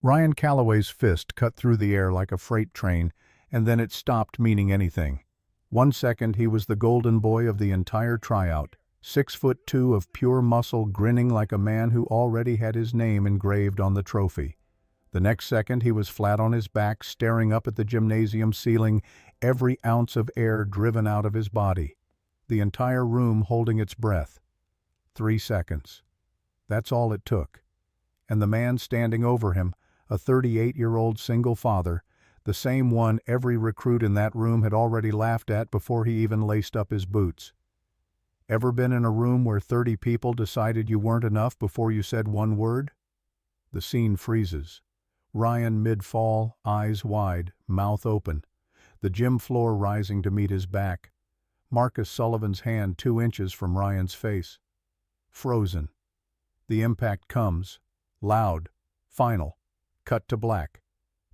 Ryan Calloway's fist cut through the air like a freight train, and then it stopped meaning anything. 1 second he was the golden boy of the entire tryout, 6'2" of pure muscle, grinning like a man who already had his name engraved on the trophy. The next second he was flat on his back, staring up at the gymnasium ceiling, every ounce of air driven out of his body. The entire room holding its breath. 3 seconds. That's all it took. And the man standing over him, a 38-year-old single father, the same one every recruit in that room had already laughed at before he even laced up his boots. Ever been in a room where 30 people decided you weren't enough before you said one word? The scene freezes. Ryan mid-fall, eyes wide, mouth open. The gym floor rising to meet his back. Marcus Sullivan's hand 2 inches from Ryan's face. Frozen. The impact comes. Loud. Final. Cut to black.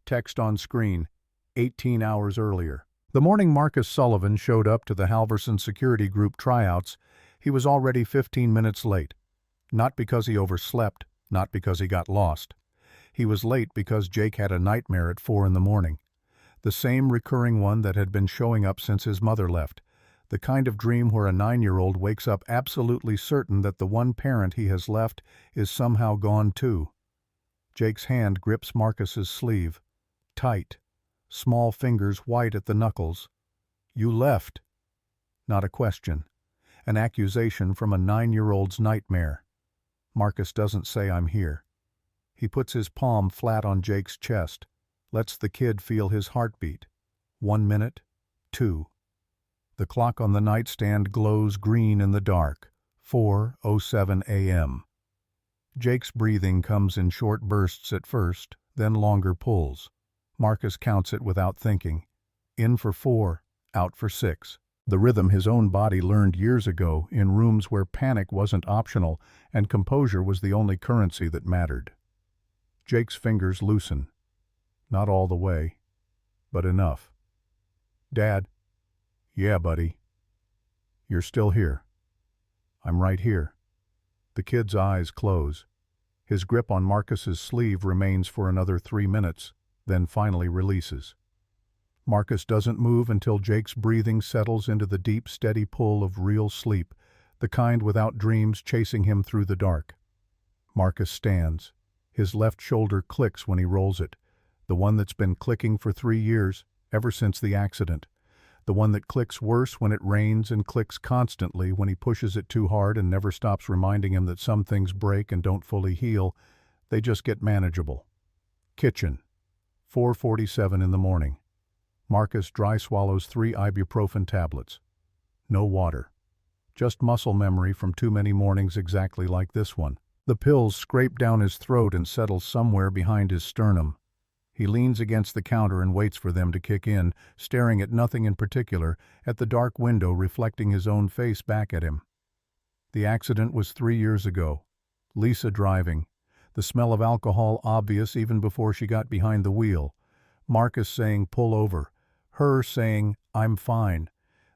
Text on screen. 18 hours earlier. The morning Marcus Sullivan showed up to the Halverson Security Group tryouts, he was already 15 minutes late. Not because he overslept, not because he got lost. He was late because Jake had a nightmare at 4 in the morning. The same recurring one that had been showing up since his mother left. The kind of dream where a 9-year-old wakes up absolutely certain that the one parent he has left is somehow gone too. Jake's hand grips Marcus's sleeve. Tight. Small fingers white at the knuckles. You left. Not a question. An accusation from a 9-year-old's nightmare. Marcus doesn't say I'm here. He puts his palm flat on Jake's chest, lets the kid feel his heartbeat. 1 minute, 2. The clock on the nightstand glows green in the dark. 4:07 a.m. Jake's breathing comes in short bursts at first, then longer pulls. Marcus counts it without thinking. In for 4, out for 6. The rhythm his own body learned years ago in rooms where panic wasn't optional and composure was the only currency that mattered. Jake's fingers loosen. Not all the way, but enough. Dad. Yeah, buddy. You're still here. I'm right here. The kid's eyes close. His grip on Marcus's sleeve remains for another 3 minutes, then finally releases. Marcus doesn't move until Jake's breathing settles into the deep, steady pull of real sleep, the kind without dreams chasing him through the dark. Marcus stands. His left shoulder clicks when he rolls it, the one that's been clicking for 3 years, ever since the accident. The one that clicks worse when it rains and clicks constantly when he pushes it too hard and never stops reminding him that some things break and don't fully heal. They just get manageable. Kitchen. 4:47 in the morning. Marcus dry swallows 3 ibuprofen tablets. No water. Just muscle memory from too many mornings exactly like this one. The pills scrape down his throat and settle somewhere behind his sternum. He leans against the counter and waits for them to kick in, staring at nothing in particular, at the dark window reflecting his own face back at him. The accident was 3 years ago. Lisa driving. The smell of alcohol obvious even before she got behind the wheel. Marcus saying, "Pull over." Her saying, "I'm fine."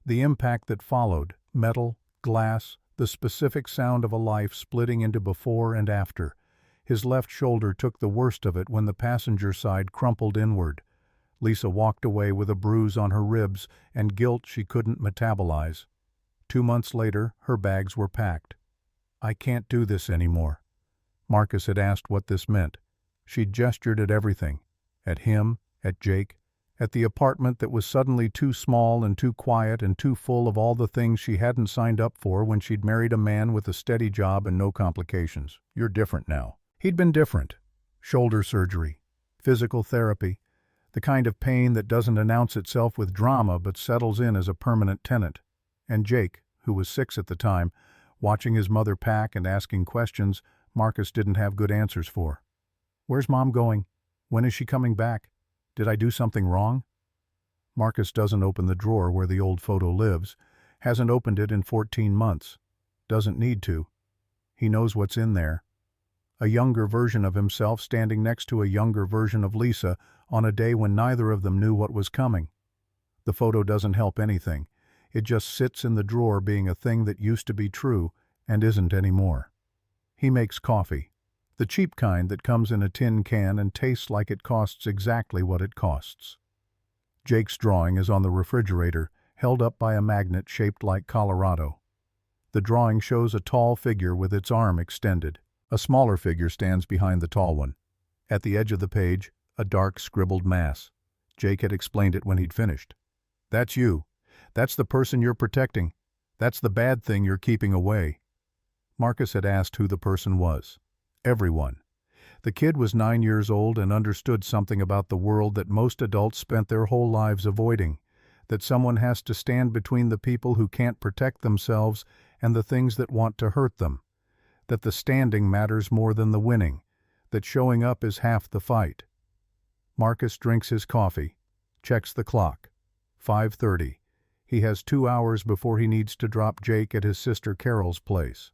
The impact that followed, metal, glass, the specific sound of a life splitting into before and after. His left shoulder took the worst of it when the passenger side crumpled inward. Lisa walked away with a bruise on her ribs and guilt she couldn't metabolize. 2 months later, her bags were packed. "I can't do this anymore." Marcus had asked what this meant. She'd gestured at everything. At him, at Jake, at the apartment that was suddenly too small and too quiet and too full of all the things she hadn't signed up for when she'd married a man with a steady job and no complications. "You're different now." He'd been different. Shoulder surgery, physical therapy, the kind of pain that doesn't announce itself with drama but settles in as a permanent tenant. And Jake, who was 6 at the time, watching his mother pack and asking questions Marcus didn't have good answers for. "Where's Mom going? When is she coming back? Did I do something wrong?" Marcus doesn't open the drawer where the old photo lives, hasn't opened it in 14 months, doesn't need to. He knows what's in there. A younger version of himself standing next to a younger version of Lisa on a day when neither of them knew what was coming. The photo doesn't help anything. It just sits in the drawer being a thing that used to be true and isn't anymore. He makes coffee. The cheap kind that comes in a tin can and tastes like it costs exactly what it costs. Jake's drawing is on the refrigerator, held up by a magnet shaped like Colorado. The drawing shows a tall figure with its arm extended. A smaller figure stands behind the tall one. At the edge of the page, a dark scribbled mass. Jake had explained it when he'd finished. "That's you. That's the person you're protecting. That's the bad thing you're keeping away." Marcus had asked who the person was. Everyone. The kid was 9 years old and understood something about the world that most adults spent their whole lives avoiding, that someone has to stand between the people who can't protect themselves and the things that want to hurt them, that the standing matters more than the winning, that showing up is half the fight. Marcus drinks his coffee, checks the clock. 5:30. He has 2 hours before he needs to drop Jake at his sister Carol's place.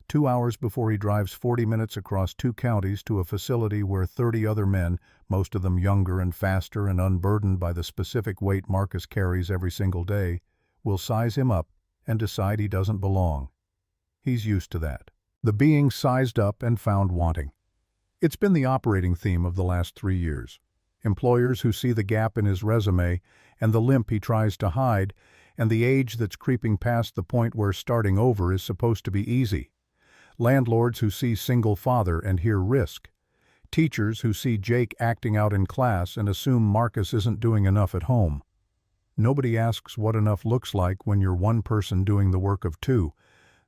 2 hours before he drives 40 minutes across 2 counties to a facility where 30 other men, most of them younger and faster and unburdened by the specific weight Marcus carries every single day, will size him up and decide he doesn't belong. He's used to that. The being sized up and found wanting. It's been the operating theme of the last 3 years. Employers who see the gap in his resume and the limp he tries to hide and the age that's creeping past the point where starting over is supposed to be easy. Landlords who see single father and hear risk. Teachers who see Jake acting out in class and assume Marcus isn't doing enough at home. Nobody asks what enough looks like when you're one person doing the work of 2.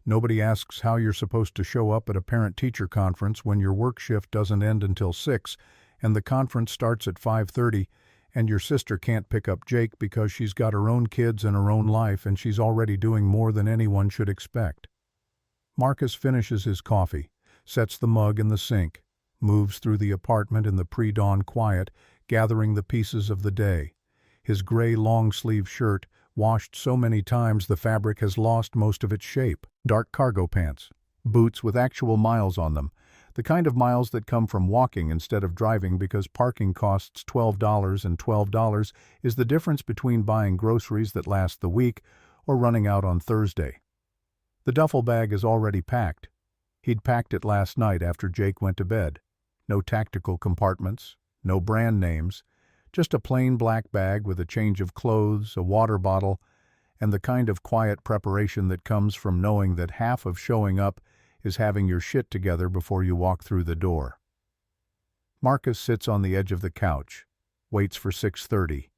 Nobody asks how you're supposed to show up at a parent-teacher conference when your work shift doesn't end until 6 and the conference starts at 5:30 and your sister can't pick up Jake because she's got her own kids and her own life and she's already doing more than anyone should expect. Marcus finishes his coffee, sets the mug in the sink, moves through the apartment in the pre-dawn quiet, gathering the pieces of the day. His gray long-sleeve shirt, washed so many times the fabric has lost most of its shape. Dark cargo pants, boots with actual miles on them, the kind of miles that come from walking instead of driving because parking costs $12 and $12 is the difference between buying groceries that last the week or running out on Thursday. The duffel bag is already packed. He'd packed it last night after Jake went to bed. No tactical compartments, no brand names, just a plain black bag with a change of clothes, a water bottle, and the kind of quiet preparation that comes from knowing that half of showing up is having your shit together before you walk through the door. Marcus sits on the edge of the couch, waits for 6:30,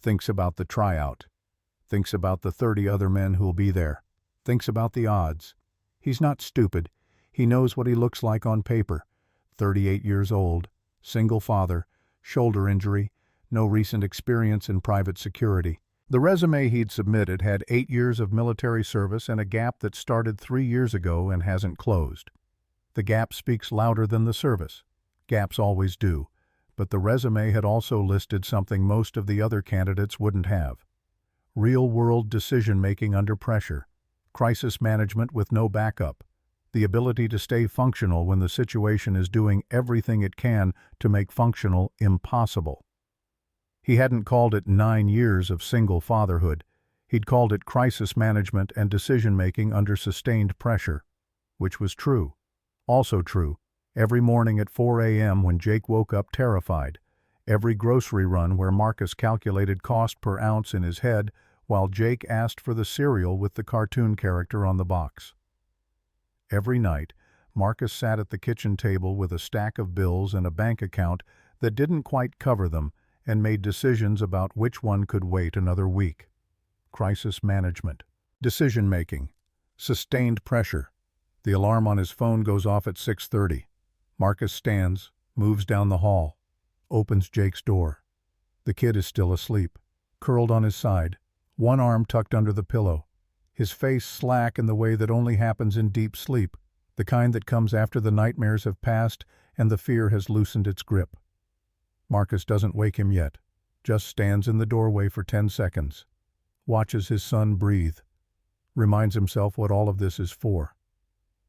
thinks about the tryout, thinks about the 30 other men who'll be there, thinks about the odds. He's not stupid. He knows what he looks like on paper. 38 years old, single father, shoulder injury, no recent experience in private security. The resume he'd submitted had 8 years of military service and a gap that started 3 years ago and hasn't closed. The gap speaks louder than the service. Gaps always do. But the resume had also listed something most of the other candidates wouldn't have. Real-world decision-making under pressure. Crisis management with no backup. The ability to stay functional when the situation is doing everything it can to make functional impossible. He hadn't called it 9 years of single fatherhood. He'd called it crisis management and decision-making under sustained pressure, which was true. Also true, every morning at 4 a.m. when Jake woke up terrified, every grocery run where Marcus calculated cost per ounce in his head while Jake asked for the cereal with the cartoon character on the box. Every night, Marcus sat at the kitchen table with a stack of bills and a bank account that didn't quite cover them and made decisions about which one could wait another week. Crisis management. Decision-making. Sustained pressure. The alarm on his phone goes off at 6:30. Marcus stands, moves down the hall, opens Jake's door. The kid is still asleep, curled on his side, one arm tucked under the pillow, his face slack in the way that only happens in deep sleep, the kind that comes after the nightmares have passed and the fear has loosened its grip. Marcus doesn't wake him yet, just stands in the doorway for 10 seconds, watches his son breathe, reminds himself what all of this is for.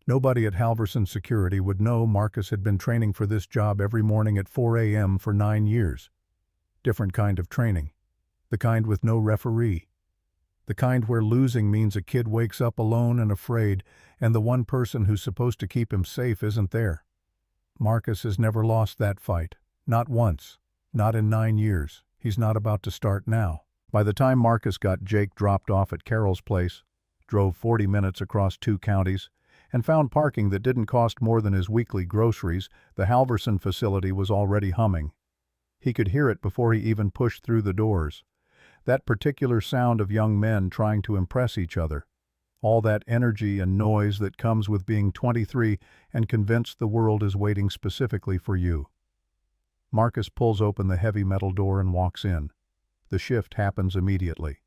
Nobody at Halverson Security would know Marcus had been training for this job every morning at 4 a.m. for 9 years. Different kind of training. The kind with no referee. The kind where losing means a kid wakes up alone and afraid, and the one person who's supposed to keep him safe isn't there. Marcus has never lost that fight. Not once. Not in 9 years. He's not about to start now. By the time Marcus got Jake dropped off at Carol's place, drove 40 minutes across 2 counties, and found parking that didn't cost more than his weekly groceries, the Halverson facility was already humming. He could hear it before he even pushed through the doors. That particular sound of young men trying to impress each other. All that energy and noise that comes with being 23 and convinced the world is waiting specifically for you. Marcus pulls open the heavy metal door and walks in. The shift happens immediately.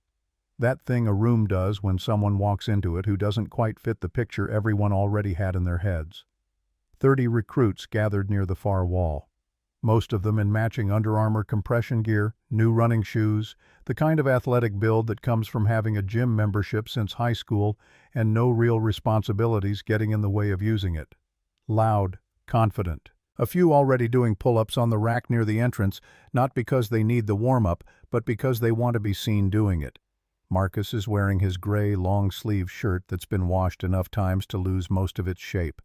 That thing a room does when someone walks into it who doesn't quite fit the picture everyone already had in their heads. 30 recruits gathered near the far wall. Most of them in matching Under Armour compression gear, new running shoes, the kind of athletic build that comes from having a gym membership since high school and no real responsibilities getting in the way of using it. Loud, confident. A few already doing pull-ups on the rack near the entrance, not because they need the warm-up, but because they want to be seen doing it. Marcus is wearing his gray long-sleeve shirt that's been washed enough times to lose most of its shape.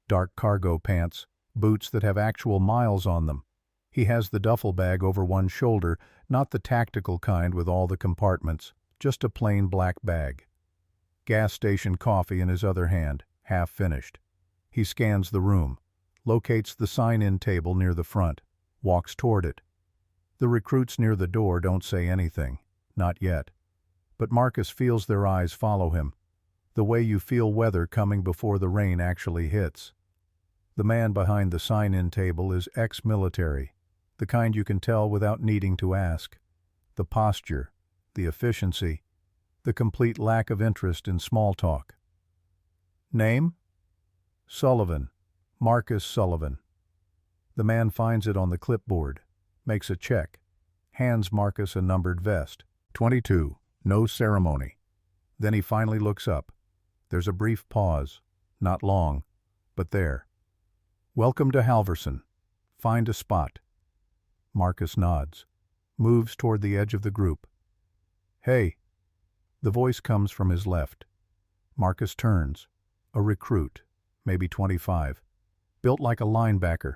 Dark cargo pants, boots that have actual miles on them. He has the duffel bag over one shoulder, not the tactical kind with all the compartments, just a plain black bag. Gas station coffee in his other hand, half finished. He scans the room, locates the sign-in table near the front, walks toward it. The recruits near the door don't say anything, not yet. But Marcus feels their eyes follow him, the way you feel weather coming before the rain actually hits. The man behind the sign-in table is ex-military, the kind you can tell without needing to ask. The posture, the efficiency, the complete lack of interest in small talk. Name? Sullivan. Marcus Sullivan. The man finds it on the clipboard, makes a check, hands Marcus a numbered vest. 22. No ceremony. Then he finally looks up. There's a brief pause. Not long, but there. Welcome to Halverson. Find a spot. Marcus nods, moves toward the edge of the group. Hey. The voice comes from his left. Marcus turns. A recruit, maybe 25. Built like a linebacker,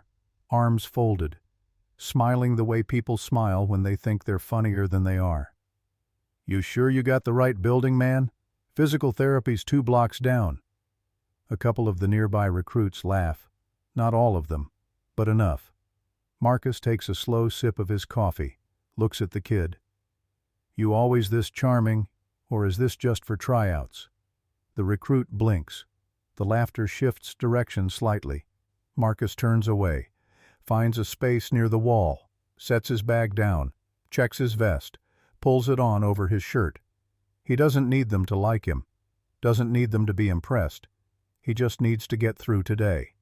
arms folded, smiling the way people smile when they think they're funnier than they are. You sure you got the right building, man? Physical therapy's 2 blocks down. A couple of the nearby recruits laugh. Not all of them, but enough. Marcus takes a slow sip of his coffee, looks at the kid. You always this charming, or is this just for tryouts? The recruit blinks. The laughter shifts direction slightly. Marcus turns away, finds a space near the wall, sets his bag down, checks his vest, pulls it on over his shirt. He doesn't need them to like him, doesn't need them to be impressed. He just needs to get through today.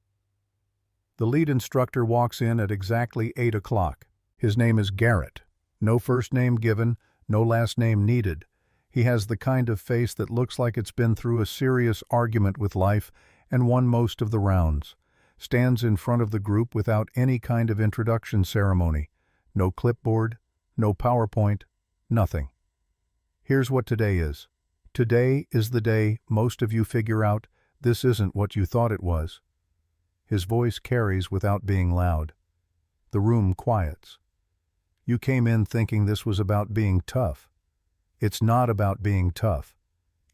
The lead instructor walks in at exactly 8 o'clock. His name is Garrett. No first name given, no last name needed. He has the kind of face that looks like it's been through a serious argument with life and won most of the rounds. Stands in front of the group without any kind of introduction ceremony. No clipboard, no PowerPoint, nothing. Here's what today is. Today is the day most of you figure out this isn't what you thought it was. His voice carries without being loud. The room quiets. You came in thinking this was about being tough. It's not about being tough.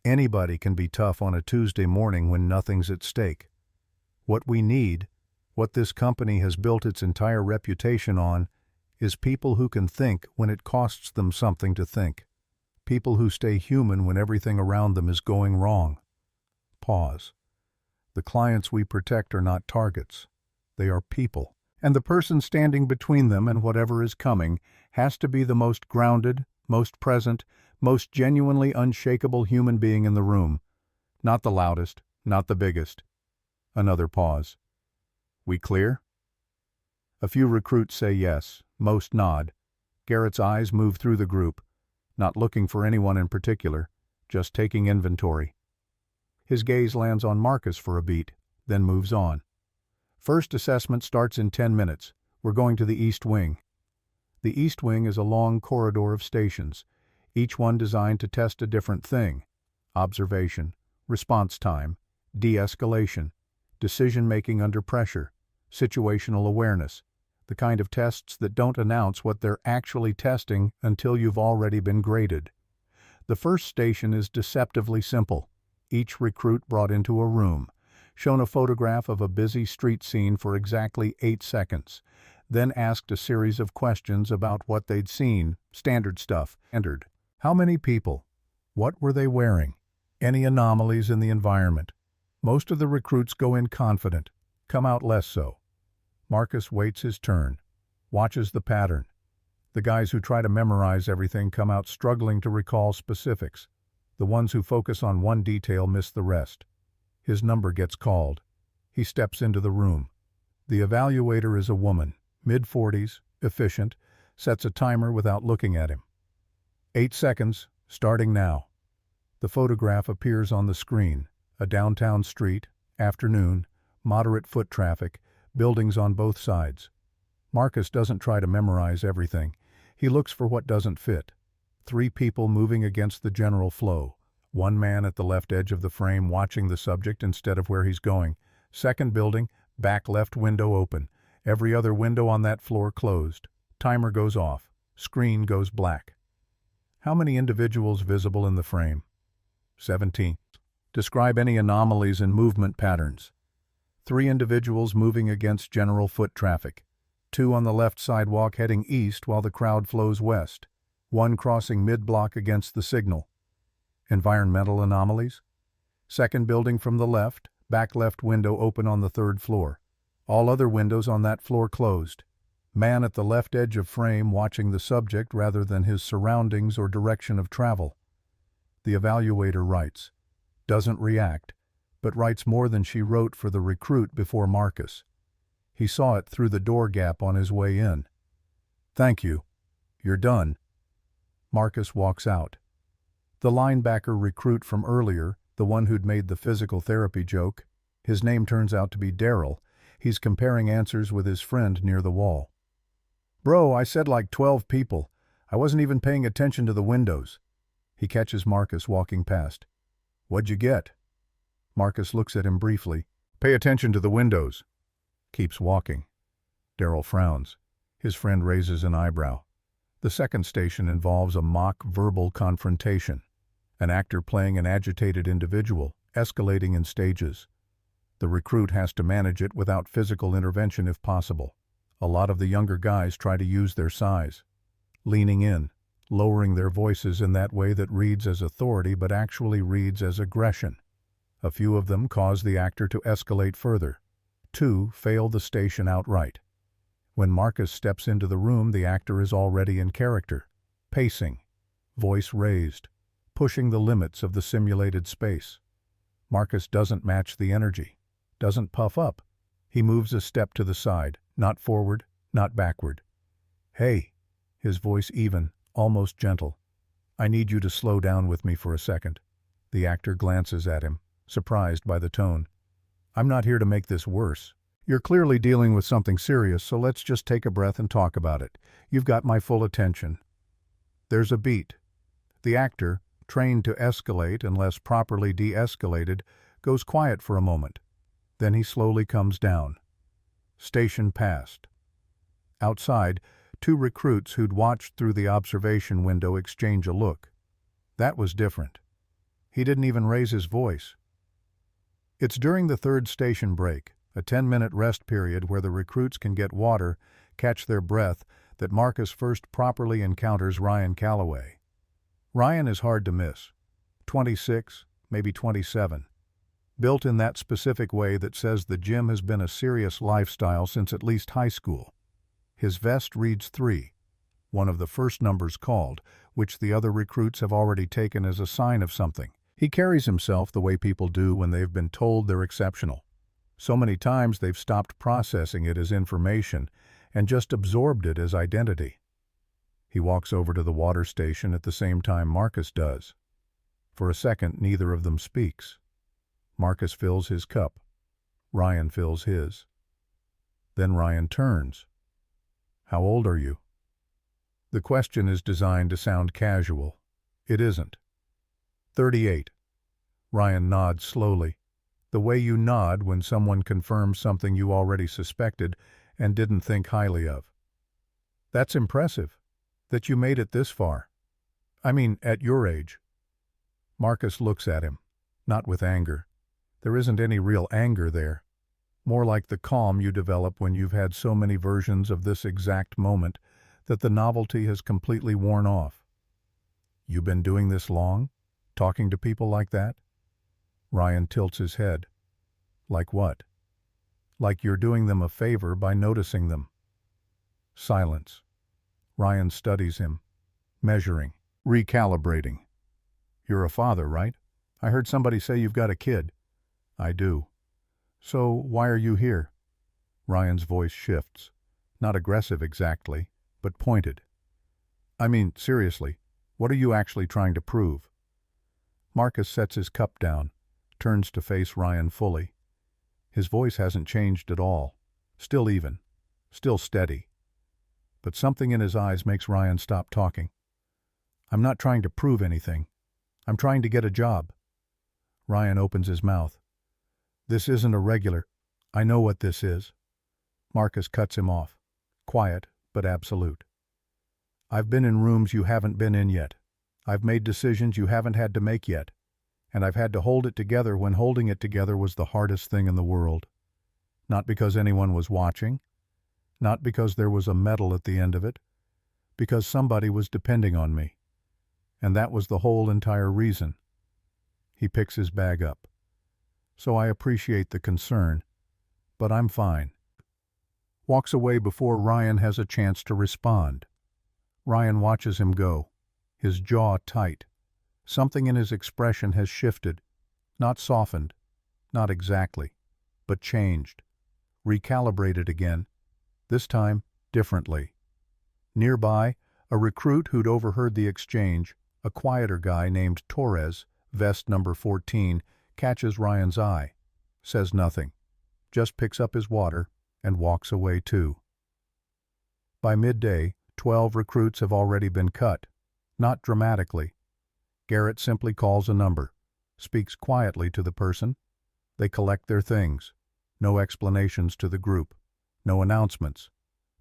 Anybody can be tough on a Tuesday morning when nothing's at stake. What we need, what this company has built its entire reputation on, is people who can think when it costs them something to think. People who stay human when everything around them is going wrong. Pause. The clients we protect are not targets. They are people. And the person standing between them and whatever is coming has to be the most grounded, most present, most genuinely unshakable human being in the room. Not the loudest, not the biggest. Another pause. We clear? A few recruits say yes, most nod. Garrett's eyes move through the group, not looking for anyone in particular, just taking inventory. His gaze lands on Marcus for a beat, then moves on. First assessment starts in 10 minutes. We're going to the East Wing. The East Wing is a long corridor of stations, each one designed to test a different thing. Observation, response time, de-escalation, decision-making under pressure, situational awareness, the kind of tests that don't announce what they're actually testing until you've already been graded. The first station is deceptively simple. Each recruit brought into a room, shown a photograph of a busy street scene for exactly 8 seconds, then asked a series of questions about what they'd seen, standard stuff, entered. How many people? What were they wearing? Any anomalies in the environment? Most of the recruits go in confident, come out less so. Marcus waits his turn, watches the pattern. The guys who try to memorize everything come out struggling to recall specifics. The ones who focus on one detail miss the rest. His number gets called. He steps into the room. The evaluator is a woman, mid-40s, efficient, sets a timer without looking at him. 8 seconds, starting now. The photograph appears on the screen. A downtown street, afternoon, moderate foot traffic, buildings on both sides. Marcus doesn't try to memorize everything. He looks for what doesn't fit. 3 people moving against the general flow. One man at the left edge of the frame watching the subject instead of where he's going. Second building, back left window open. Every other window on that floor closed. Timer goes off. Screen goes black. How many individuals visible in the frame? 17. Describe any anomalies in movement patterns. 3 individuals moving against general foot traffic. 2 on the left sidewalk heading east while the crowd flows west. 1 crossing mid-block against the signal. Environmental anomalies? Second building from the left, back left window open on the 3rd floor. All other windows on that floor closed. Man at the left edge of frame watching the subject rather than his surroundings or direction of travel. The evaluator writes. Doesn't react, but writes more than she wrote for the recruit before Marcus. He saw it through the door gap on his way in. Thank you. You're done. Marcus walks out. The linebacker recruit from earlier, the one who'd made the physical therapy joke, his name turns out to be Daryl. He's comparing answers with his friend near the wall. Bro, I said like 12 people. I wasn't even paying attention to the windows. He catches Marcus walking past. What'd you get? Marcus looks at him briefly. Pay attention to the windows. Keeps walking. Daryl frowns. His friend raises an eyebrow. The second station involves a mock verbal confrontation. An actor playing an agitated individual, escalating in stages. The recruit has to manage it without physical intervention if possible. A lot of the younger guys try to use their size. Leaning in, lowering their voices in that way that reads as authority but actually reads as aggression. A few of them cause the actor to escalate further. 2 fail the station outright. When Marcus steps into the room, the actor is already in character, pacing, voice raised, pushing the limits of the simulated space. Marcus doesn't match the energy, doesn't puff up. He moves a step to the side, not forward, not backward. Hey, his voice even, almost gentle. I need you to slow down with me for a second. The actor glances at him, surprised by the tone. I'm not here to make this worse. You're clearly dealing with something serious, so let's just take a breath and talk about it. You've got my full attention. There's a beat. The actor, trained to escalate unless properly de-escalated, goes quiet for a moment. Then he slowly comes down. Station passed. Outside, 2 recruits who'd watched through the observation window exchange a look. That was different. He didn't even raise his voice. It's during the 3rd station break, a 10-minute rest period where the recruits can get water, catch their breath, that Marcus first properly encounters Ryan Calloway. Ryan is hard to miss. 26, maybe 27. Built in that specific way that says the gym has been a serious lifestyle since at least high school. His vest reads 3, one of the first numbers called, which the other recruits have already taken as a sign of something. He carries himself the way people do when they've been told they're exceptional. So many times they've stopped processing it as information and just absorbed it as identity. He walks over to the water station at the same time Marcus does. For a second, neither of them speaks. Marcus fills his cup. Ryan fills his. Then Ryan turns. How old are you? The question is designed to sound casual. It isn't. 38. Ryan nods slowly. The way you nod when someone confirms something you already suspected and didn't think highly of. That's impressive, that you made it this far. I mean, at your age. Marcus looks at him, not with anger. There isn't any real anger there. More like the calm you develop when you've had so many versions of this exact moment that the novelty has completely worn off. You've been doing this long? Talking to people like that? Ryan tilts his head. Like what? Like you're doing them a favor by noticing them. Silence. Ryan studies him, measuring, recalibrating. You're a father, right? I heard somebody say you've got a kid. I do. So why are you here? Ryan's voice shifts. Not aggressive exactly, but pointed. I mean, seriously, what are you actually trying to prove? Marcus sets his cup down, turns to face Ryan fully. His voice hasn't changed at all. Still even. Still steady. But something in his eyes makes Ryan stop talking. I'm not trying to prove anything. I'm trying to get a job. Ryan opens his mouth. This isn't a regular. I know what this is. Marcus cuts him off. Quiet, but absolute. I've been in rooms you haven't been in yet. I've made decisions you haven't had to make yet. And I've had to hold it together when holding it together was the hardest thing in the world. Not because anyone was watching. Not because there was a medal at the end of it. Because somebody was depending on me. And that was the whole entire reason. He picks his bag up. So I appreciate the concern, but I'm fine. Walks away before Ryan has a chance to respond. Ryan watches him go, his jaw tight. Something in his expression has shifted, not softened, not exactly, but changed, recalibrated again, this time differently. Nearby, a recruit who'd overheard the exchange, a quieter guy named Torres, vest number 14, catches Ryan's eye, says nothing, just picks up his water and walks away too. By midday, 12 recruits have already been cut, not dramatically. Garrett simply calls a number, speaks quietly to the person. They collect their things. No explanations to the group, no announcements,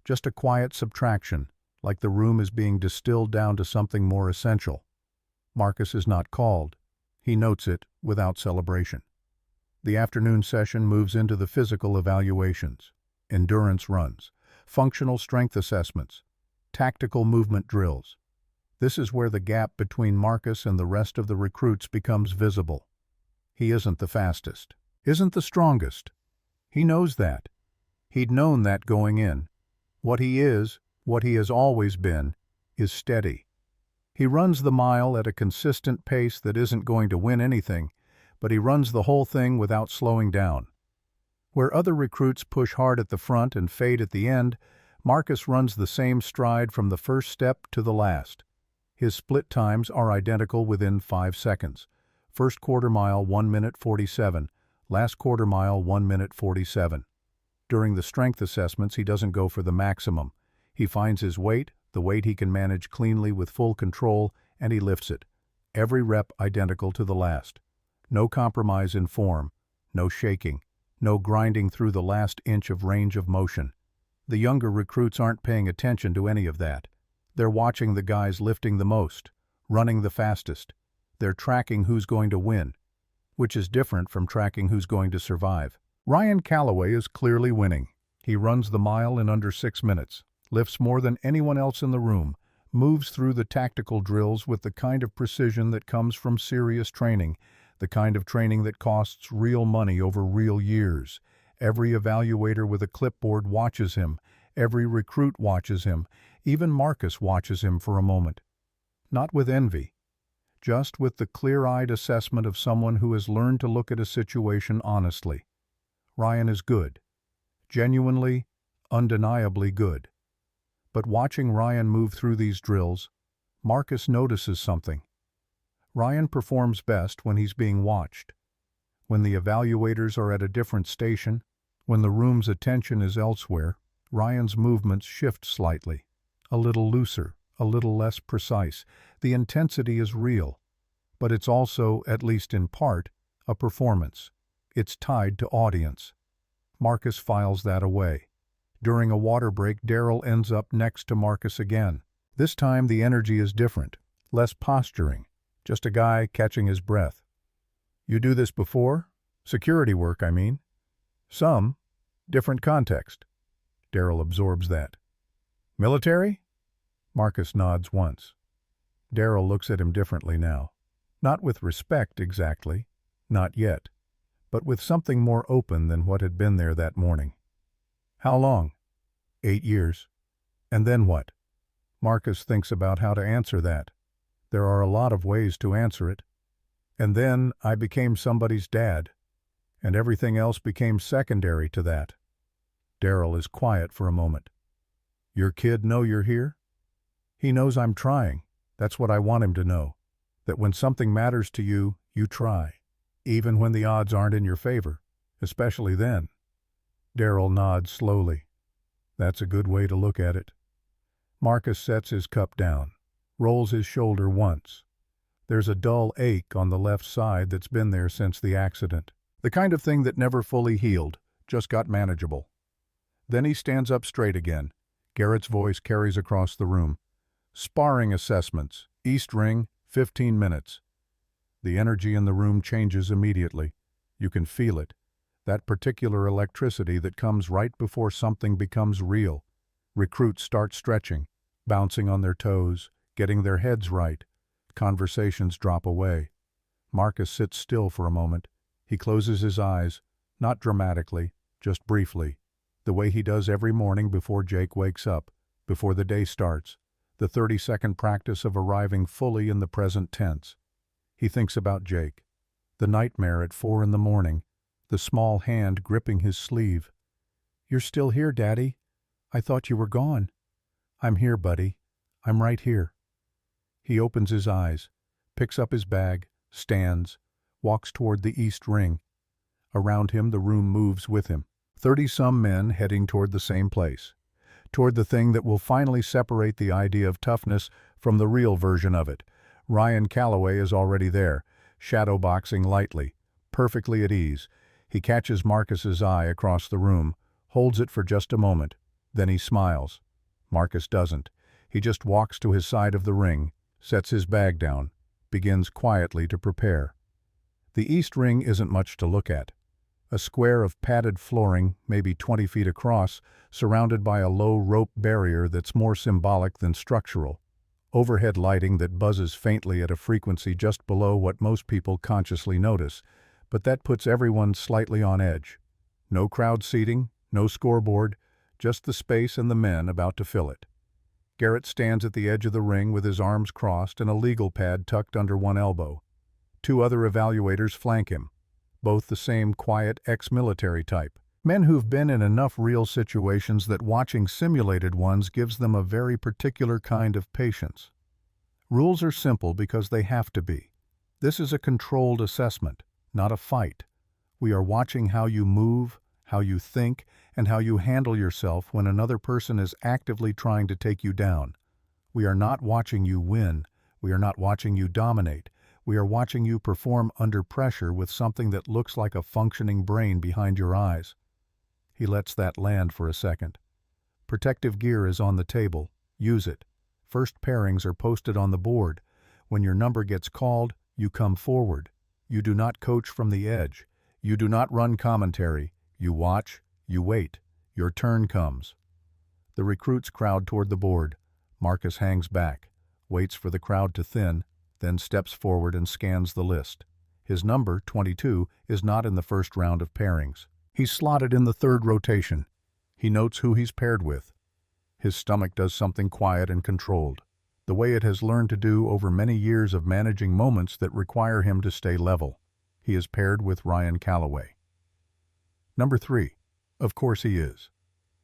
just a quiet subtraction, like the room is being distilled down to something more essential. Marcus is not called. He notes it without celebration. The afternoon session moves into the physical evaluations, endurance runs, functional strength assessments, tactical movement drills. This is where the gap between Marcus and the rest of the recruits becomes visible. He isn't the fastest, isn't the strongest. He knows that. He'd known that going in. What he is, what he has always been, is steady. He runs the mile at a consistent pace that isn't going to win anything, but he runs the whole thing without slowing down. Where other recruits push hard at the front and fade at the end, Marcus runs the same stride from the first step to the last. His split times are identical within 5 seconds. First quarter mile 1 minute 47, last quarter mile 1 minute 47. During the strength assessments he doesn't go for the maximum. He finds his weight, the weight he can manage cleanly with full control, and he lifts it. Every rep identical to the last. No compromise in form, no shaking, no grinding through the last inch of range of motion. The younger recruits aren't paying attention to any of that. They're watching the guys lifting the most, running the fastest. They're tracking who's going to win, which is different from tracking who's going to survive. Ryan Calloway is clearly winning. He runs the mile in under 6 minutes. Lifts more than anyone else in the room, moves through the tactical drills with the kind of precision that comes from serious training, the kind of training that costs real money over real years. Every evaluator with a clipboard watches him. Every recruit watches him. Even Marcus watches him for a moment. Not with envy, just with the clear-eyed assessment of someone who has learned to look at a situation honestly. Ryan is good. Genuinely, undeniably good. But watching Ryan move through these drills, Marcus notices something. Ryan performs best when he's being watched. When the evaluators are at a different station, when the room's attention is elsewhere, Ryan's movements shift slightly. A little looser, a little less precise. The intensity is real, but it's also, at least in part, a performance. It's tied to audience. Marcus files that away. During a water break, Daryl ends up next to Marcus again. This time the energy is different, less posturing, just a guy catching his breath. "You do this before? Security work, I mean." "Some. Different context." Daryl absorbs that. "Military?" Marcus nods once. Daryl looks at him differently now. Not with respect exactly, not yet, but with something more open than what had been there that morning. "How long?" 8 years. "And then what?" Marcus thinks about how to answer that. There are a lot of ways to answer it. "And then I became somebody's dad, and everything else became secondary to that." Daryl is quiet for a moment. "Your kid know you're here?" "He knows I'm trying. That's what I want him to know. That when something matters to you, you try. Even when the odds aren't in your favor. Especially then." Daryl nods slowly. That's a good way to look at it. Marcus sets his cup down, rolls his shoulder once. There's a dull ache on the left side that's been there since the accident. The kind of thing that never fully healed, just got manageable. Then he stands up straight again. Garrett's voice carries across the room. "Sparring assessments, East Ring, 15 minutes. The energy in the room changes immediately. You can feel it. That particular electricity that comes right before something becomes real. Recruits start stretching, bouncing on their toes, getting their heads right. Conversations drop away. Marcus sits still for a moment. He closes his eyes, not dramatically, just briefly, the way he does every morning before Jake wakes up, before the day starts, the 30-second practice of arriving fully in the present tense. He thinks about Jake, the nightmare at 4 in the morning, the small hand gripping his sleeve. "You're still here, Daddy. I thought you were gone." "I'm here, buddy. I'm right here." He opens his eyes, picks up his bag, stands, walks toward the East Ring. Around him the room moves with him. 30-some men heading toward the same place, toward the thing that will finally separate the idea of toughness from the real version of it. Ryan Calloway is already there, shadowboxing lightly, perfectly at ease. He catches Marcus's eye across the room, holds it for just a moment, then he smiles. Marcus doesn't. He just walks to his side of the ring, sets his bag down, begins quietly to prepare. The East Ring isn't much to look at. A square of padded flooring, maybe 20 feet across, surrounded by a low rope barrier that's more symbolic than structural. Overhead lighting that buzzes faintly at a frequency just below what most people consciously notice, but that puts everyone slightly on edge. No crowd seating, no scoreboard, just the space and the men about to fill it. Garrett stands at the edge of the ring with his arms crossed and a legal pad tucked under one elbow. 2 other evaluators flank him, both the same quiet ex-military type. Men who've been in enough real situations that watching simulated ones gives them a very particular kind of patience. Rules are simple because they have to be. This is a controlled assessment, not a fight. We are watching how you move, how you think, and how you handle yourself when another person is actively trying to take you down. We are not watching you win. We are not watching you dominate. We are watching you perform under pressure with something that looks like a functioning brain behind your eyes. He lets that land for a second. Protective gear is on the table. Use it. First pairings are posted on the board. When your number gets called, you come forward. You do not coach from the edge. You do not run commentary. You watch. You wait. Your turn comes. The recruits crowd toward the board. Marcus hangs back, waits for the crowd to thin, then steps forward and scans the list. His number, 22, is not in the first round of pairings. He's slotted in the 3rd rotation. He notes who he's paired with. His stomach does something quiet and controlled, the way it has learned to do over many years of managing moments that require him to stay level. He is paired with Ryan Calloway. Number 3. Of course he is.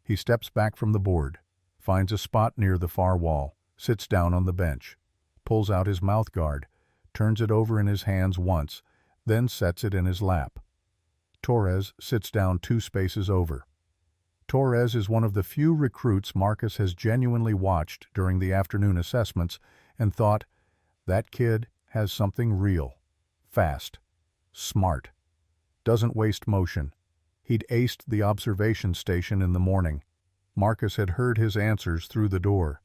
He steps back from the board, finds a spot near the far wall, sits down on the bench, pulls out his mouth guard, turns it over in his hands once, then sets it in his lap. Torres sits down 2 spaces over. Torres is one of the few recruits Marcus has genuinely watched during the afternoon assessments and thought, that kid has something real, fast, smart. Doesn't waste motion. He'd aced the observation station in the morning. Marcus had heard his answers through the door.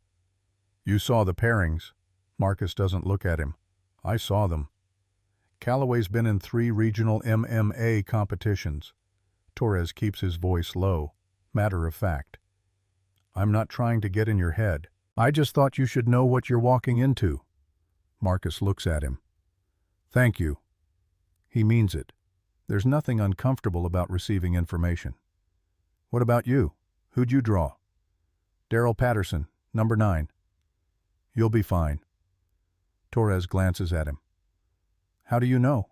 You saw the pairings. Marcus doesn't look at him. I saw them. Calloway's been in 3 regional MMA competitions. Torres keeps his voice low, matter of fact. I'm not trying to get in your head. I just thought you should know what you're walking into. Marcus looks at him. Thank you. He means it. There's nothing uncomfortable about receiving information. What about you? Who'd you draw? Daryl Patterson, number 9. You'll be fine. Torres glances at him. How do you know?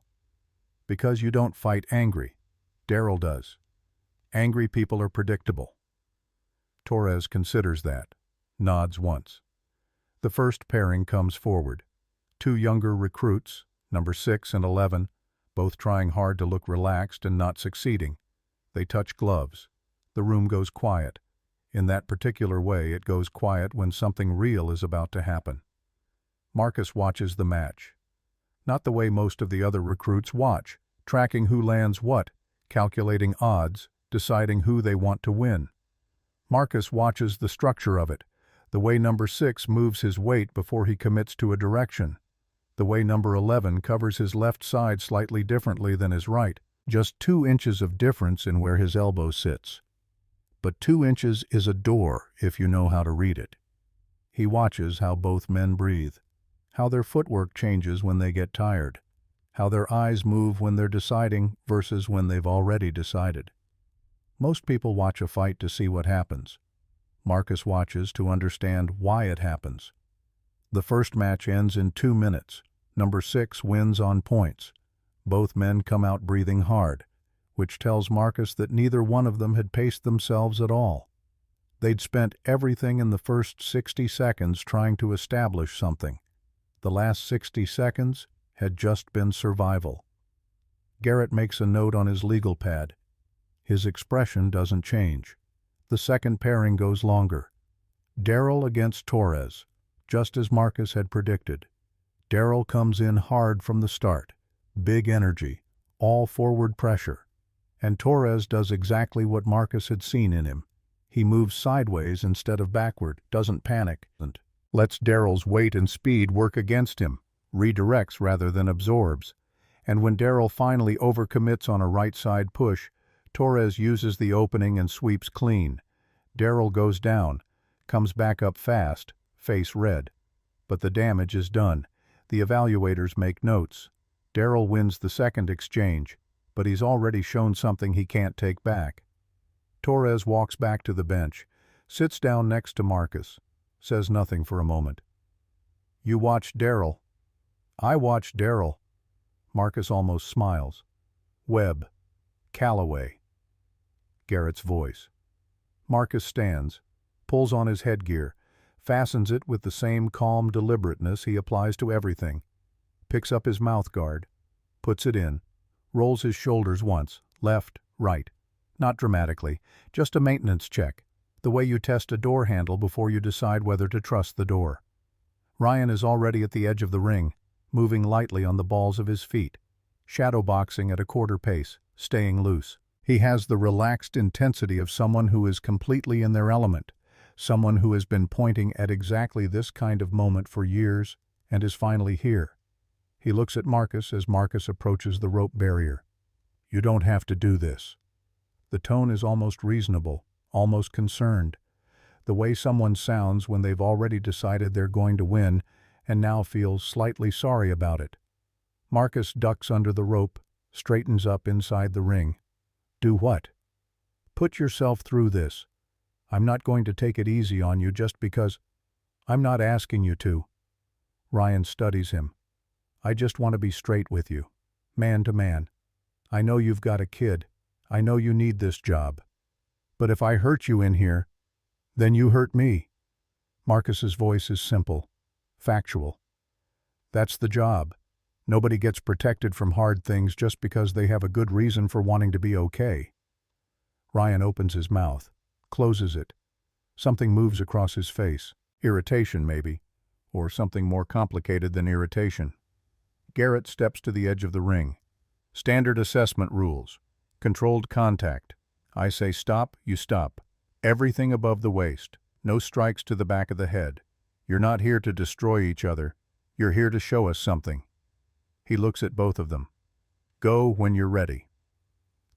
Because you don't fight angry. Daryl does. Angry people are predictable. Torres considers that, nods once. The first pairing comes forward. 2 younger recruits, number 6 and 11, both trying hard to look relaxed and not succeeding. They touch gloves. The room goes quiet. In that particular way, it goes quiet when something real is about to happen. Marcus watches the match. Not the way most of the other recruits watch, tracking who lands what, calculating odds, deciding who they want to win. Marcus watches the structure of it, the way number 6 moves his weight before he commits to a direction, the way number 11 covers his left side slightly differently than his right, just 2 inches of difference in where his elbow sits. But 2 inches is a door if you know how to read it. He watches how both men breathe, how their footwork changes when they get tired, how their eyes move when they're deciding versus when they've already decided. Most people watch a fight to see what happens. Marcus watches to understand why it happens. The first match ends in 2 minutes. Number 6 wins on points. Both men come out breathing hard, which tells Marcus that neither one of them had paced themselves at all. They'd spent everything in the first 60 seconds trying to establish something. The last 60 seconds had just been survival. Garrett makes a note on his legal pad. His expression doesn't change. The second pairing goes longer. Daryl against Torres, just as Marcus had predicted. Daryl comes in hard from the start. Big energy, all forward pressure. And Torres does exactly what Marcus had seen in him. He moves sideways instead of backward, doesn't panic, and lets Daryl's weight and speed work against him, redirects rather than absorbs. And when Daryl finally overcommits on a right-side push, Torres uses the opening and sweeps clean. Daryl goes down, comes back up fast, face red. But the damage is done. The evaluators make notes. Daryl wins the second exchange, but he's already shown something he can't take back. Torres walks back to the bench, sits down next to Marcus, says nothing for a moment. You watched Daryl. I watched Daryl. Marcus almost smiles. Webb. Calloway. Garrett's voice. Marcus stands, pulls on his headgear, fastens it with the same calm deliberateness he applies to everything, picks up his mouth guard, puts it in, rolls his shoulders once, left, right. Not dramatically, just a maintenance check, the way you test a door handle before you decide whether to trust the door. Ryan is already at the edge of the ring, moving lightly on the balls of his feet, shadowboxing at a quarter pace, staying loose. He has the relaxed intensity of someone who is completely in their element, someone who has been pointing at exactly this kind of moment for years and is finally here. He looks at Marcus as Marcus approaches the rope barrier. You don't have to do this. The tone is almost reasonable, almost concerned. The way someone sounds when they've already decided they're going to win and now feels slightly sorry about it. Marcus ducks under the rope, straightens up inside the ring. Do what? Put yourself through this. I'm not going to take it easy on you just because. I'm not asking you to. Ryan studies him. I just want to be straight with you, man to man. I know you've got a kid. I know you need this job. But if I hurt you in here, then you hurt me. Marcus's voice is simple, factual. That's the job. Nobody gets protected from hard things just because they have a good reason for wanting to be okay. Ryan opens his mouth, closes it. Something moves across his face. Irritation, maybe, or something more complicated than irritation. Garrett steps to the edge of the ring, Standard assessment rules. Controlled contact. I say stop, you stop. Everything above the waist. No strikes to the back of the head. You're not here to destroy each other. You're here to show us something. He looks at both of them. Go when you're ready.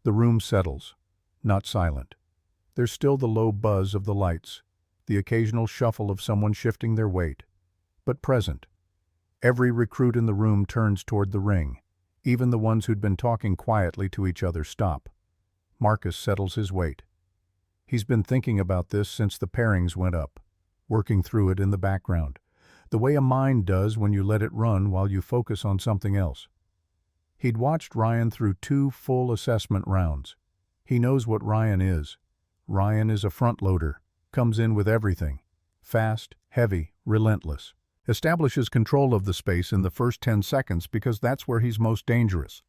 The room settles. Not silent. There's still the low buzz of the lights, the occasional shuffle of someone shifting their weight, but present. Every recruit in the room turns toward the ring. Even the ones who'd been talking quietly to each other stop. Marcus settles his weight. He's been thinking about this since the pairings went up, working through it in the background, the way a mind does when you let it run while you focus on something else. He'd watched Ryan through 2 full assessment rounds. He knows what Ryan is. Ryan is a front-loader, comes in with everything. Fast, heavy, relentless. Establishes control of the space in the first 10 seconds because that's where he's most dangerous.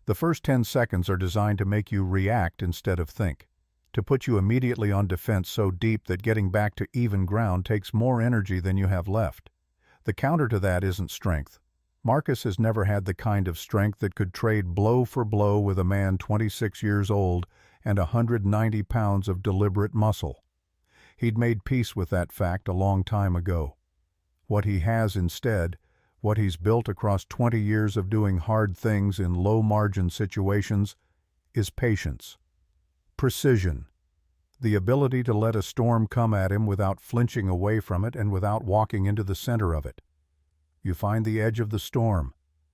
The first 10 seconds are designed to make you react instead of think, to put you immediately on defense so deep that getting back to even ground takes more energy than you have left. The counter to that isn't strength. Marcus has never had the kind of strength that could trade blow for blow with a man 26 years old and 190 pounds of deliberate muscle. He'd made peace with that fact a long time ago. What he has instead, what he's built across 20 years of doing hard things in low-margin situations, is patience. Precision. The ability to let a storm come at him without flinching away from it and without walking into the center of it. You find the edge of the storm.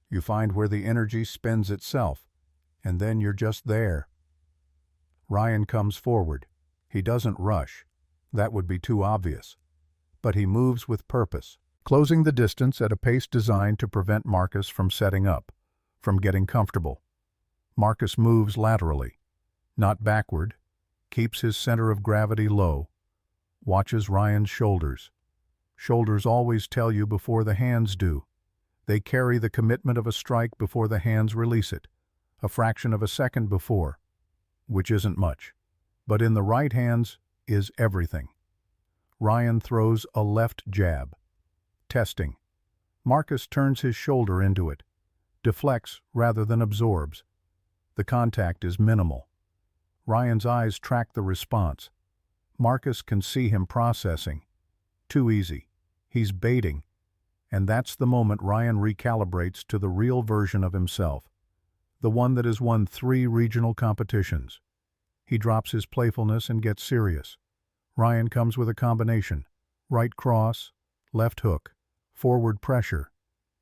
You find where the energy spends itself, and then you're just there. Ryan comes forward. He doesn't rush. That would be too obvious. But he moves with purpose, closing the distance at a pace designed to prevent Marcus from setting up, from getting comfortable. Marcus moves laterally, not backward, keeps his center of gravity low, watches Ryan's shoulders. Shoulders always tell you before the hands do. They carry the commitment of a strike before the hands release it, a fraction of a second before, which isn't much. But in the right hands is everything. Ryan throws a left jab. Testing. Marcus turns his shoulder into it, deflects rather than absorbs. The contact is minimal. Ryan's eyes track the response. Marcus can see him processing. Too easy. He's baiting. And that's the moment Ryan recalibrates to the real version of himself, the one that has won 3 regional competitions. He drops his playfulness and gets serious. Ryan comes with a combination. Right cross, left hook, forward pressure.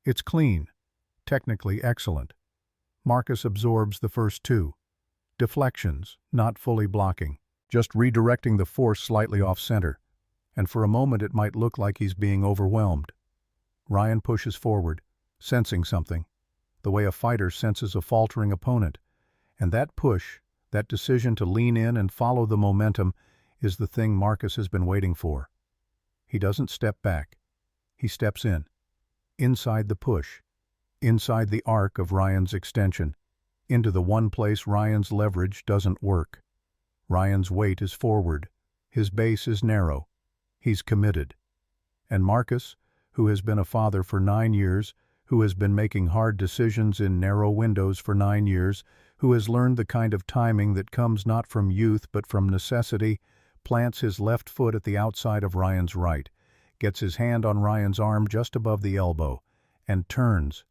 It's clean, technically excellent. Marcus absorbs the first 2. Deflections, not fully blocking, just redirecting the force slightly off-center. And for a moment it might look like he's being overwhelmed. Ryan pushes forward, sensing something, the way a fighter senses a faltering opponent. And that push, that decision to lean in and follow the momentum, is the thing Marcus has been waiting for. He doesn't step back. He steps in. Inside the push. Inside the arc of Ryan's extension. Into the one place Ryan's leverage doesn't work. Ryan's weight is forward. His base is narrow. He's committed. And Marcus, who has been a father for 9 years, who has been making hard decisions in narrow windows for 9 years, who has learned the kind of timing that comes not from youth but from necessity, plants his left foot at the outside of Ryan's right, gets his hand on Ryan's arm just above the elbow, and turns.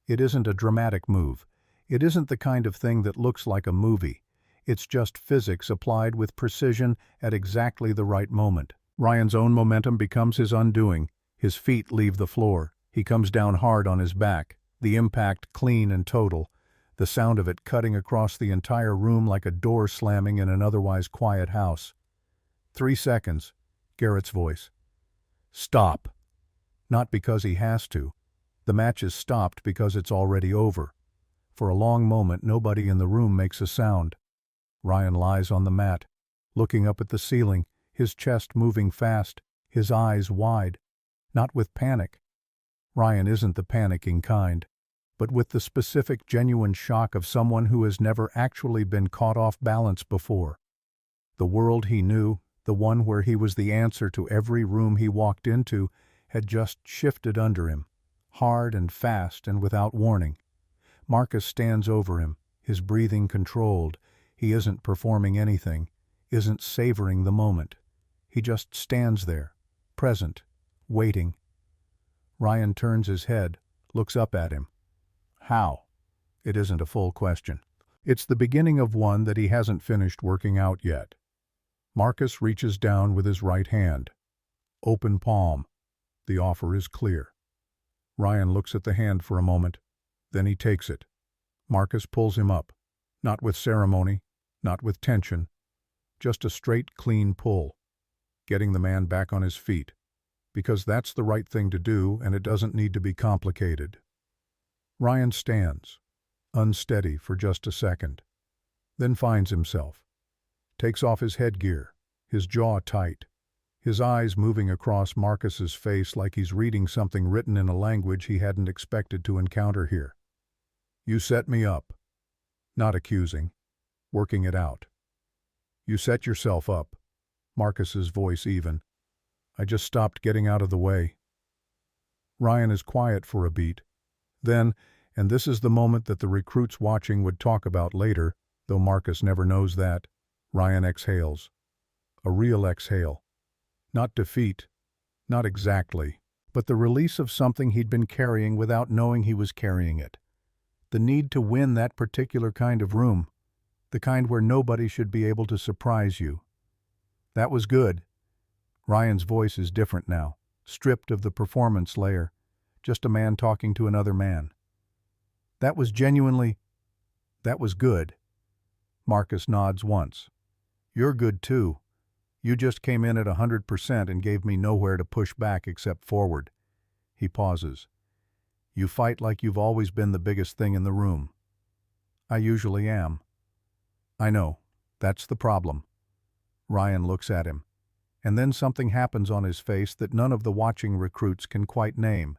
It isn't a dramatic move. It isn't the kind of thing that looks like a movie. It's just physics applied with precision at exactly the right moment. Ryan's own momentum becomes his undoing. His feet leave the floor. He comes down hard on his back, the impact clean and total, the sound of it cutting across the entire room like a door slamming in an otherwise quiet house. 3 seconds, Garrett's voice. Stop. Not because he has to. The match is stopped because it's already over. For a long moment, nobody in the room makes a sound. Ryan lies on the mat, looking up at the ceiling, his chest moving fast, his eyes wide. Not with panic. Ryan isn't the panicking kind, but with the specific, genuine shock of someone who has never actually been caught off balance before. The world he knew, the one where he was the answer to every room he walked into, had just shifted under him, hard and fast and without warning. Marcus stands over him, his breathing controlled. He isn't performing anything, isn't savoring the moment. He just stands there, present, waiting. Ryan turns his head, looks up at him. How? It isn't a full question. It's the beginning of one that he hasn't finished working out yet. Marcus reaches down with his right hand. Open palm. The offer is clear. Ryan looks at the hand for a moment. Then he takes it. Marcus pulls him up. Not with ceremony, not with tension. Just a straight, clean pull. Getting the man back on his feet. Because that's the right thing to do, and it doesn't need to be complicated. Ryan stands, unsteady for just a second. Then finds himself. Takes off his headgear, his jaw tight. His eyes moving across Marcus's face like he's reading something written in a language he hadn't expected to encounter here. You set me up. Not accusing. Working it out. You set yourself up. Marcus's voice even. I just stopped getting out of the way. Ryan is quiet for a beat. Then, and this is the moment that the recruits watching would talk about later, though Marcus never knows that, Ryan exhales. A real exhale. Not defeat. Not exactly. But the release of something he'd been carrying without knowing he was carrying it. The need to win that particular kind of room. The kind where nobody should be able to surprise you. That was good. Ryan's voice is different now, stripped of the performance layer. Just a man talking to another man. That was good. Marcus nods once. You're good too. You just came in at 100% and gave me nowhere to push back except forward. He pauses. You fight like you've always been the biggest thing in the room. I usually am. I know. That's the problem. Ryan looks at him. And then something happens on his face that none of the watching recruits can quite name,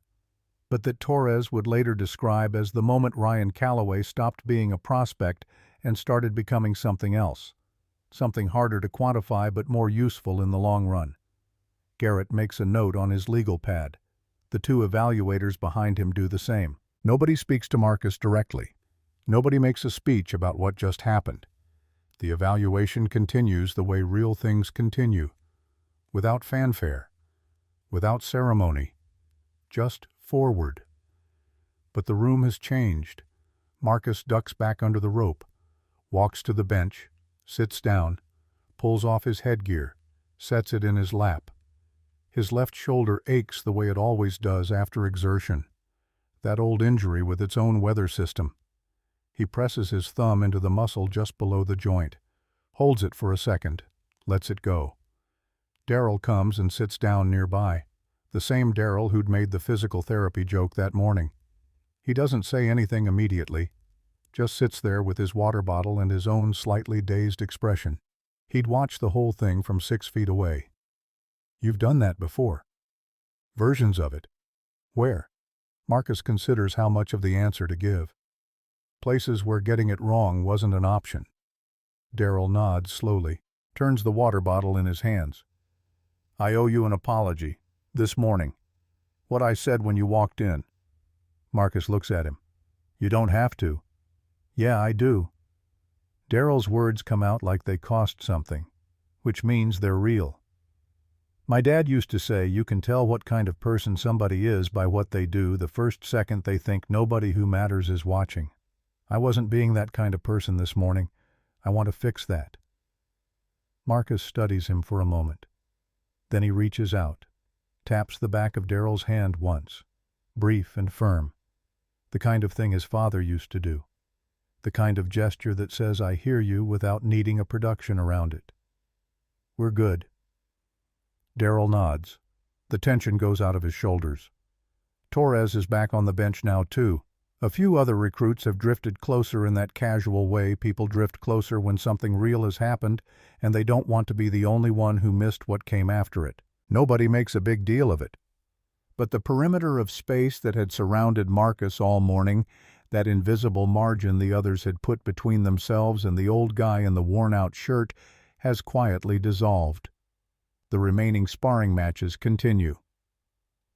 but that Torres would later describe as the moment Ryan Calloway stopped being a prospect and started becoming something else. Something harder to quantify but more useful in the long run. Garrett makes a note on his legal pad. The two evaluators behind him do the same. Nobody speaks to Marcus directly. Nobody makes a speech about what just happened. The evaluation continues the way real things continue. Without fanfare. Without ceremony. Just forward. But the room has changed. Marcus ducks back under the rope, walks to the bench, sits down, pulls off his headgear, sets it in his lap. His left shoulder aches the way it always does after exertion. That old injury with its own weather system. He presses his thumb into the muscle just below the joint, holds it for a second, lets it go. Daryl comes and sits down nearby, the same Daryl who'd made the physical therapy joke that morning. He doesn't say anything immediately, just sits there with his water bottle and his own slightly dazed expression. He'd watched the whole thing from 6 feet away. You've done that before. Versions of it. Where? Marcus considers how much of the answer to give. Places where getting it wrong wasn't an option. Daryl nods slowly, turns the water bottle in his hands. I owe you an apology. This morning. What I said when you walked in. Marcus looks at him. You don't have to. Yeah, I do. Daryl's words come out like they cost something, which means they're real. My dad used to say you can tell what kind of person somebody is by what they do the first second they think nobody who matters is watching. I wasn't being that kind of person this morning. I want to fix that. Marcus studies him for a moment. Then he reaches out, taps the back of Daryl's hand once, brief and firm. The kind of thing his father used to do. The kind of gesture that says I hear you without needing a production around it. We're good. Daryl nods. The tension goes out of his shoulders. Torres is back on the bench now too. A few other recruits have drifted closer in that casual way people drift closer when something real has happened and they don't want to be the only one who missed what came after it. Nobody makes a big deal of it. But the perimeter of space that had surrounded Marcus all morning, that invisible margin the others had put between themselves and the old guy in the worn-out shirt, has quietly dissolved. The remaining sparring matches continue.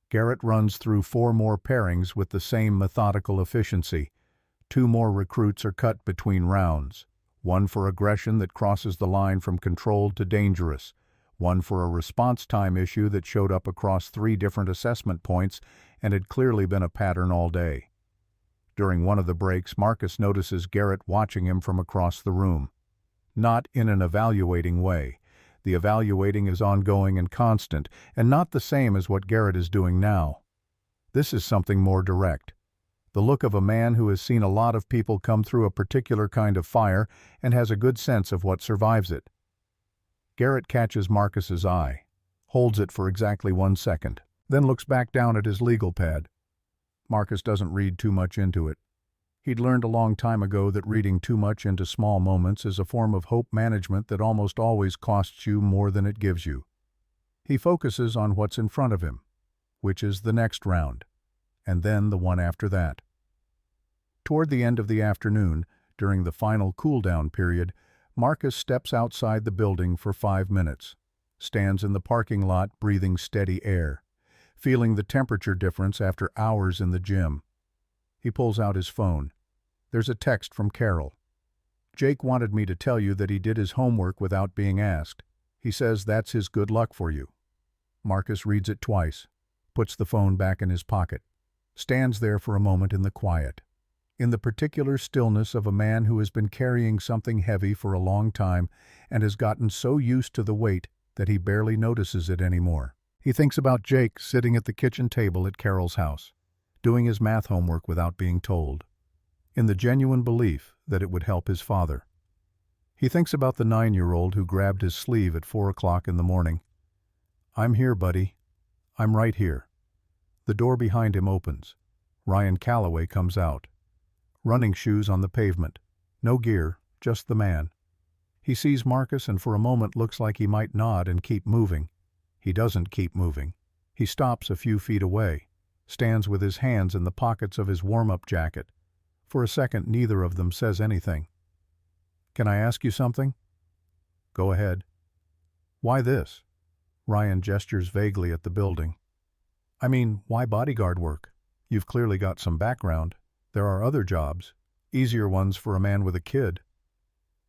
Garrett runs through 4 more pairings with the same methodical efficiency. 2 more recruits are cut between rounds. 1 for aggression that crosses the line from controlled to dangerous. 1 for a response time issue that showed up across 3 different assessment points and had clearly been a pattern all day. During one of the breaks, Marcus notices Garrett watching him from across the room. Not in an evaluating way. The evaluating is ongoing and constant, and not the same as what Garrett is doing now. This is something more direct. The look of a man who has seen a lot of people come through a particular kind of fire and has a good sense of what survives it. Garrett catches Marcus's eye, holds it for exactly 1 second, then looks back down at his legal pad. Marcus doesn't read too much into it. He'd learned a long time ago that reading too much into small moments is a form of hope management that almost always costs you more than it gives you. He focuses on what's in front of him, which is the next round, and then the one after that. Toward the end of the afternoon, during the final cool-down period, Marcus steps outside the building for 5 minutes, stands in the parking lot breathing steady air, feeling the temperature difference after hours in the gym. He pulls out his phone. There's a text from Carol. "Jake wanted me to tell you that he did his homework without being asked. He says that's his good luck for you." Marcus reads it twice, puts the phone back in his pocket, stands there for a moment in the quiet, in the particular stillness of a man who has been carrying something heavy for a long time and has gotten so used to the weight that he barely notices it anymore. He thinks about Jake sitting at the kitchen table at Carol's house, doing his math homework without being told, in the genuine belief that it would help his father. He thinks about the 9-year-old who grabbed his sleeve at 4 o'clock in the morning. "I'm here, buddy. I'm right here." The door behind him opens. Ryan Calloway comes out. Running shoes on the pavement. No gear, just the man. He sees Marcus and for a moment looks like he might nod and keep moving. He doesn't keep moving. He stops a few feet away, stands with his hands in the pockets of his warm-up jacket. For a second, neither of them says anything. "Can I ask you something?" "Go ahead." "Why this?" Ryan gestures vaguely at the building. "I mean, why bodyguard work? You've clearly got some background. There are other jobs, easier ones for a man with a kid."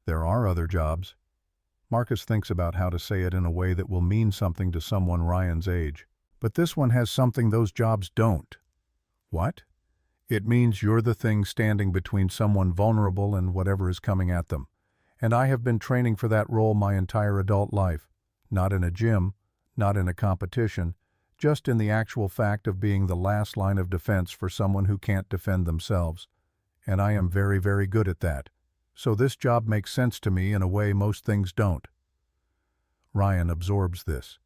"There are other jobs." Marcus thinks about how to say it in a way that will mean something to someone Ryan's age. "But this one has something those jobs don't." "What?" "It means you're the thing standing between someone vulnerable and whatever is coming at them. And I have been training for that role my entire adult life. Not in a gym, not in a competition, just in the actual fact of being the last line of defense for someone who can't defend themselves. And I am very, very good at that. So this job makes sense to me in a way most things don't." Ryan absorbs this.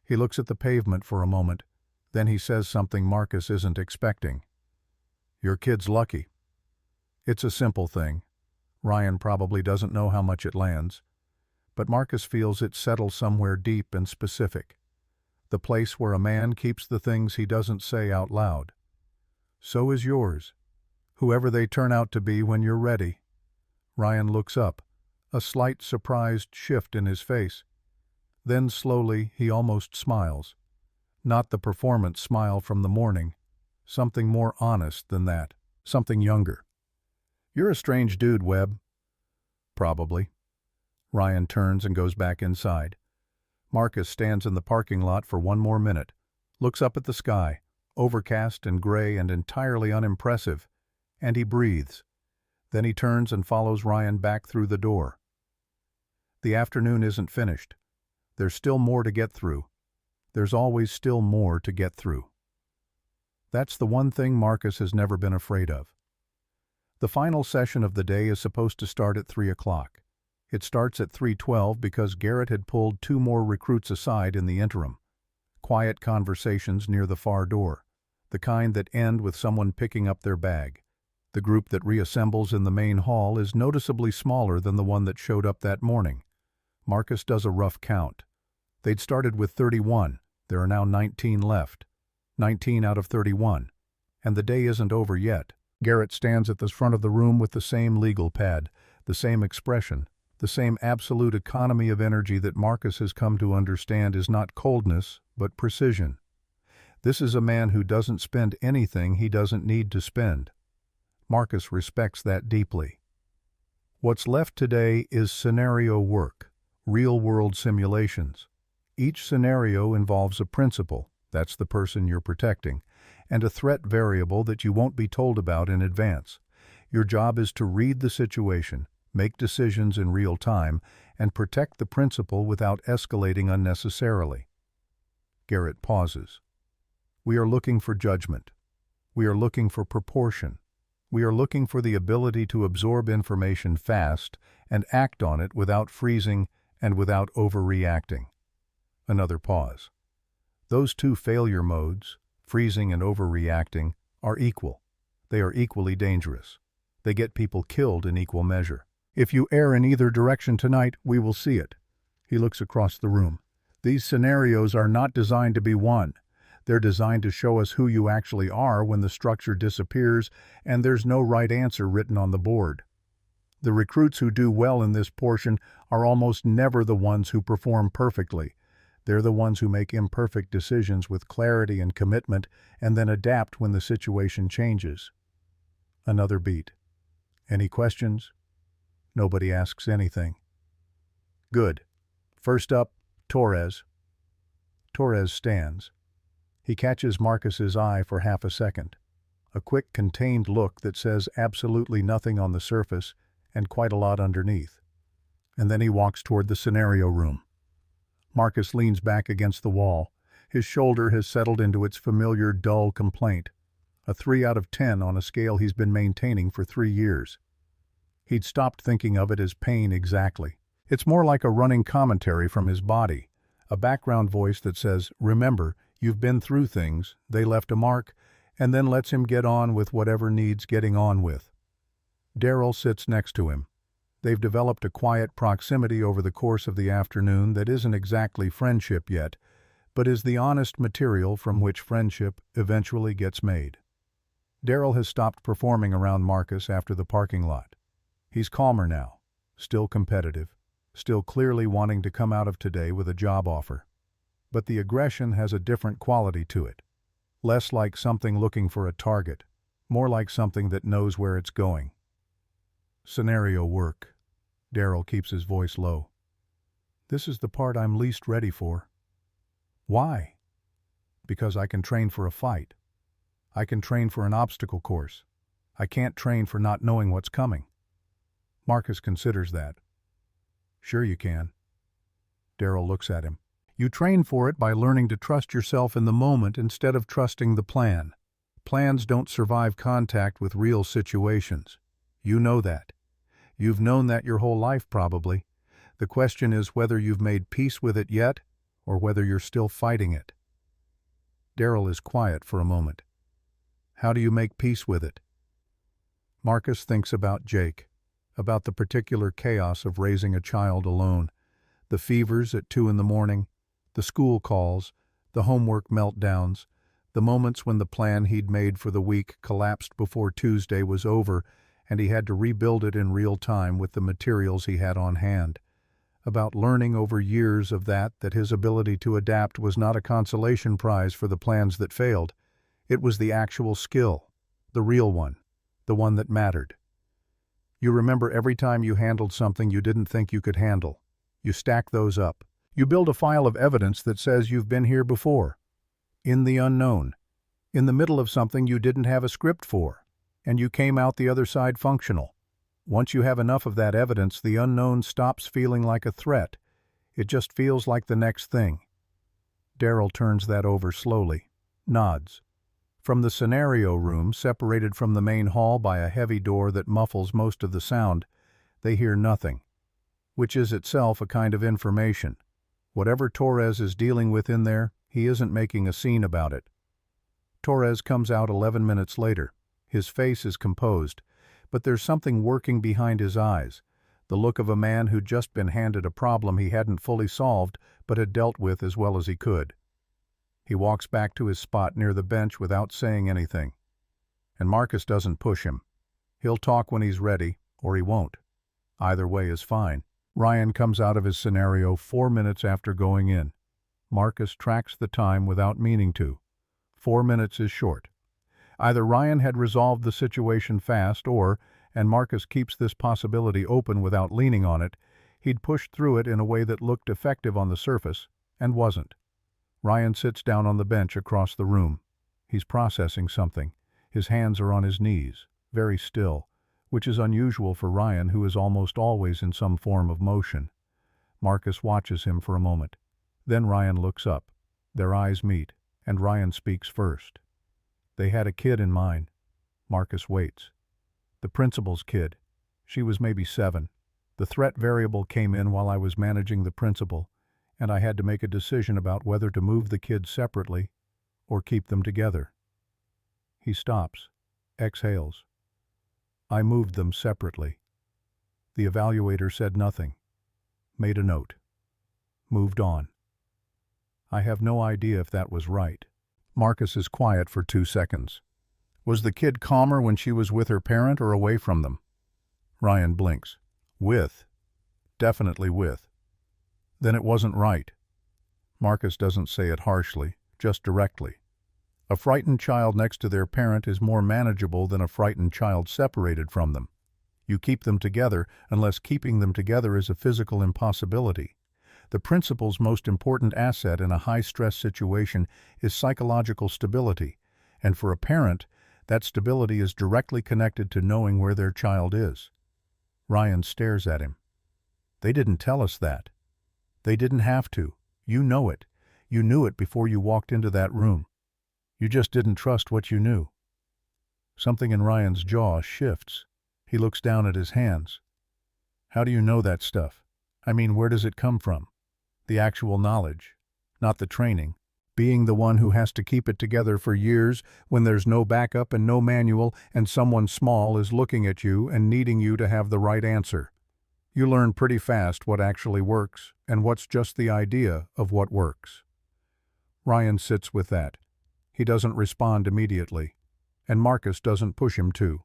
He looks at the pavement for a moment, then he says something Marcus isn't expecting. "Your kid's lucky." It's a simple thing. Ryan probably doesn't know how much it lands. But Marcus feels it settle somewhere deep and specific. The place where a man keeps the things he doesn't say out loud. So is yours. Whoever they turn out to be when you're ready. Ryan looks up, a slight surprised shift in his face. Then slowly he almost smiles. Not the performance smile from the morning. Something more honest than that. Something younger. "You're a strange dude, Webb." "Probably." Ryan turns and goes back inside. Marcus stands in the parking lot for 1 more minute, looks up at the sky, overcast and gray and entirely unimpressive, and he breathes. Then he turns and follows Ryan back through the door. The afternoon isn't finished. There's still more to get through. There's always still more to get through. That's the one thing Marcus has never been afraid of. The final session of the day is supposed to start at 3 o'clock. It starts at 3:12 because Garrett had pulled 2 more recruits aside in the interim. Quiet conversations near the far door, the kind that end with someone picking up their bag. The group that reassembles in the main hall is noticeably smaller than the one that showed up that morning. Marcus does a rough count. They'd started with 31. There are now 19 left. 19 out of 31. And the day isn't over yet. Garrett stands at the front of the room with the same legal pad, the same expression, the same absolute economy of energy that Marcus has come to understand is not coldness, but precision. This is a man who doesn't spend anything he doesn't need to spend. Marcus respects that deeply. What's left today is scenario work, real-world simulations. Each scenario involves a principal, that's the person you're protecting, and a threat variable that you won't be told about in advance. Your job is to read the situation, make decisions in real time, and protect the principal without escalating unnecessarily. Garrett pauses. We are looking for judgment. We are looking for proportion. We are looking for the ability to absorb information fast and act on it without freezing and without overreacting. Another pause. Those two failure modes, freezing and overreacting, are equal. They are equally dangerous. They get people killed in equal measure. If you err in either direction tonight, we will see it. He looks across the room. These scenarios are not designed to be won. They're designed to show us who you actually are when the structure disappears and there's no right answer written on the board. The recruits who do well in this portion are almost never the ones who perform perfectly. They're the ones who make imperfect decisions with clarity and commitment and then adapt when the situation changes. Another beat. Any questions? Nobody asks anything. Good. First up, Torres. Torres stands. He catches Marcus's eye for half a second. A quick, contained look that says absolutely nothing on the surface and quite a lot underneath. And then he walks toward the scenario room. Marcus leans back against the wall. His shoulder has settled into its familiar, dull complaint. A 3 out of 10 on a scale he's been maintaining for 3 years. He'd stopped thinking of it as pain exactly. It's more like a running commentary from his body. A background voice that says, remember, you've been through things, they left a mark, and then lets him get on with whatever needs getting on with. Daryl sits next to him. They've developed a quiet proximity over the course of the afternoon that isn't exactly friendship yet, but is the honest material from which friendship eventually gets made. Daryl has stopped performing around Marcus after the parking lot. He's calmer now, still competitive, still clearly wanting to come out of today with a job offer. But the aggression has a different quality to it. Less like something looking for a target, more like something that knows where it's going. Scenario work. Daryl keeps his voice low. This is the part I'm least ready for. Why? Because I can train for a fight. I can train for an obstacle course. I can't train for not knowing what's coming. Marcus considers that. Sure you can. Daryl looks at him. You train for it by learning to trust yourself in the moment instead of trusting the plan. Plans don't survive contact with real situations. You know that. You've known that your whole life probably. The question is whether you've made peace with it yet, or whether you're still fighting it. Daryl is quiet for a moment. How do you make peace with it? Marcus thinks about Jake, about the particular chaos of raising a child alone, the fevers at 2 a.m, the school calls, the homework meltdowns, the moments when the plan he'd made for the week collapsed before Tuesday was over and he had to rebuild it in real time with the materials he had on hand. About learning over years of that his ability to adapt was not a consolation prize for the plans that failed. It was the actual skill, the real one, the one that mattered. You remember every time you handled something you didn't think you could handle. You stack those up. You build a file of evidence that says you've been here before. In the unknown. In the middle of something you didn't have a script for. And you came out the other side functional. Once you have enough of that evidence, the unknown stops feeling like a threat. It just feels like the next thing. Daryl turns that over slowly, nods. From the scenario room, separated from the main hall by a heavy door that muffles most of the sound, they hear nothing, which is itself a kind of information. Whatever Torres is dealing with in there, he isn't making a scene about it. Torres comes out 11 minutes later. His face is composed, but there's something working behind his eyes, the look of a man who'd just been handed a problem he hadn't fully solved but had dealt with as well as he could. He walks back to his spot near the bench without saying anything. And Marcus doesn't push him. He'll talk when he's ready, or he won't. Either way is fine. Ryan comes out of his scenario 4 minutes after going in. Marcus tracks the time without meaning to. 4 minutes is short. Either Ryan had resolved the situation fast or, and Marcus keeps this possibility open without leaning on it, he'd pushed through it in a way that looked effective on the surface, and wasn't. Ryan sits down on the bench across the room. He's processing something. His hands are on his knees, very still, which is unusual for Ryan, who is almost always in some form of motion. Marcus watches him for a moment. Then Ryan looks up. Their eyes meet, and Ryan speaks first. They had a kid in mind. Marcus waits. The principal's kid. She was maybe 7. The threat variable came in while I was managing the principal, and I had to make a decision about whether to move the kids separately or keep them together. He stops, exhales. I moved them separately. The evaluator said nothing, made a note, moved on. I have no idea if that was right. Marcus is quiet for 2 seconds. Was the kid calmer when she was with her parent or away from them? Ryan blinks. With. Definitely with. Then it wasn't right. Marcus doesn't say it harshly, just directly. A frightened child next to their parent is more manageable than a frightened child separated from them. You keep them together unless keeping them together is a physical impossibility. The principal's most important asset in a high-stress situation is psychological stability, and for a parent, that stability is directly connected to knowing where their child is. Ryan stares at him. They didn't tell us that. They didn't have to. You know it. You knew it before you walked into that room. You just didn't trust what you knew. Something in Ryan's jaw shifts. He looks down at his hands. How do you know that stuff? I mean, where does it come from? The actual knowledge, not the training. Being the one who has to keep it together for years when there's no backup and no manual and someone small is looking at you and needing you to have the right answer. You learn pretty fast what actually works and what's just the idea of what works. Ryan sits with that. He doesn't respond immediately, and Marcus doesn't push him to.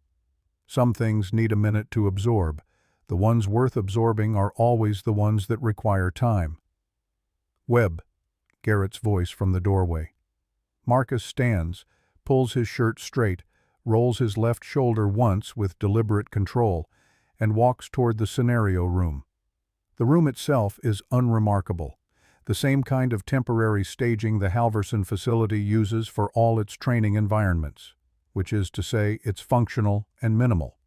Some things need a minute to absorb. The ones worth absorbing are always the ones that require time. Webb, Garrett's voice from the doorway. Marcus stands, pulls his shirt straight, rolls his left shoulder once with deliberate control, and walks toward the scenario room. The room itself is unremarkable, the same kind of temporary staging the Halverson facility uses for all its training environments, which is to say it's functional and minimal.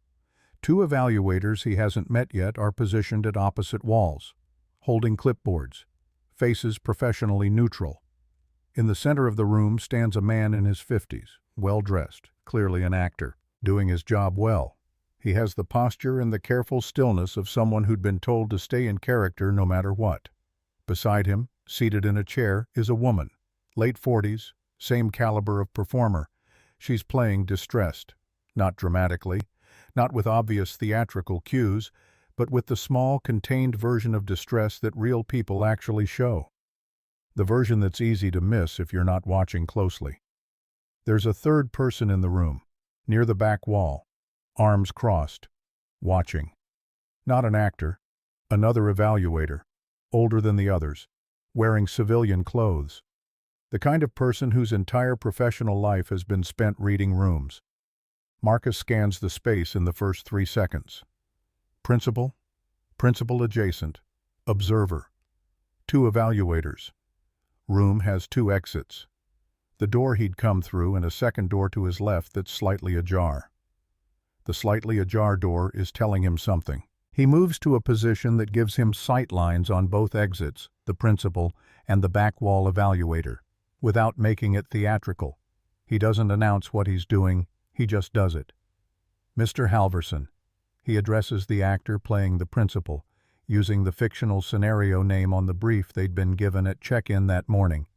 2 evaluators he hasn't met yet are positioned at opposite walls, holding clipboards, faces professionally neutral. In the center of the room stands a man in his 50s, well-dressed, clearly an actor, doing his job well. He has the posture and the careful stillness of someone who'd been told to stay in character no matter what. Beside him, seated in a chair, is a woman, late 40s, same caliber of performer. She's playing distressed, not dramatically, not with obvious theatrical cues, but with the small, contained version of distress that real people actually show. The version that's easy to miss if you're not watching closely. There's a third person in the room, near the back wall, arms crossed, watching. Not an actor, another evaluator, older than the others, wearing civilian clothes. The kind of person whose entire professional life has been spent reading rooms. Marcus scans the space in the first 3 seconds. Principal, principal adjacent, observer, 2 evaluators. Room has 2 exits. The door he'd come through and a second door to his left that's slightly ajar. The slightly ajar door is telling him something. He moves to a position that gives him sight lines on both exits, the principal and the back wall evaluator, without making it theatrical. He doesn't announce what he's doing, he just does it. Mr. Halverson. He addresses the actor playing the principal, using the fictional scenario name on the brief they'd been given at check-in that morning.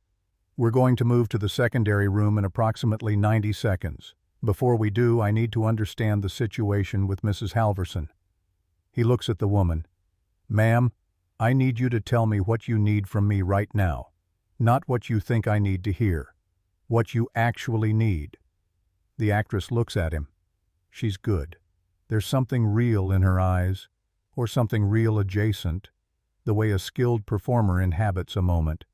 We're going to move to the secondary room in approximately 90 seconds. Before we do, I need to understand the situation with Mrs. Halverson. He looks at the woman. Ma'am, I need you to tell me what you need from me right now. Not what you think I need to hear. What you actually need. The actress looks at him. She's good. There's something real in her eyes, or something real adjacent, the way a skilled performer inhabits a moment.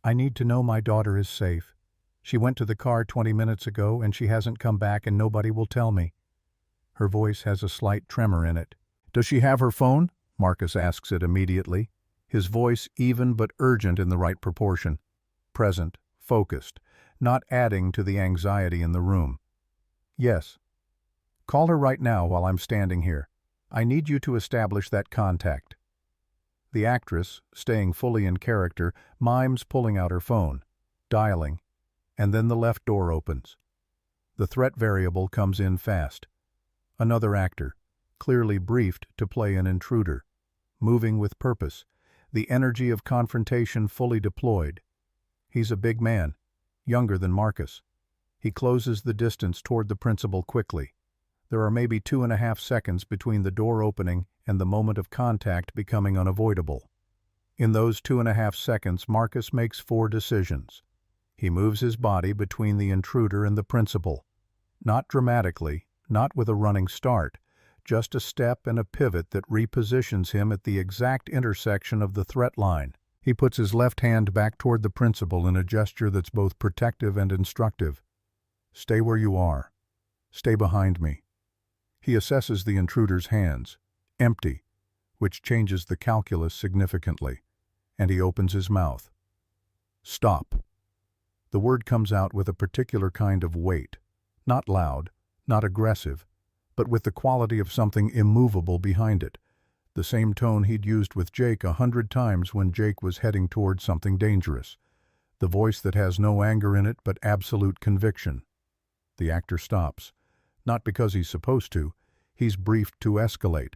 I need to know my daughter is safe. She went to the car 20 minutes ago and she hasn't come back and nobody will tell me. Her voice has a slight tremor in it. Does she have her phone? Marcus asks it immediately, his voice even but urgent in the right proportion. Present, focused, not adding to the anxiety in the room. Yes. Call her right now while I'm standing here. I need you to establish that contact. The actress, staying fully in character, mimes pulling out her phone, dialing, and then the left door opens. The threat variable comes in fast. Another actor, clearly briefed to play an intruder, moving with purpose, the energy of confrontation fully deployed. He's a big man, younger than Marcus. He closes the distance toward the principal quickly. There are maybe 2.5 seconds between the door opening and the moment of contact becoming unavoidable. In those 2.5 seconds, Marcus makes 4 decisions. He moves his body between the intruder and the principal. Not dramatically, not with a running start, just a step and a pivot that repositions him at the exact intersection of the threat line. He puts his left hand back toward the principal in a gesture that's both protective and instructive. Stay where you are. Stay behind me. He assesses the intruder's hands, empty, which changes the calculus significantly, and he opens his mouth. Stop. The word comes out with a particular kind of weight, not loud, not aggressive, but with the quality of something immovable behind it, the same tone he'd used with Jake 100 times when Jake was heading toward something dangerous, the voice that has no anger in it but absolute conviction. The actor stops, not because he's supposed to, he's briefed to escalate,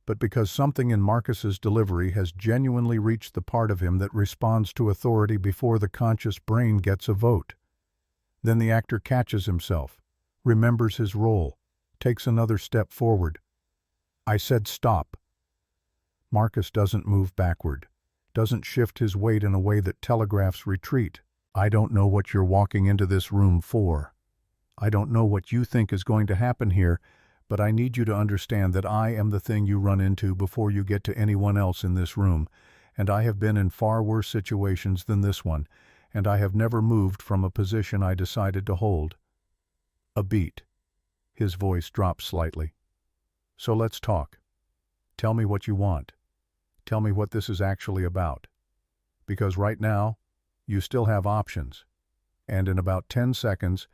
but because something in Marcus's delivery has genuinely reached the part of him that responds to authority before the conscious brain gets a vote. Then the actor catches himself, remembers his role, takes another step forward. I said stop. Marcus doesn't move backward, doesn't shift his weight in a way that telegraphs retreat. I don't know what you're walking into this room for. I don't know what you think is going to happen here, but I need you to understand that I am the thing you run into before you get to anyone else in this room, and I have been in far worse situations than this one, and I have never moved from a position I decided to hold. A beat. His voice drops slightly. So let's talk. Tell me what you want. Tell me what this is actually about. Because right now, you still have options, and in about 10 seconds,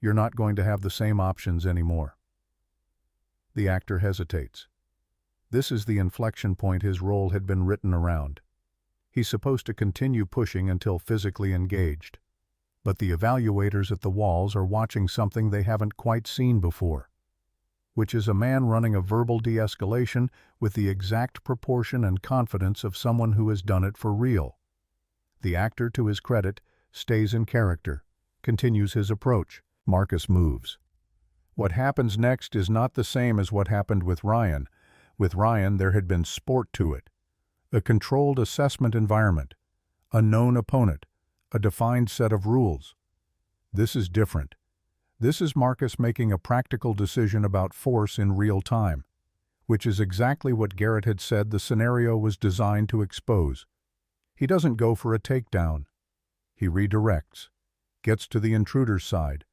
you're not going to have the same options anymore. The actor hesitates. This is the inflection point his role had been written around. He's supposed to continue pushing until physically engaged. But the evaluators at the walls are watching something they haven't quite seen before, which is a man running a verbal de-escalation with the exact proportion and confidence of someone who has done it for real. The actor, to his credit, stays in character, continues his approach. Marcus moves. What happens next is not the same as what happened with Ryan. With Ryan, there had been sport to it. A controlled assessment environment, a known opponent, a defined set of rules. This is different. This is Marcus making a practical decision about force in real time, which is exactly what Garrett had said the scenario was designed to expose. He doesn't go for a takedown. He redirects, gets to the intruder's side,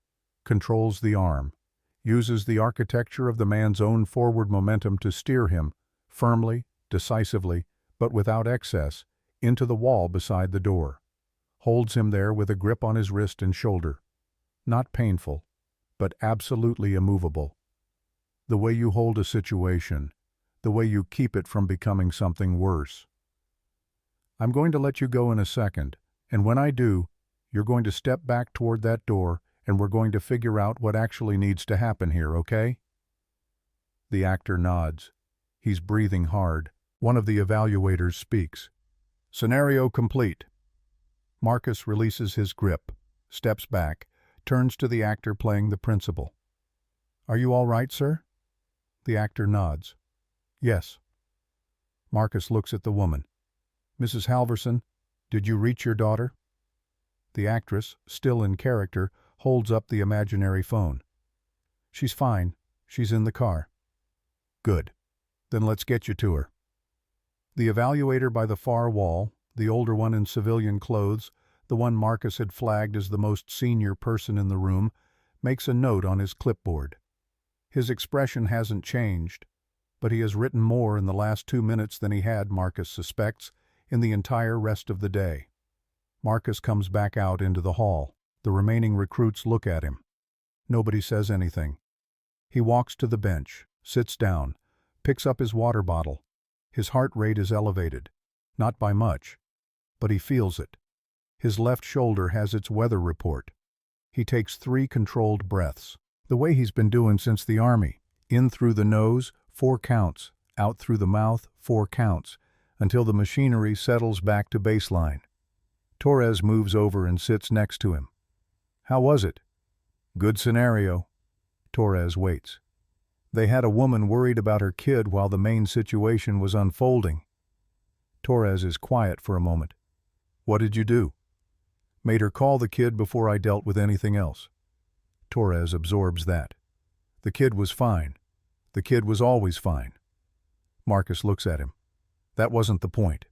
controls the arm, uses the architecture of the man's own forward momentum to steer him, firmly, decisively, but without excess, into the wall beside the door. Holds him there with a grip on his wrist and shoulder. Not painful, but absolutely immovable. The way you hold a situation, the way you keep it from becoming something worse. I'm going to let you go in a second, and when I do, you're going to step back toward that door and we're going to figure out what actually needs to happen here, okay? The actor nods. He's breathing hard. One of the evaluators speaks. Scenario complete. Marcus releases his grip, steps back, turns to the actor playing the principal. Are you all right, sir? The actor nods. Yes. Marcus looks at the woman. Mrs. Halverson, did you reach your daughter? The actress, still in character, holds up the imaginary phone. She's fine. She's in the car. Good. Then let's get you to her. The evaluator by the far wall, the older one in civilian clothes, the one Marcus had flagged as the most senior person in the room, makes a note on his clipboard. His expression hasn't changed, but he has written more in the last 2 minutes than he had, Marcus suspects, in the entire rest of the day. Marcus comes back out into the hall. The remaining recruits look at him. Nobody says anything. He walks to the bench, sits down, picks up his water bottle. His heart rate is elevated. Not by much, but he feels it. His left shoulder has its weather report. He takes 3 controlled breaths, the way he's been doing since the Army. In through the nose, 4 counts. Out through the mouth, 4 counts, until the machinery settles back to baseline. Torres moves over and sits next to him. "How was it?" "Good scenario." Torres waits. They had a woman worried about her kid while the main situation was unfolding. Torres is quiet for a moment. "What did you do?" "Made her call the kid before I dealt with anything else." Torres absorbs that. The kid was fine. The kid was always fine. Marcus looks at him. That wasn't the point.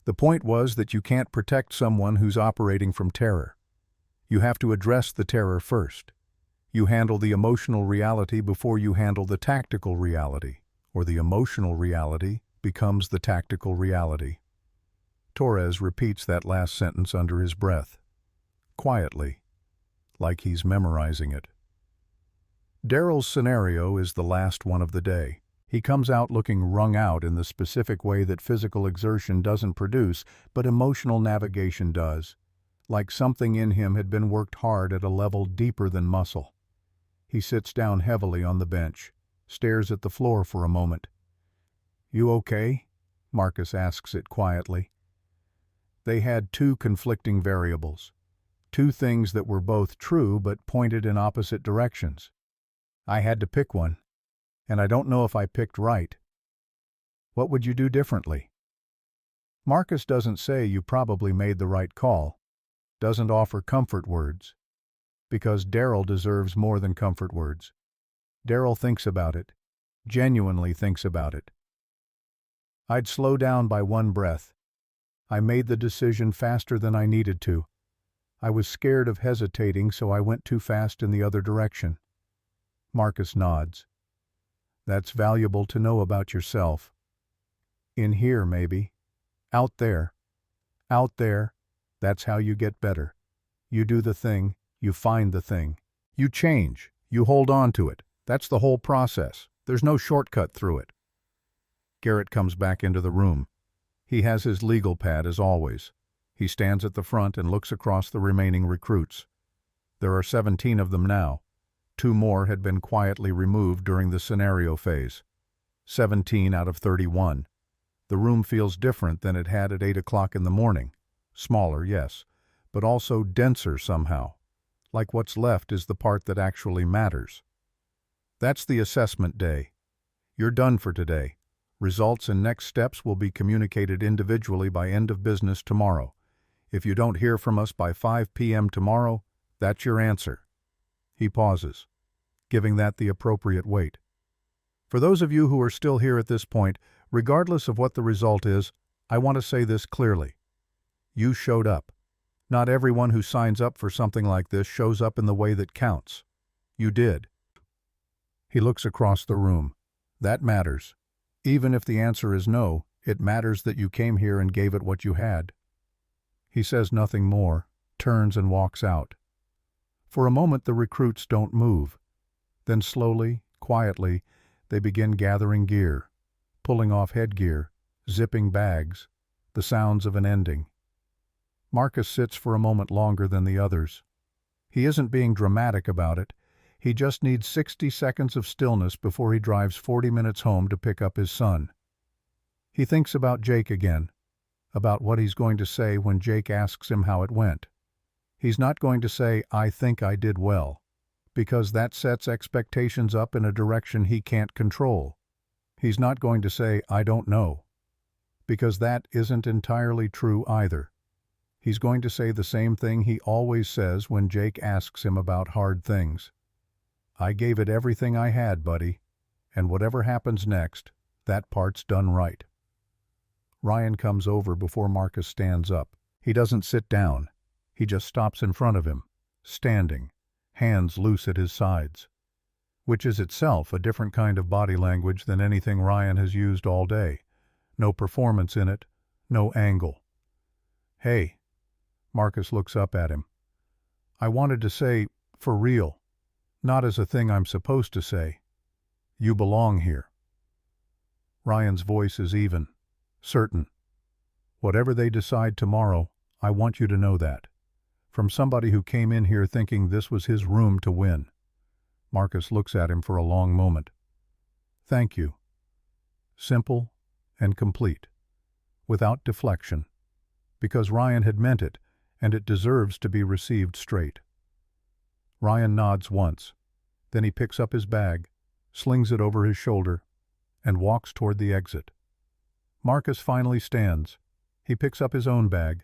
The point was that you can't protect someone who's operating from terror. You have to address the terror first. You handle the emotional reality before you handle the tactical reality, or the emotional reality becomes the tactical reality. Torres repeats that last sentence under his breath, quietly, like he's memorizing it. Daryl's scenario is the last one of the day. He comes out looking wrung out in the specific way that physical exertion doesn't produce, but emotional navigation does, like something in him had been worked hard at a level deeper than muscle. He sits down heavily on the bench, stares at the floor for a moment. "You okay?" Marcus asks it quietly. They had 2 conflicting variables, 2 things that were both true but pointed in opposite directions. I had to pick one, and I don't know if I picked right. What would you do differently? Marcus doesn't say you probably made the right call, doesn't offer comfort words, because Daryl deserves more than comfort words. Daryl thinks about it, genuinely thinks about it. I'd slow down by 1 breath. I made the decision faster than I needed to. I was scared of hesitating, so I went too fast in the other direction. Marcus nods. That's valuable to know about yourself. In here, maybe. Out there. Out there, that's how you get better. You do the thing, you find the thing. You change, you hold on to it. That's the whole process. There's no shortcut through it. Garrett comes back into the room. He has his legal pad as always. He stands at the front and looks across the remaining recruits. There are 17 of them now. 2 more had been quietly removed during the scenario phase. 17 out of 31. The room feels different than it had at 8 o'clock in the morning. Smaller, yes, but also denser somehow. Like what's left is the part that actually matters. That's the assessment day. You're done for today. Results and next steps will be communicated individually by end of business tomorrow. If you don't hear from us by 5 p.m. tomorrow, that's your answer. He pauses, giving that the appropriate weight. For those of you who are still here at this point, regardless of what the result is, I want to say this clearly. You showed up. Not everyone who signs up for something like this shows up in the way that counts. You did. He looks across the room. That matters. Even if the answer is no, it matters that you came here and gave it what you had. He says nothing more, turns and walks out. For a moment the recruits don't move. Then slowly, quietly, they begin gathering gear, pulling off headgear, zipping bags, the sounds of an ending. Marcus sits for a moment longer than the others. He isn't being dramatic about it. He just needs 60 seconds of stillness before he drives 40 minutes home to pick up his son. He thinks about Jake again, about what he's going to say when Jake asks him how it went. He's not going to say, "I think I did well," because that sets expectations up in a direction he can't control. He's not going to say, "I don't know," because that isn't entirely true either. He's going to say the same thing he always says when Jake asks him about hard things. "I gave it everything I had, buddy, and whatever happens next, that part's done right." Ryan comes over before Marcus stands up. He doesn't sit down. He just stops in front of him, standing, hands loose at his sides, which is itself a different kind of body language than anything Ryan has used all day. No performance in it, no angle. "Hey." Marcus looks up at him. "I wanted to say, for real, not as a thing I'm supposed to say. You belong here." Ryan's voice is even, certain. "Whatever they decide tomorrow, I want you to know that. From somebody who came in here thinking this was his room to win." Marcus looks at him for a long moment. "Thank you." Simple and complete, without deflection, because Ryan had meant it, and it deserves to be received straight. Ryan nods once, then he picks up his bag, slings it over his shoulder, and walks toward the exit. Marcus finally stands. He picks up his own bag,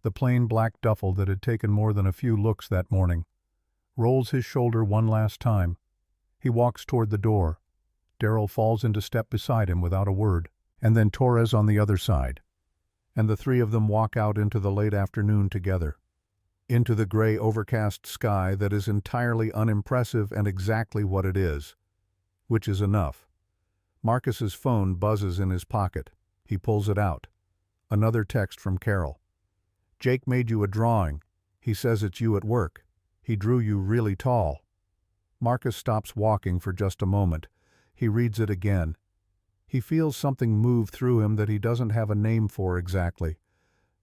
the plain black duffel that had taken more than a few looks that morning, rolls his shoulder one last time. He walks toward the door. Darryl falls into step beside him without a word, and then Torres on the other side. And the three of them walk out into the late afternoon together, into the gray overcast sky that is entirely unimpressive and exactly what it is, which is enough. Marcus's phone buzzes in his pocket. He pulls it out. Another text from Carol. "Jake made you a drawing. He says it's you at work. He drew you really tall." Marcus stops walking for just a moment. He reads it again. He feels something move through him that he doesn't have a name for exactly.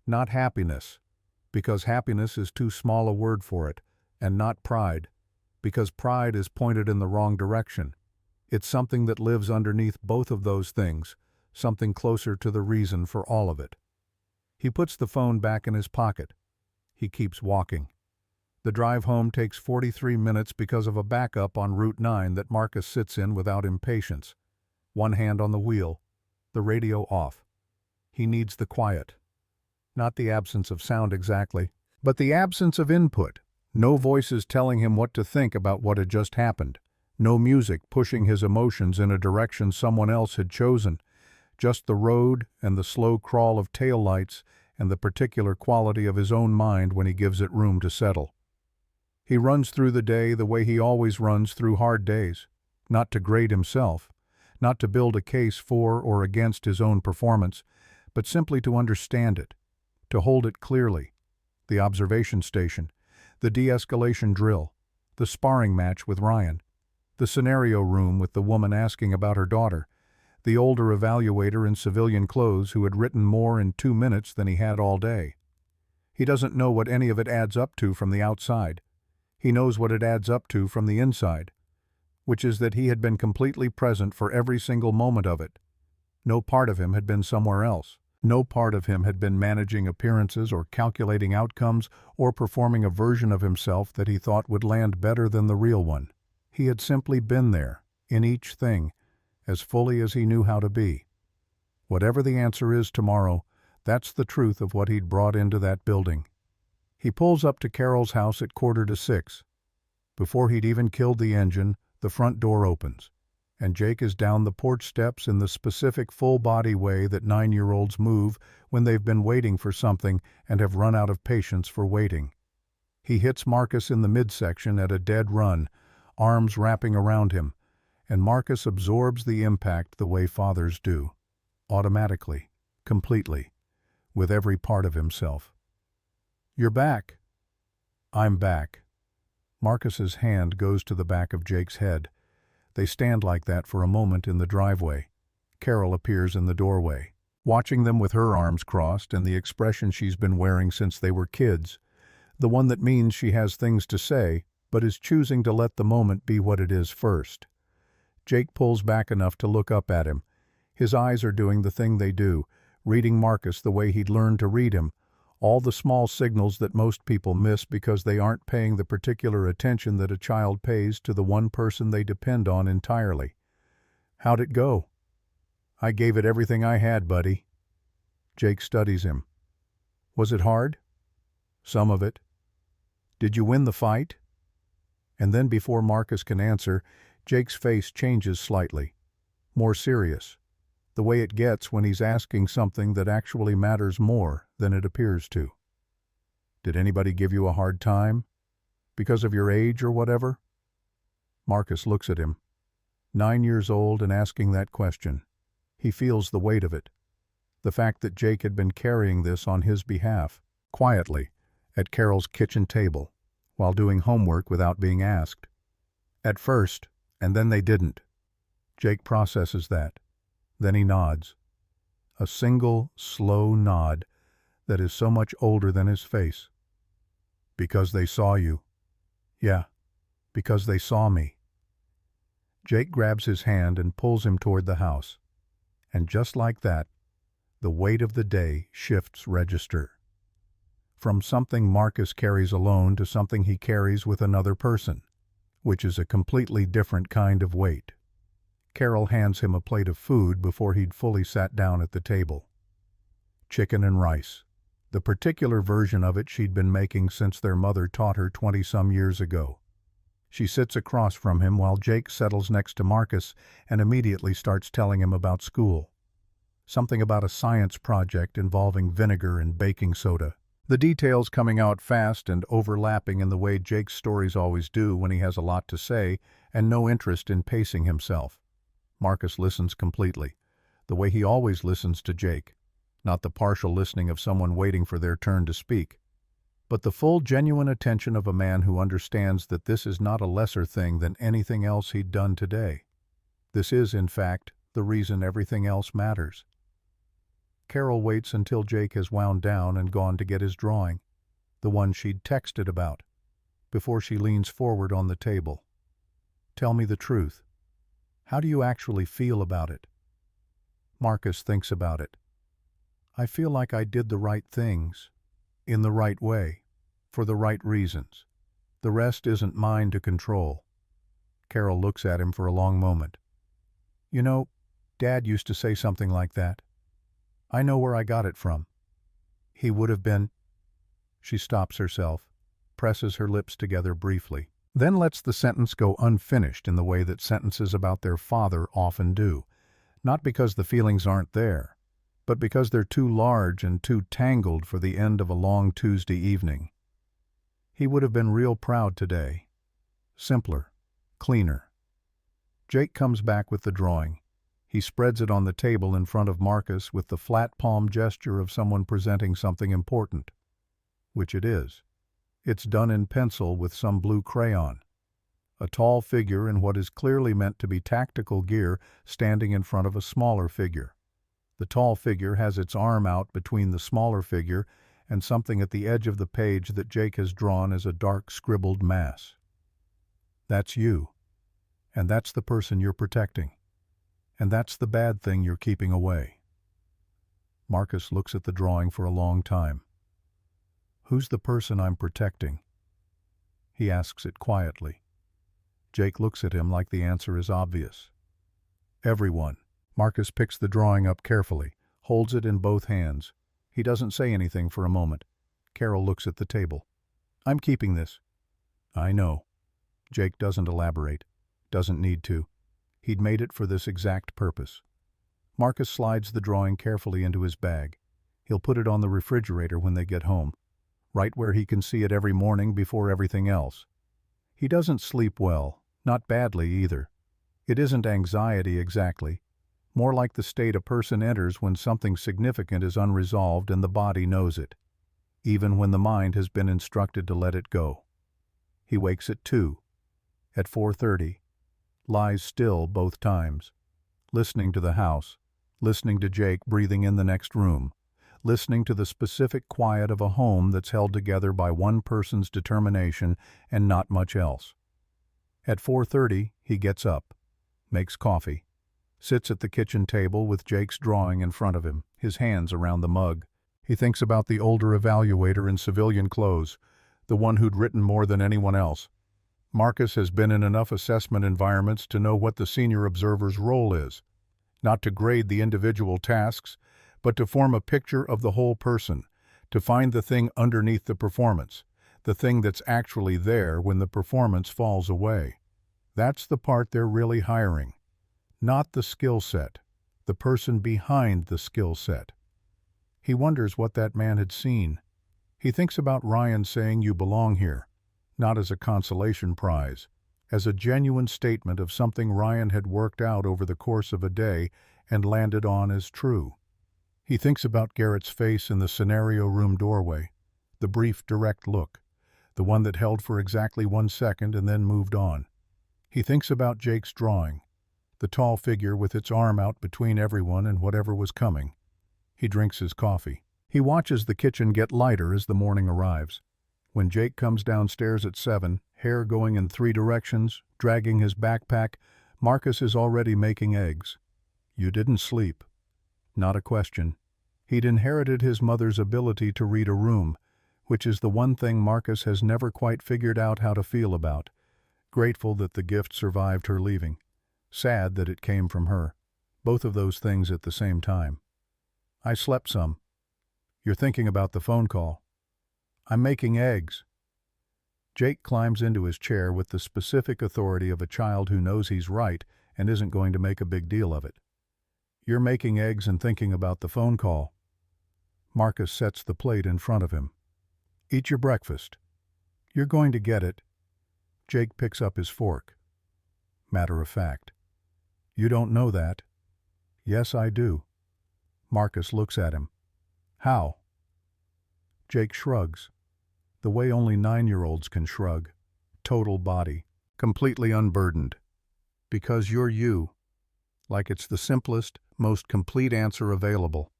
Not happiness, because happiness is too small a word for it, and not pride, because pride is pointed in the wrong direction. It's something that lives underneath both of those things, something closer to the reason for all of it. He puts the phone back in his pocket. He keeps walking. The drive home takes 43 minutes because of a backup on Route 9 that Marcus sits in without impatience. One hand on the wheel, the radio off. He needs the quiet. Not the absence of sound exactly, but the absence of input. No voices telling him what to think about what had just happened. No music pushing his emotions in a direction someone else had chosen. Just the road and the slow crawl of taillights and the particular quality of his own mind when he gives it room to settle. He runs through the day the way he always runs through hard days, not to grade himself, not to build a case for or against his own performance, but simply to understand it, to hold it clearly. The observation station, the de-escalation drill, the sparring match with Ryan, the scenario room with the woman asking about her daughter, the older evaluator in civilian clothes who had written more in 2 minutes than he had all day. He doesn't know what any of it adds up to from the outside. He knows what it adds up to from the inside, which is that he had been completely present for every single moment of it. No part of him had been somewhere else. No part of him had been managing appearances or calculating outcomes or performing a version of himself that he thought would land better than the real one. He had simply been there, in each thing, as fully as he knew how to be. Whatever the answer is tomorrow, that's the truth of what he'd brought into that building. He pulls up to Carol's house at 5:45. Before he'd even killed the engine, the front door opens, and Jake is down the porch steps in the specific full-body way that 9-year-olds move when they've been waiting for something and have run out of patience for waiting. He hits Marcus in the midsection at a dead run, arms wrapping around him, and Marcus absorbs the impact the way fathers do, automatically, completely, with every part of himself. "You're back." "I'm back." Marcus's hand goes to the back of Jake's head. They stand like that for a moment in the driveway. Carol appears in the doorway, watching them with her arms crossed and the expression she's been wearing since they were kids, the one that means she has things to say, but is choosing to let the moment be what it is first. Jake pulls back enough to look up at him. His eyes are doing the thing they do, reading Marcus the way he'd learned to read him, all the small signals that most people miss because they aren't paying the particular attention that a child pays to the one person they depend on entirely. "How'd it go?" "I gave it everything I had, buddy." Jake studies him. "Was it hard?" "Some of it." "Did you win the fight?" And then before Marcus can answer, Jake's face changes slightly, more serious, the way it gets when he's asking something that actually matters more than it appears to. Did anybody give you a hard time? Because of your age or whatever? Marcus looks at him. 9 years old and asking that question. He feels the weight of it. The fact that Jake had been carrying this on his behalf, quietly, at Carol's kitchen table, while doing homework without being asked. At first, and then they didn't. Jake processes that. Then he nods. A single, slow nod that is so much older than his face. Because they saw you. Yeah, because they saw me. Jake grabs his hand and pulls him toward the house. And just like that, the weight of the day shifts register. From something Marcus carries alone to something he carries with another person, which is a completely different kind of weight. Carol hands him a plate of food before he'd fully sat down at the table. Chicken and rice, the particular version of it she'd been making since their mother taught her 20-some years ago. She sits across from him while Jake settles next to Marcus and immediately starts telling him about school. Something about a science project involving vinegar and baking soda. The details coming out fast and overlapping in the way Jake's stories always do when he has a lot to say and no interest in pacing himself. Marcus listens completely, the way he always listens to Jake, not the partial listening of someone waiting for their turn to speak, but the full, genuine attention of a man who understands that this is not a lesser thing than anything else he'd done today. This is, in fact, the reason everything else matters. Carol waits until Jake has wound down and gone to get his drawing, the one she'd texted about, before she leans forward on the table. Tell me the truth. How do you actually feel about it? Marcus thinks about it. I feel like I did the right things, in the right way, for the right reasons. The rest isn't mine to control. Carol looks at him for a long moment. You know, Dad used to say something like that. I know where I got it from. He would have been... She stops herself, presses her lips together briefly, then lets the sentence go unfinished in the way that sentences about their father often do, not because the feelings aren't there, but because they're too large and too tangled for the end of a long Tuesday evening. He would have been real proud today. Simpler, cleaner. Jake comes back with the drawing. He spreads it on the table in front of Marcus with the flat palm gesture of someone presenting something important. Which it is. It's done in pencil with some blue crayon. A tall figure in what is clearly meant to be tactical gear standing in front of a smaller figure. The tall figure has its arm out between the smaller figure and something at the edge of the page that Jake has drawn as a dark scribbled mass. That's you. And that's the person you're protecting. And that's the bad thing you're keeping away. Marcus looks at the drawing for a long time. Who's the person I'm protecting? He asks it quietly. Jake looks at him like the answer is obvious. Everyone. Marcus picks the drawing up carefully, holds it in both hands. He doesn't say anything for a moment. Carol looks at the table. I'm keeping this. I know. Jake doesn't elaborate. Doesn't need to. He'd made it for this exact purpose. Marcus slides the drawing carefully into his bag. He'll put it on the refrigerator when they get home, right where he can see it every morning before everything else. He doesn't sleep well, not badly either. It isn't anxiety exactly, more like the state a person enters when something significant is unresolved and the body knows it, even when the mind has been instructed to let it go. He wakes at 2, at 4:30, lies still both times, listening to the house, listening to Jake breathing in the next room, listening to the specific quiet of a home that's held together by one person's determination and not much else. At 4:30, he gets up, makes coffee, sits at the kitchen table with Jake's drawing in front of him, his hands around the mug. He thinks about the older evaluator in civilian clothes, the one who'd written more than anyone else. Marcus has been in enough assessment environments to know what the senior observer's role is, not to grade the individual tasks, but to form a picture of the whole person, to find the thing underneath the performance, the thing that's actually there when the performance falls away. That's the part they're really hiring, not the skill set, the person behind the skill set. He wonders what that man had seen, He thinks about Ryan saying you belong here, not as a consolation prize, as a genuine statement of something Ryan had worked out over the course of a day and landed on as true. He thinks about Garrett's face in the scenario room doorway, the brief, direct look, the one that held for exactly 1 second and then moved on. He thinks about Jake's drawing, the tall figure with its arm out between everyone and whatever was coming. He drinks his coffee. He watches the kitchen get lighter as the morning arrives. When Jake comes downstairs at 7, hair going in 3 directions, dragging his backpack, Marcus is already making eggs. You didn't sleep. Not a question. He'd inherited his mother's ability to read a room, which is the one thing Marcus has never quite figured out how to feel about. Grateful that the gift survived her leaving. Sad that it came from her. Both of those things at the same time. I slept some. You're thinking about the phone call. I'm making eggs. Jake climbs into his chair with the specific authority of a child who knows he's right and isn't going to make a big deal of it. You're making eggs and thinking about the phone call. Marcus sets the plate in front of him. Eat your breakfast. You're going to get it. Jake picks up his fork. Matter of fact. You don't know that. Yes, I do. Marcus looks at him. How? Jake shrugs. The way only 9-year-olds can shrug. Total body. Completely unburdened. Because you're you. Like it's the simplest, most complete answer available.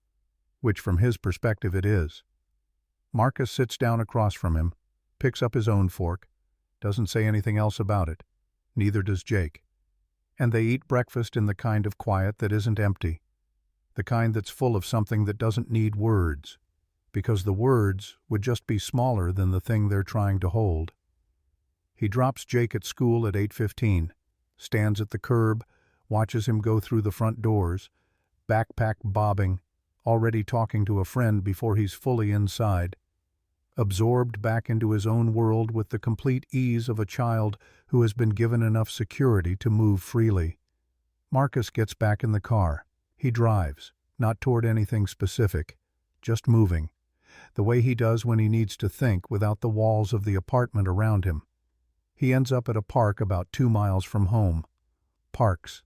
Which from his perspective it is. Marcus sits down across from him, picks up his own fork, doesn't say anything else about it. Neither does Jake. And they eat breakfast in the kind of quiet that isn't empty. The kind that's full of something that doesn't need words. Because the words would just be smaller than the thing they're trying to hold. He drops Jake at school at 8:15, stands at the curb, watches him go through the front doors, backpack bobbing, already talking to a friend before he's fully inside, absorbed back into his own world with the complete ease of a child who has been given enough security to move freely. Marcus gets back in the car. He drives, not toward anything specific, just moving, the way he does when he needs to think without the walls of the apartment around him. He ends up at a park about 2 miles from home. Parks.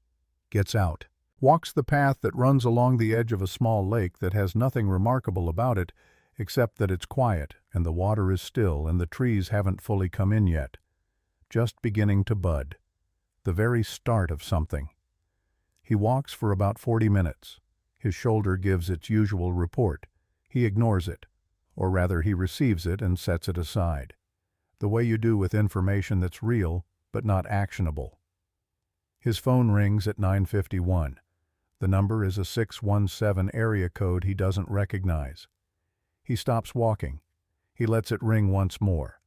Gets out. Walks the path that runs along the edge of a small lake that has nothing remarkable about it, except that it's quiet and the water is still and the trees haven't fully come in yet. Just beginning to bud. The very start of something. He walks for about 40 minutes. His shoulder gives its usual report. He ignores it, or rather he receives it and sets it aside. The way you do with information that's real, but not actionable. His phone rings at 9:51. The number is a 617 area code he doesn't recognize. He stops walking. He lets it ring once more.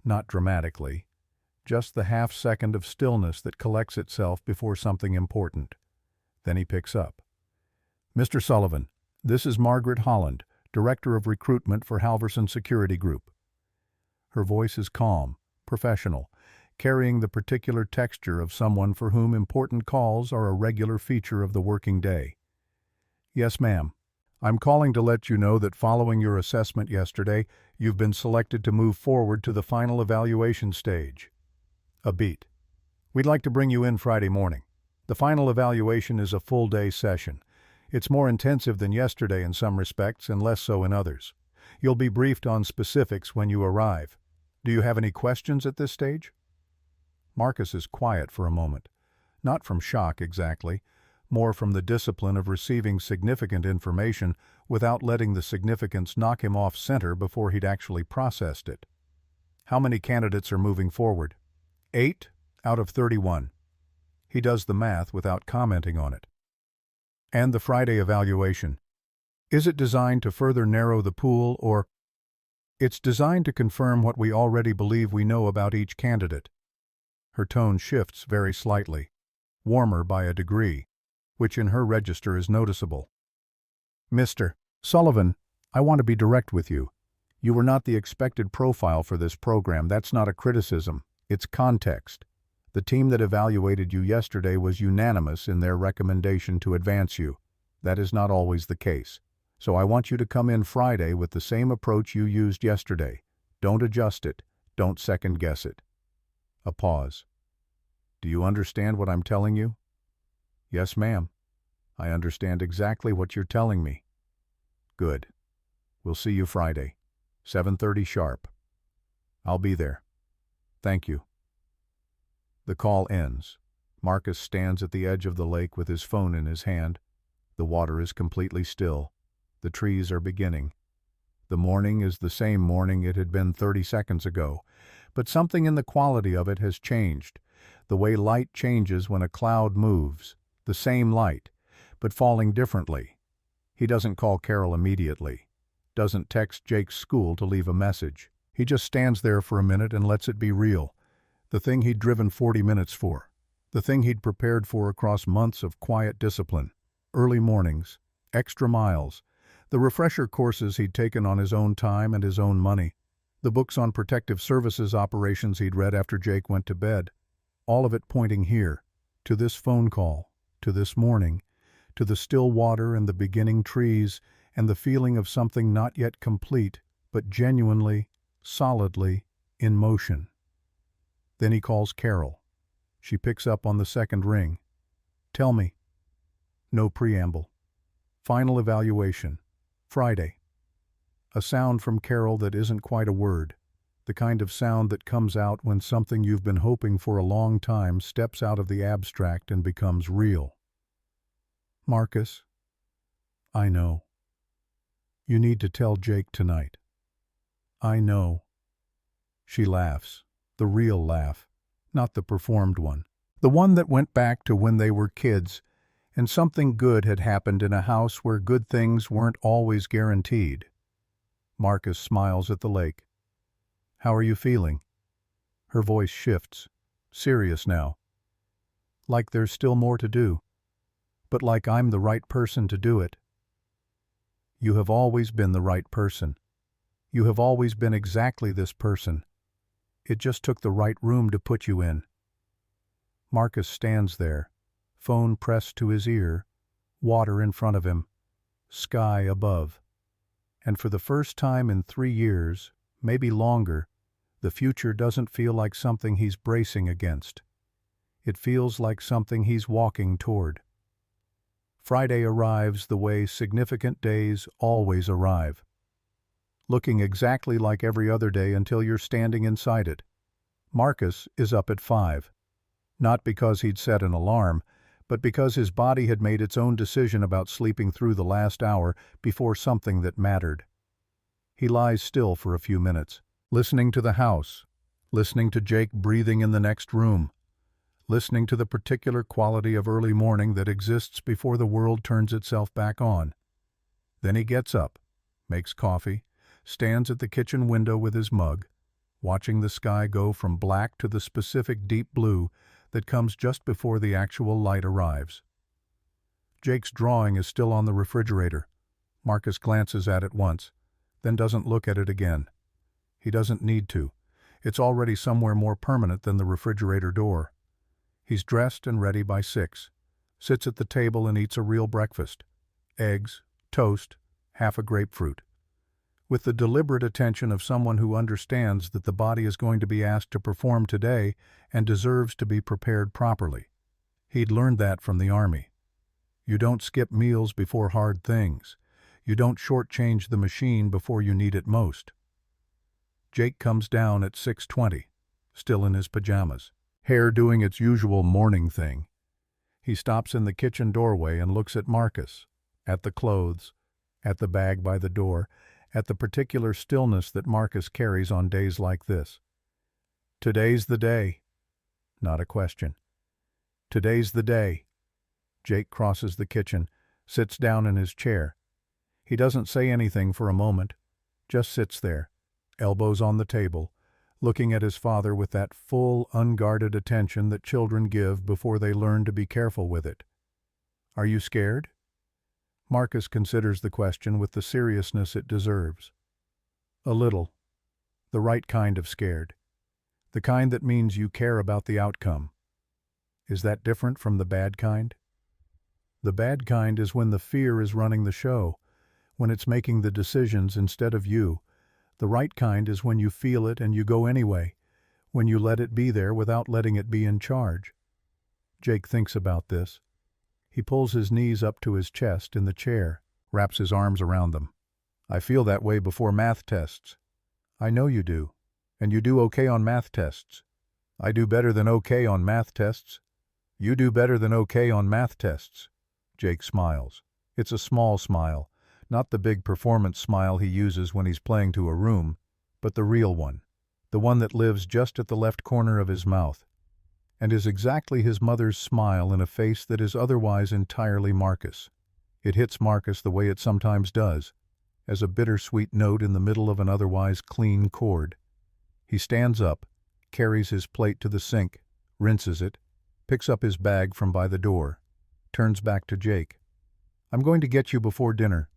Not dramatically. Just the half-second of stillness that collects itself before something important. Then he picks up. Mr. Sullivan, this is Margaret Holland, Director of Recruitment for Halverson Security Group. Her voice is calm, professional, carrying the particular texture of someone for whom important calls are a regular feature of the working day. Yes, ma'am. I'm calling to let you know that following your assessment yesterday, you've been selected to move forward to the final evaluation stage. A beat. We'd like to bring you in Friday morning. The final evaluation is a full-day session. It's more intensive than yesterday in some respects and less so in others. You'll be briefed on specifics when you arrive. Do you have any questions at this stage? Marcus is quiet for a moment. Not from shock exactly, more from the discipline of receiving significant information without letting the significance knock him off center before he'd actually processed it. How many candidates are moving forward? 8 out of 31. He does the math without commenting on it. And the Friday evaluation. Is it designed to further narrow the pool or? It's designed to confirm what we already believe we know about each candidate. Her tone shifts very slightly, warmer by a degree, which in her register is noticeable. Mr. Sullivan, I want to be direct with you. You were not the expected profile for this program. That's not a criticism. It's context. The team that evaluated you yesterday was unanimous in their recommendation to advance you. That is not always the case. So I want you to come in Friday with the same approach you used yesterday. Don't adjust it. Don't second-guess it." A pause. "Do you understand what I'm telling you?" "Yes, ma'am. I understand exactly what you're telling me." "Good. We'll see you Friday, 7:30 sharp. I'll be there. Thank you." The call ends. Marcus stands at the edge of the lake with his phone in his hand. The water is completely still. The trees are beginning. The morning is the same morning it had been 30 seconds ago, but something in the quality of it has changed. The way light changes when a cloud moves. The same light, but falling differently. He doesn't call Carol immediately. Doesn't text Jake's school to leave a message. He just stands there for a minute and lets it be real. The thing he'd driven 40 minutes for. The thing he'd prepared for across months of quiet discipline. Early mornings. Extra miles. The refresher courses he'd taken on his own time and his own money. The books on protective services operations he'd read after Jake went to bed. All of it pointing here. To this phone call. To this morning. To the still water and the beginning trees and the feeling of something not yet complete, but genuinely, solidly, in motion. Then he calls Carol. She picks up on the second ring. "Tell me." No preamble. Final evaluation. Friday. A sound from Carol that isn't quite a word. The kind of sound that comes out when something you've been hoping for a long time steps out of the abstract and becomes real. "Marcus, I know. You need to tell Jake tonight. I know." She laughs. The real laugh, not the performed one. The one that went back to when they were kids, and something good had happened in a house where good things weren't always guaranteed. Marcus smiles at the lake. "How are you feeling?" Her voice shifts, serious now. "Like there's still more to do, but like I'm the right person to do it." "You have always been the right person. You have always been exactly this person. It just took the right room to put you in." Marcus stands there, phone pressed to his ear, water in front of him, sky above. And for the first time in 3 years, maybe longer, the future doesn't feel like something he's bracing against. It feels like something he's walking toward. Friday arrives the way significant days always arrive. Looking exactly like every other day until you're standing inside it. Marcus is up at 5. Not because he'd set an alarm, but because his body had made its own decision about sleeping through the last hour before something that mattered. He lies still for a few minutes, listening to the house, listening to Jake breathing in the next room, listening to the particular quality of early morning that exists before the world turns itself back on. Then he gets up, makes coffee, stands at the kitchen window with his mug, watching the sky go from black to the specific deep blue that comes just before the actual light arrives. Jake's drawing is still on the refrigerator. Marcus glances at it once, then doesn't look at it again. He doesn't need to. It's already somewhere more permanent than the refrigerator door. He's dressed and ready by 6, sits at the table and eats a real breakfast. Eggs, toast, half a grapefruit. With the deliberate attention of someone who understands that the body is going to be asked to perform today and deserves to be prepared properly. He'd learned that from the Army. You don't skip meals before hard things. You don't shortchange the machine before you need it most. Jake comes down at 6:20, still in his pajamas, hair doing its usual morning thing. He stops in the kitchen doorway and looks at Marcus, at the clothes, at the bag by the door, at the particular stillness that Marcus carries on days like this. "Today's the day." Not a question. "Today's the day." Jake crosses the kitchen, sits down in his chair. He doesn't say anything for a moment, just sits there, elbows on the table, looking at his father with that full, unguarded attention that children give before they learn to be careful with it. "Are you scared?" Marcus considers the question with the seriousness it deserves. "A little. The right kind of scared. The kind that means you care about the outcome. Is that different from the bad kind?" The bad kind is when the fear is running the show, when it's making the decisions instead of you. The right kind is when you feel it and you go anyway, when you let it be there without letting it be in charge. Jake thinks about this. He pulls his knees up to his chest in the chair, wraps his arms around them. I feel that way before math tests. I know you do. And you do okay on math tests. I do better than okay on math tests. You do better than okay on math tests. Jake smiles. It's a small smile, not the big performance smile he uses when he's playing to a room, but the real one, the one that lives just at the left corner of his mouth, and is exactly his mother's smile in a face that is otherwise entirely Marcus. It hits Marcus the way it sometimes does, as a bittersweet note in the middle of an otherwise clean chord. He stands up, carries his plate to the sink, rinses it, picks up his bag from by the door, turns back to Jake. I'm going to get you before dinner.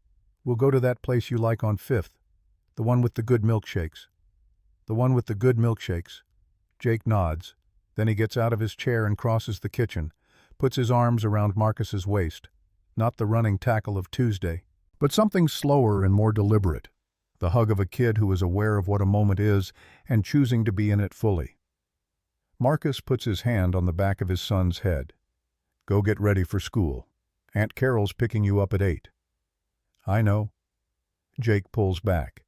We'll go to that place you like on 5th, the one with the good milkshakes. The one with the good milkshakes. Jake nods. Then he gets out of his chair and crosses the kitchen, puts his arms around Marcus's waist. Not the running tackle of Tuesday, but something slower and more deliberate. The hug of a kid who is aware of what a moment is and choosing to be in it fully. Marcus puts his hand on the back of his son's head. Go get ready for school. Aunt Carol's picking you up at 8. I know. Jake pulls back.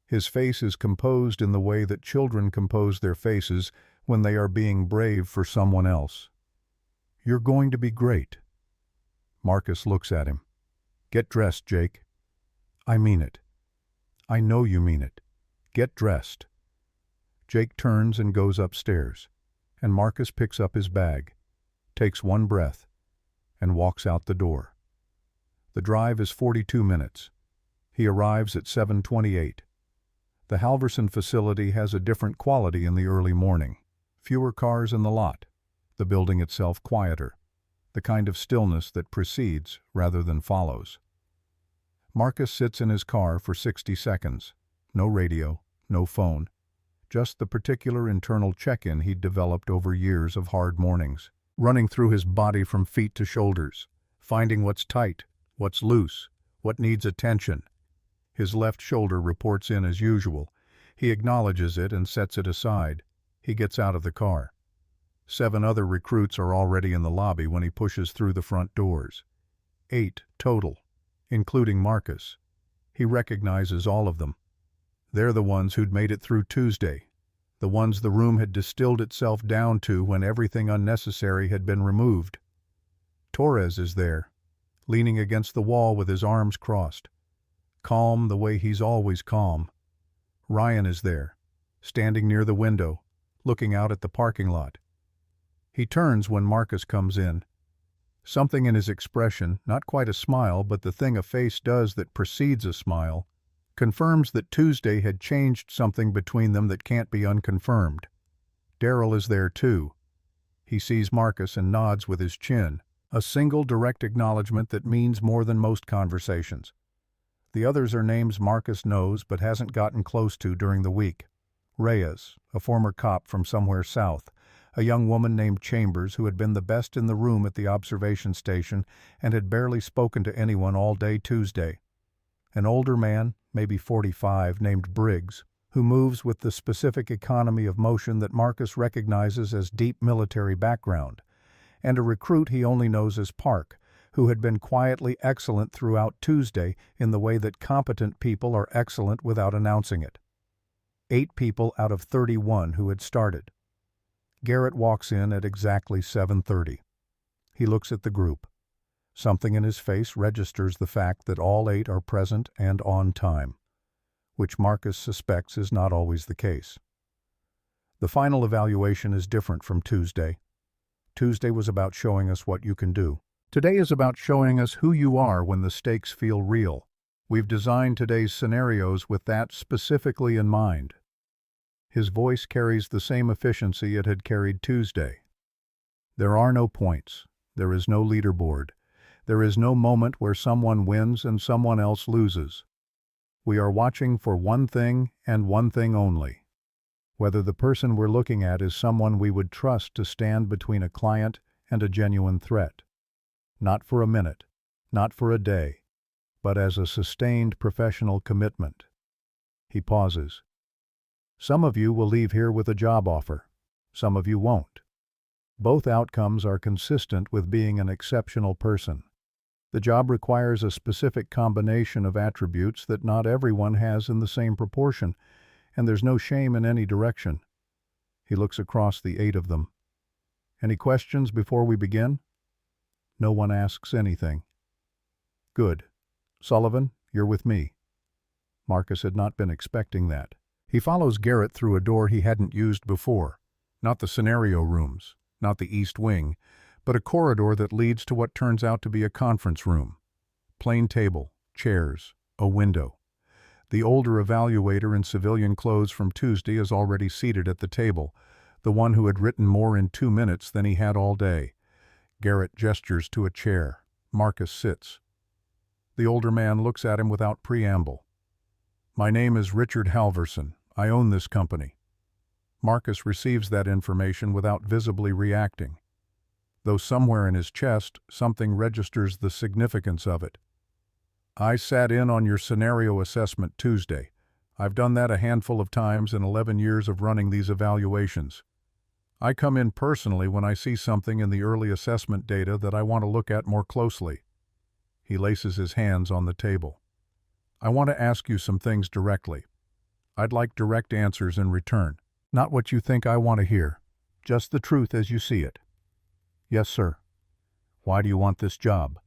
His face is composed in the way that children compose their faces when they are being brave for someone else. You're going to be great. Marcus looks at him. Get dressed, Jake. I mean it. I know you mean it. Get dressed. Jake turns and goes upstairs, and Marcus picks up his bag, takes one breath, and walks out the door. The drive is 42 minutes. He arrives at 7:28. The Halverson facility has a different quality in the early morning. Fewer cars in the lot. The building itself quieter. The kind of stillness that precedes rather than follows. Marcus sits in his car for 60 seconds. No radio, no phone. Just the particular internal check-in he'd developed over years of hard mornings. Running through his body from feet to shoulders. Finding what's tight, what's loose, what needs attention. His left shoulder reports in as usual. He acknowledges it and sets it aside. He gets out of the car. 7 other recruits are already in the lobby when he pushes through the front doors. 8 total, including Marcus. He recognizes all of them. They're the ones who'd made it through Tuesday, the ones the room had distilled itself down to when everything unnecessary had been removed. Torres is there, leaning against the wall with his arms crossed, calm the way he's always calm. Ryan is there, standing near the window, looking out at the parking lot. He turns when Marcus comes in. Something in his expression, not quite a smile, but the thing a face does that precedes a smile, confirms that Tuesday had changed something between them that can't be unconfirmed. Daryl is there too. He sees Marcus and nods with his chin, a single direct acknowledgement that means more than most conversations. The others are names Marcus knows but hasn't gotten close to during the week. Reyes, a former cop from somewhere south, a young woman named Chambers who had been the best in the room at the observation station and had barely spoken to anyone all day Tuesday. An older man, maybe 45, named Briggs, who moves with the specific economy of motion that Marcus recognizes as deep military background, and a recruit he only knows as Park, who had been quietly excellent throughout Tuesday in the way that competent people are excellent without announcing it. 8 people out of 31 who had started. Garrett walks in at exactly 7:30. He looks at the group. Something in his face registers the fact that all 8 are present and on time, which Marcus suspects is not always the case. The final evaluation is different from Tuesday. Tuesday was about showing us what you can do. Today is about showing us who you are when the stakes feel real. We've designed today's scenarios with that specifically in mind. His voice carries the same efficiency it had carried Tuesday. There are no points. There is no leaderboard. There is no moment where someone wins and someone else loses. We are watching for one thing and one thing only. Whether the person we're looking at is someone we would trust to stand between a client and a genuine threat. Not for a minute, not for a day, but as a sustained professional commitment. He pauses. Some of you will leave here with a job offer. Some of you won't. Both outcomes are consistent with being an exceptional person. The job requires a specific combination of attributes that not everyone has in the same proportion, and there's no shame in any direction. He looks across the 8 of them. Any questions before we begin? No one asks anything. Good. Sullivan, you're with me. Marcus had not been expecting that. He follows Garrett through a door he hadn't used before. Not the scenario rooms, not the East Wing, but a corridor that leads to what turns out to be a conference room. Plain table, chairs, a window. The older evaluator in civilian clothes from Tuesday is already seated at the table, the one who had written more in 2 minutes than he had all day. Garrett gestures to a chair. Marcus sits. The older man looks at him without preamble. My name is Richard Halverson. I own this company. Marcus receives that information without visibly reacting. Though somewhere in his chest, something registers the significance of it. I sat in on your scenario assessment Tuesday. I've done that a handful of times in 11 years of running these evaluations. I come in personally when I see something in the early assessment data that I want to look at more closely. He laces his hands on the table. I want to ask you some things directly. I'd like direct answers in return. Not what you think I want to hear. Just the truth as you see it. Yes, sir. Why do you want this job?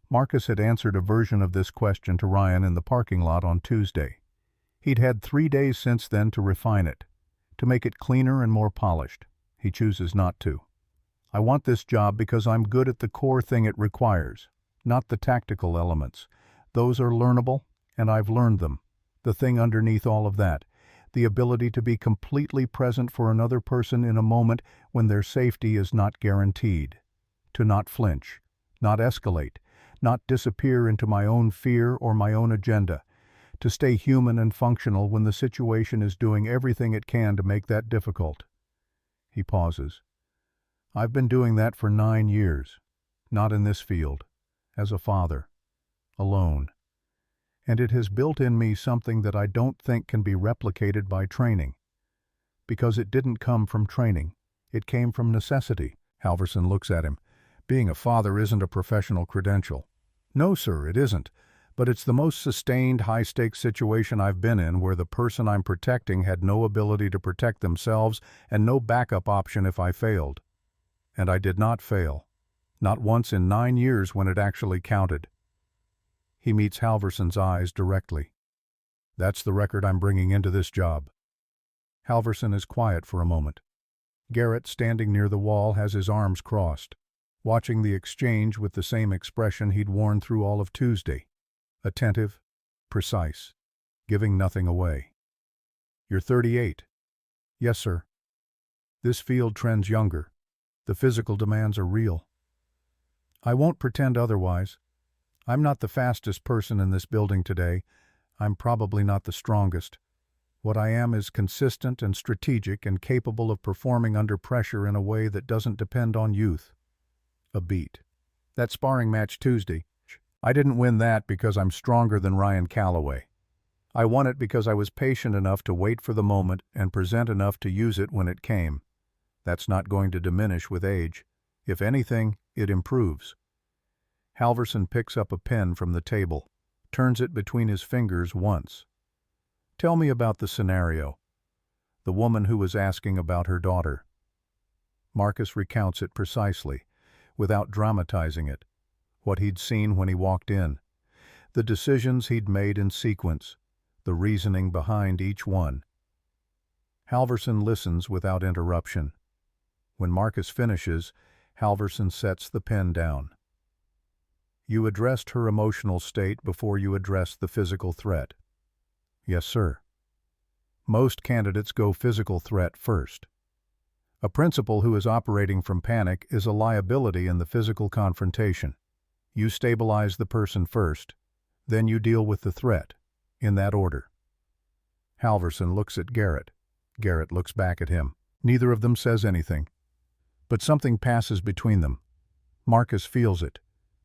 Marcus had answered a version of this question to Ryan in the parking lot on Tuesday. He'd had 3 days since then to refine it, to make it cleaner and more polished. He chooses not to. I want this job because I'm good at the core thing it requires, not the tactical elements. Those are learnable, and I've learned them. The thing underneath all of that, the ability to be completely present for another person in a moment when their safety is not guaranteed. To not flinch, not escalate, not disappear into my own fear or my own agenda. To stay human and functional when the situation is doing everything it can to make that difficult. He pauses. I've been doing that for 9 years. Not in this field. As a father. Alone. And it has built in me something that I don't think can be replicated by training. Because it didn't come from training. It came from necessity. Halverson looks at him. Being a father isn't a professional credential. No, sir, it isn't. But it's the most sustained, high-stakes situation I've been in where the person I'm protecting had no ability to protect themselves and no backup option if I failed. And I did not fail. Not once in 9 years when it actually counted. He meets Halverson's eyes directly. That's the record I'm bringing into this job. Halverson is quiet for a moment. Garrett, standing near the wall, has his arms crossed, watching the exchange with the same expression he'd worn through all of Tuesday. Attentive, precise, giving nothing away. You're 38. Yes, sir. This field trends younger. The physical demands are real. I won't pretend otherwise. I'm not the fastest person in this building today. I'm probably not the strongest. What I am is consistent and strategic and capable of performing under pressure in a way that doesn't depend on youth. A beat. That sparring match Tuesday. I didn't win that because I'm stronger than Ryan Calloway. I won it because I was patient enough to wait for the moment and present enough to use it when it came. That's not going to diminish with age. If anything, it improves. Halverson picks up a pen from the table, turns it between his fingers once. Tell me about the scenario. The woman who was asking about her daughter. Marcus recounts it precisely, without dramatizing it. What he'd seen when he walked in. The decisions he'd made in sequence. The reasoning behind each one. Halverson listens without interruption. When Marcus finishes, Halverson sets the pen down. You addressed her emotional state before you addressed the physical threat. Yes, sir. Most candidates go physical threat first. A principal who is operating from panic is a liability in the physical confrontation. You stabilize the person first, then you deal with the threat, in that order. Halverson looks at Garrett. Garrett looks back at him. Neither of them says anything. But something passes between them. Marcus feels it.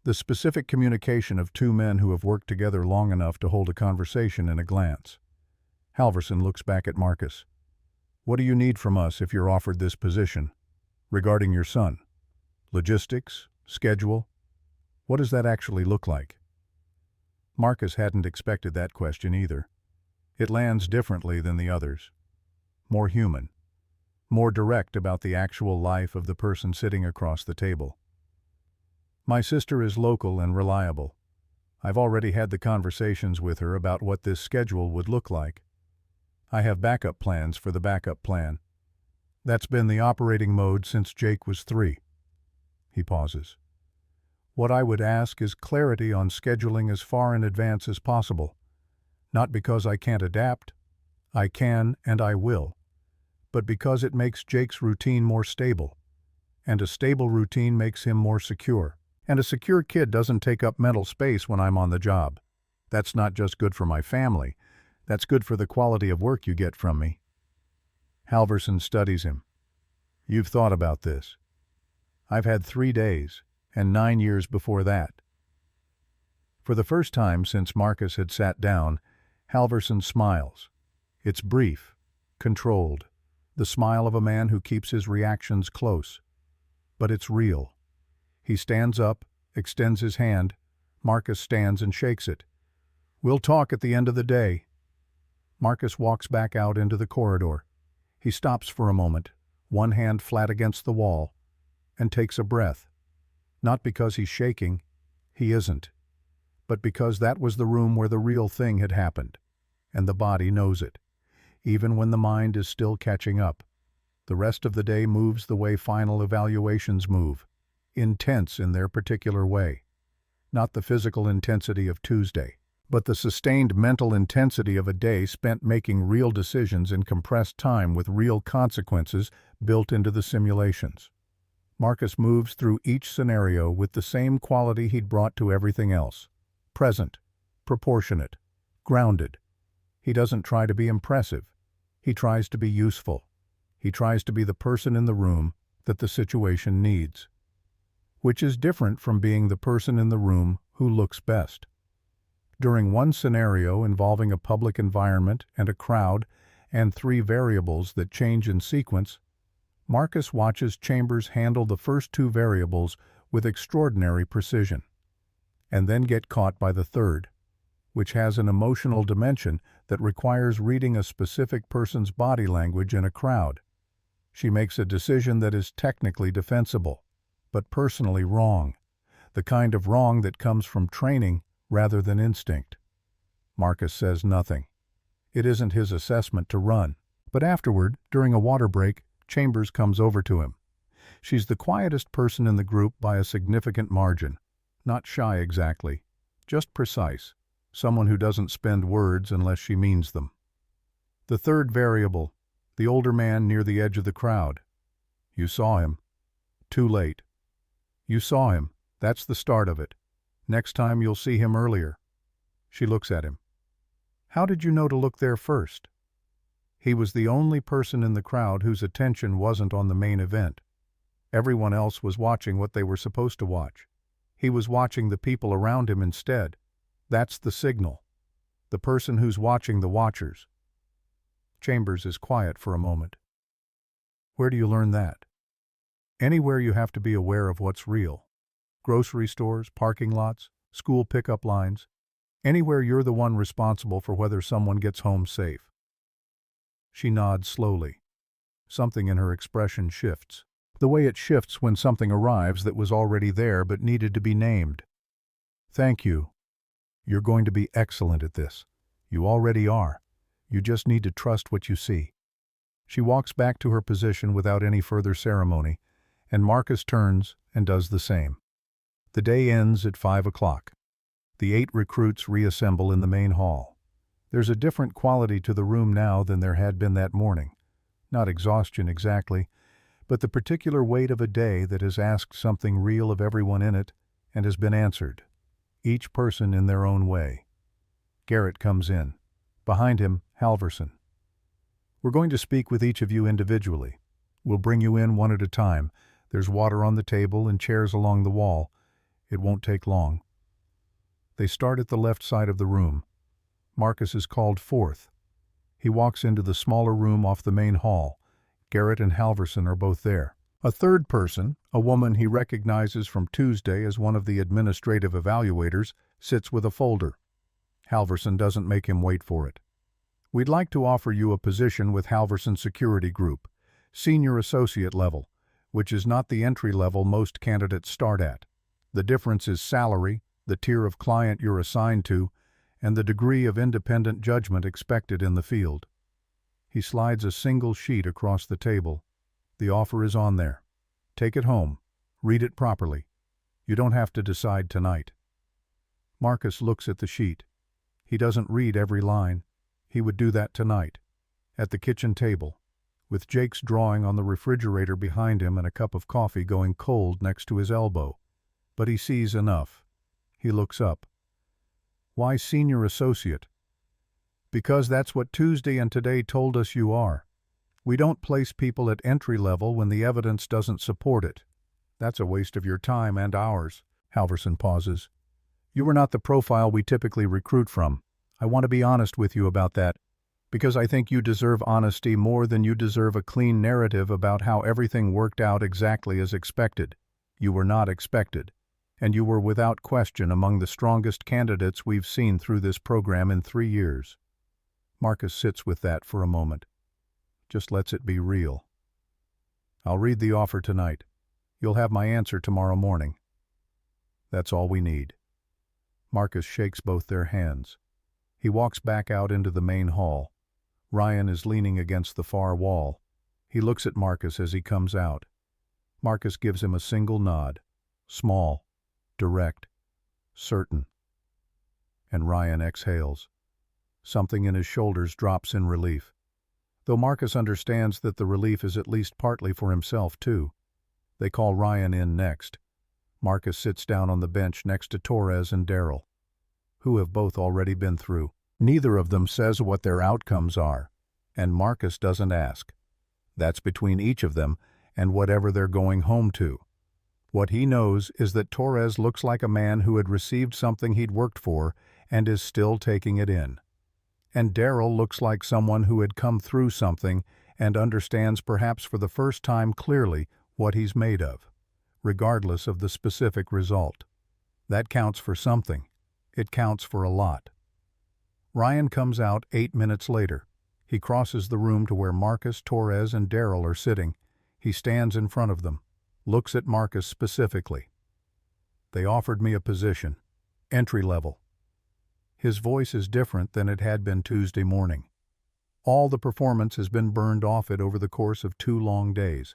The specific communication of two men who have worked together long enough to hold a conversation in a glance. Halverson looks back at Marcus. What do you need from us if you're offered this position? Regarding your son? Logistics? Schedule? What does that actually look like? Marcus hadn't expected that question either. It lands differently than the others. More human. More direct about the actual life of the person sitting across the table. My sister is local and reliable. I've already had the conversations with her about what this schedule would look like. I have backup plans for the backup plan. That's been the operating mode since Jake was 3. He pauses. What I would ask is clarity on scheduling as far in advance as possible. Not because I can't adapt. I can and I will. But because it makes Jake's routine more stable. And a stable routine makes him more secure. And a secure kid doesn't take up mental space when I'm on the job. That's not just good for my family. That's good for the quality of work you get from me. Halverson studies him. You've thought about this. I've had 3 days, and 9 years before that. For the first time since Marcus had sat down, Halverson smiles. It's brief, controlled, the smile of a man who keeps his reactions close. But it's real. He stands up, extends his hand. Marcus stands and shakes it. We'll talk at the end of the day. Marcus walks back out into the corridor. He stops for a moment, one hand flat against the wall, and takes a breath. Not because he's shaking, he isn't, but because that was the room where the real thing had happened, and the body knows it, even when the mind is still catching up. The rest of the day moves the way final evaluations move, intense in their particular way. Not the physical intensity of Tuesday, but the sustained mental intensity of a day spent making real decisions in compressed time with real consequences built into the simulations. Marcus moves through each scenario with the same quality he'd brought to everything else. Present, proportionate, grounded. He doesn't try to be impressive. He tries to be useful. He tries to be the person in the room that the situation needs. Which is different from being the person in the room who looks best. During one scenario involving a public environment and a crowd and 3 variables that change in sequence, Marcus watches Chambers handle the first 2 variables with extraordinary precision, and then get caught by the third, which has an emotional dimension that requires reading a specific person's body language in a crowd. She makes a decision that is technically defensible, but personally wrong, the kind of wrong that comes from training rather than instinct. Marcus says nothing. It isn't his assessment to run, but afterward, during a water break, Chambers comes over to him. She's the quietest person in the group by a significant margin. Not shy exactly, just precise. Someone who doesn't spend words unless she means them. The third variable, the older man near the edge of the crowd. You saw him. Too late. You saw him. That's the start of it. Next time you'll see him earlier. She looks at him. How did you know to look there first? He was the only person in the crowd whose attention wasn't on the main event. Everyone else was watching what they were supposed to watch. He was watching the people around him instead. That's the signal. The person who's watching the watchers. Chambers is quiet for a moment. Where do you learn that? Anywhere you have to be aware of what's real. Grocery stores, parking lots, school pickup lines. Anywhere you're the one responsible for whether someone gets home safe. She nods slowly. Something in her expression shifts. The way it shifts when something arrives that was already there but needed to be named. Thank you. You're going to be excellent at this. You already are. You just need to trust what you see. She walks back to her position without any further ceremony, and Marcus turns and does the same. The day ends at 5 o'clock. The 8 recruits reassemble in the main hall. There's a different quality to the room now than there had been that morning. Not exhaustion exactly, but the particular weight of a day that has asked something real of everyone in it and has been answered, each person in their own way. Garrett comes in. Behind him, Halverson. We're going to speak with each of you individually. We'll bring you in one at a time. There's water on the table and chairs along the wall. It won't take long. They start at the left side of the room. Marcus is called forth. He walks into the smaller room off the main hall. Garrett and Halverson are both there. A third person, a woman he recognizes from Tuesday as one of the administrative evaluators, sits with a folder. Halverson doesn't make him wait for it. We'd like to offer you a position with Halverson Security Group, senior associate level, which is not the entry level most candidates start at. The difference is salary, the tier of client you're assigned to, and the degree of independent judgment expected in the field. He slides a single sheet across the table. The offer is on there. Take it home. Read it properly. You don't have to decide tonight. Marcus looks at the sheet. He doesn't read every line. He would do that tonight, at the kitchen table, with Jake's drawing on the refrigerator behind him and a cup of coffee going cold next to his elbow. But he sees enough. He looks up. Why senior associate? Because that's what Tuesday and today told us you are. We don't place people at entry level when the evidence doesn't support it. That's a waste of your time and ours. Halverson pauses. You are not the profile we typically recruit from. I want to be honest with you about that, because I think you deserve honesty more than you deserve a clean narrative about how everything worked out exactly as expected. You were not expected, and you were without question among the strongest candidates we've seen through this program in 3 years. Marcus sits with that for a moment. Just lets it be real. I'll read the offer tonight. You'll have my answer tomorrow morning. That's all we need. Marcus shakes both their hands. He walks back out into the main hall. Ryan is leaning against the far wall. He looks at Marcus as he comes out. Marcus gives him a single nod. Small, direct, certain. And Ryan exhales. Something in his shoulders drops in relief. Though Marcus understands that the relief is at least partly for himself, too. They call Ryan in next. Marcus sits down on the bench next to Torres and Darrell, who have both already been through. Neither of them says what their outcomes are, and Marcus doesn't ask. That's between each of them and whatever they're going home to. What he knows is that Torres looks like a man who had received something he'd worked for and is still taking it in. And Darrell looks like someone who had come through something and understands perhaps for the first time clearly what he's made of, regardless of the specific result. That counts for something. It counts for a lot. Ryan comes out 8 minutes later. He crosses the room to where Marcus, Torres, and Darrell are sitting. He stands in front of them, looks at Marcus specifically. They offered me a position, entry level. His voice is different than it had been Tuesday morning. All the performance has been burned off it over the course of 2 long days.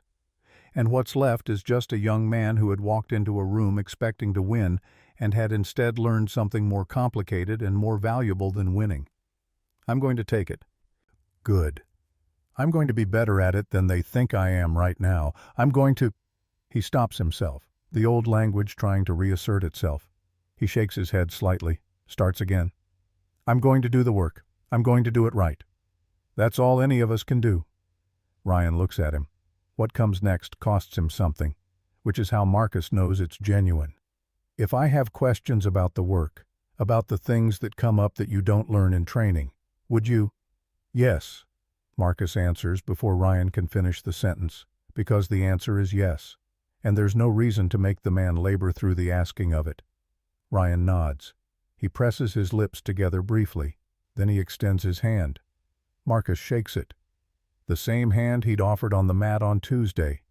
And what's left is just a young man who had walked into a room expecting to win and had instead learned something more complicated and more valuable than winning. I'm going to take it. Good. I'm going to be better at it than they think I am right now. I'm going to... He stops himself, the old language trying to reassert itself. He shakes his head slightly, starts again. I'm going to do the work. I'm going to do it right. That's all any of us can do. Ryan looks at him. What comes next costs him something, which is how Marcus knows it's genuine. If I have questions about the work, about the things that come up that you don't learn in training, would you? Yes, Marcus answers before Ryan can finish the sentence, because the answer is yes, and there's no reason to make the man labor through the asking of it. Ryan nods. He presses his lips together briefly, then he extends his hand. Marcus shakes it. The same hand he'd offered on the mat on Tuesday,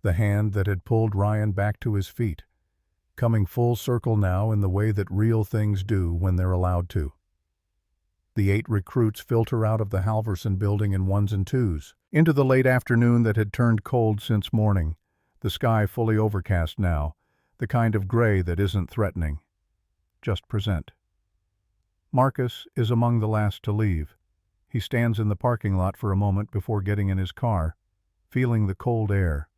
the hand that had pulled Ryan back to his feet, coming full circle now in the way that real things do when they're allowed to. The 8 recruits filter out of the Halverson building in 1s and 2s, into the late afternoon that had turned cold since morning, the sky fully overcast now, the kind of gray that isn't threatening. Just present. Marcus is among the last to leave. He stands in the parking lot for a moment before getting in his car, feeling the cold air,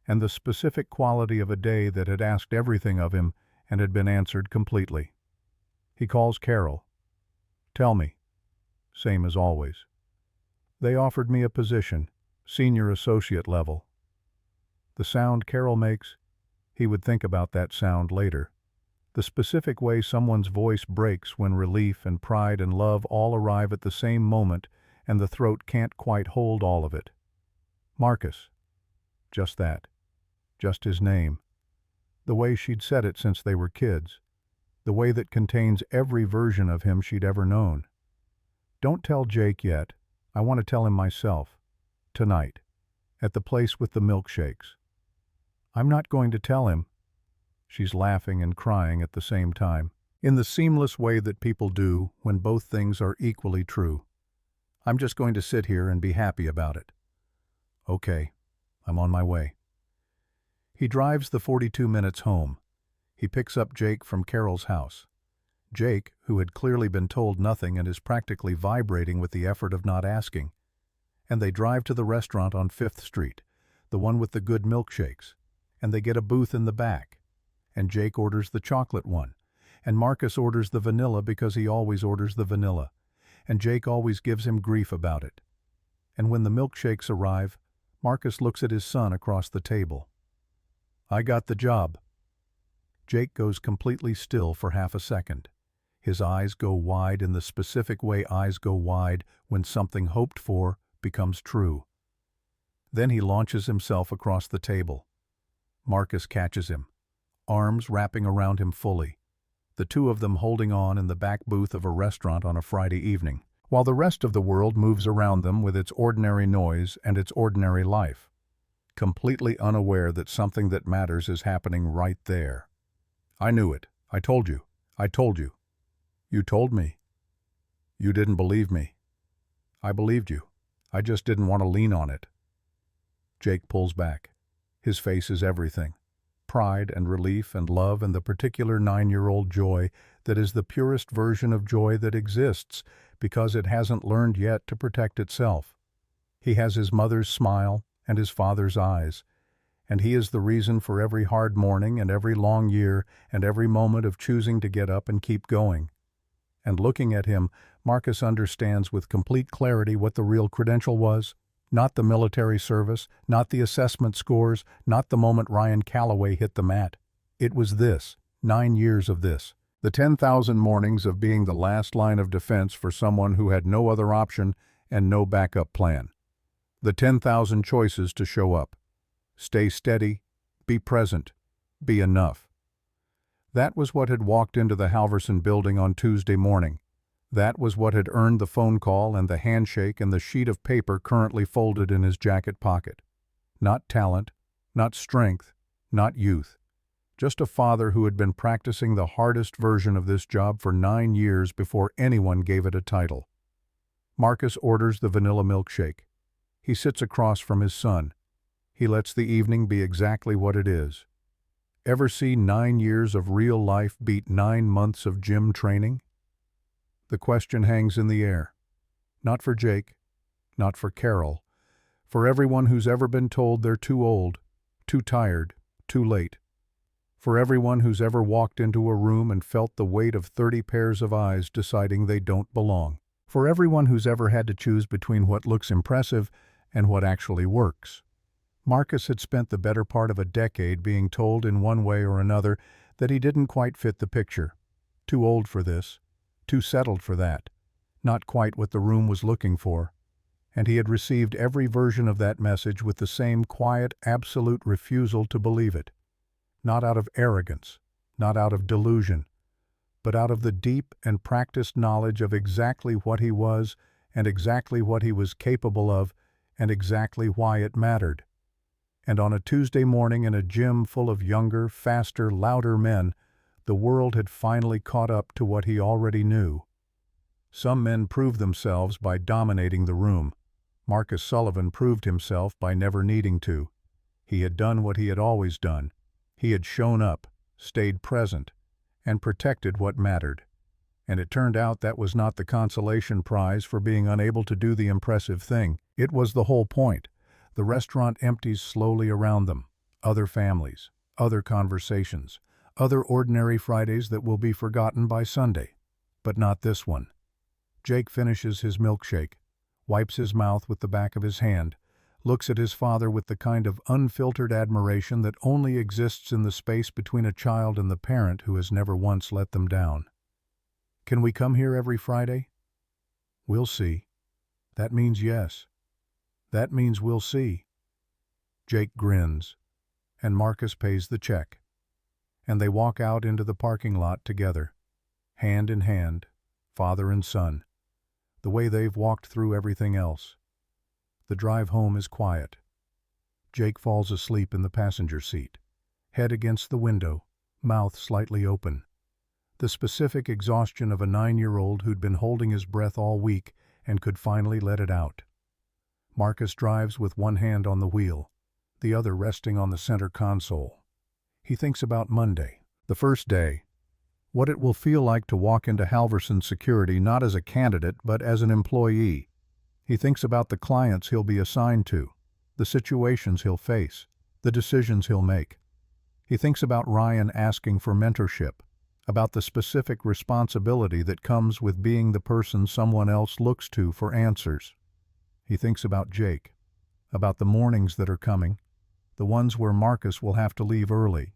and the specific quality of a day that had asked everything of him and had been answered completely. He calls Carol. Tell me. Same as always. They offered me a position, senior associate level. The sound Carol makes, he would think about that sound later. The specific way someone's voice breaks when relief and pride and love all arrive at the same moment and the throat can't quite hold all of it. Marcus. Just that. Just his name. The way she'd said it since they were kids. The way that contains every version of him she'd ever known. Don't tell Jake yet. I want to tell him myself. Tonight. At the place with the milkshakes. I'm not going to tell him. She's laughing and crying at the same time, in the seamless way that people do when both things are equally true. I'm just going to sit here and be happy about it. Okay, I'm on my way. He drives the 42 minutes home. He picks up Jake from Carol's house. Jake, who had clearly been told nothing and is practically vibrating with the effort of not asking. And they drive to the restaurant on 5th Street, the one with the good milkshakes, and they get a booth in the back. And Jake orders the chocolate one, and Marcus orders the vanilla because he always orders the vanilla, and Jake always gives him grief about it. And when the milkshakes arrive, Marcus looks at his son across the table. I got the job. Jake goes completely still for half a second. His eyes go wide in the specific way eyes go wide when something hoped for becomes true. Then he launches himself across the table. Marcus catches him, arms wrapping around him fully, the two of them holding on in the back booth of a restaurant on a Friday evening, while the rest of the world moves around them with its ordinary noise and its ordinary life, completely unaware that something that matters is happening right there. I knew it. I told you. I told you. You told me. You didn't believe me. I believed you. I just didn't want to lean on it. Jake pulls back. His face is everything. Pride and relief and love and the particular 9-year-old joy that is the purest version of joy that exists because it hasn't learned yet to protect itself. He has his mother's smile and his father's eyes, and he is the reason for every hard morning and every long year and every moment of choosing to get up and keep going. And looking at him, Marcus understands with complete clarity what the real credential was. Not the military service, not the assessment scores, not the moment Ryan Calloway hit the mat. It was this, 9 years of this. The 10,000 mornings of being the last line of defense for someone who had no other option and no backup plan. The 10,000 choices to show up. Stay steady, be present, be enough. That was what had walked into the Halverson building on Tuesday morning. That was what had earned the phone call and the handshake and the sheet of paper currently folded in his jacket pocket. Not talent, not strength, not youth. Just a father who had been practicing the hardest version of this job for 9 years before anyone gave it a title. Marcus orders the vanilla milkshake. He sits across from his son. He lets the evening be exactly what it is. Ever see 9 years of real life beat 9 months of gym training? The question hangs in the air. Not for Jake, not for Carol, for everyone who's ever been told they're too old, too tired, too late. For everyone who's ever walked into a room and felt the weight of 30 pairs of eyes deciding they don't belong. For everyone who's ever had to choose between what looks impressive and what actually works. Marcus had spent the better part of a decade being told in one way or another that he didn't quite fit the picture. Too old for this. Too settled for that, not quite what the room was looking for, and he had received every version of that message with the same quiet, absolute refusal to believe it. Not out of arrogance, not out of delusion, but out of the deep and practiced knowledge of exactly what he was and exactly what he was capable of and exactly why it mattered. And on a Tuesday morning in a gym full of younger, faster, louder men, the world had finally caught up to what he already knew. Some men proved themselves by dominating the room. Marcus Sullivan proved himself by never needing to. He had done what he had always done. He had shown up, stayed present, and protected what mattered. And it turned out that was not the consolation prize for being unable to do the impressive thing. It was the whole point. The restaurant empties slowly around them. Other families, other conversations, other ordinary Fridays that will be forgotten by Sunday. But not this one. Jake finishes his milkshake, wipes his mouth with the back of his hand, looks at his father with the kind of unfiltered admiration that only exists in the space between a child and the parent who has never once let them down. "Can we come here every Friday?" "We'll see." "That means yes." "That means we'll see." Jake grins, and Marcus pays the check, and they walk out into the parking lot together, hand in hand, father and son, the way they've walked through everything else. The drive home is quiet. Jake falls asleep in the passenger seat, head against the window, mouth slightly open. The specific exhaustion of a 9-year-old who'd been holding his breath all week and could finally let it out. Marcus drives with one hand on the wheel, the other resting on the center console. He thinks about Monday, the first day, what it will feel like to walk into Halverson Security not as a candidate but as an employee. He thinks about the clients he'll be assigned to, the situations he'll face, the decisions he'll make. He thinks about Ryan asking for mentorship, about the specific responsibility that comes with being the person someone else looks to for answers. He thinks about Jake, about the mornings that are coming, the ones where Marcus will have to leave early,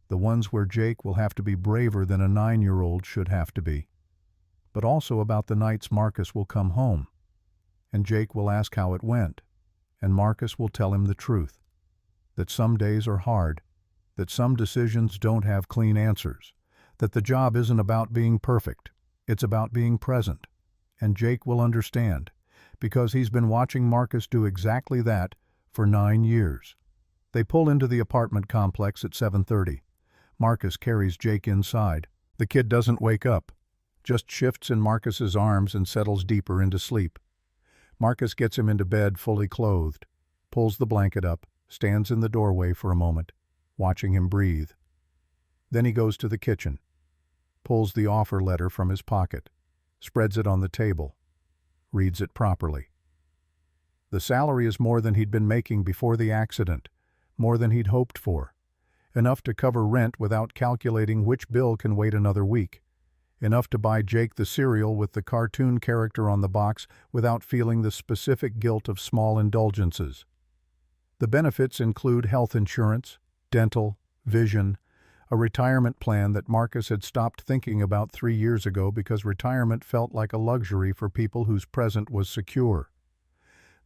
the ones where Jake will have to be braver than a 9-year-old should have to be, but also about the nights Marcus will come home, and Jake will ask how it went, and Marcus will tell him the truth, that some days are hard, that some decisions don't have clean answers, that the job isn't about being perfect, it's about being present, and Jake will understand, because he's been watching Marcus do exactly that for 9 years. They pull into the apartment complex at 7:30. Marcus carries Jake inside. The kid doesn't wake up, just shifts in Marcus's arms and settles deeper into sleep. Marcus gets him into bed fully clothed, pulls the blanket up, stands in the doorway for a moment, watching him breathe. Then he goes to the kitchen, pulls the offer letter from his pocket, spreads it on the table, reads it properly. The salary is more than he'd been making before the accident, more than he'd hoped for, enough to cover rent without calculating which bill can wait another week, enough to buy Jake the cereal with the cartoon character on the box without feeling the specific guilt of small indulgences. The benefits include health insurance, dental, vision, a retirement plan that Marcus had stopped thinking about 3 years ago because retirement felt like a luxury for people whose present was secure.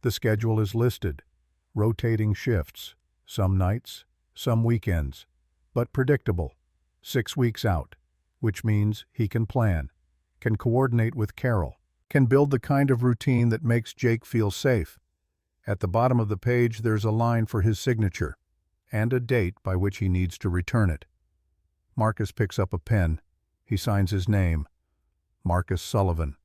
The schedule is listed, rotating shifts, some nights, some weekends, but predictable, 6 weeks out, which means he can plan, can coordinate with Carol, can build the kind of routine that makes Jake feel safe. At the bottom of the page there's a line for his signature, and a date by which he needs to return it. Marcus picks up a pen. He signs his name, Marcus Sullivan,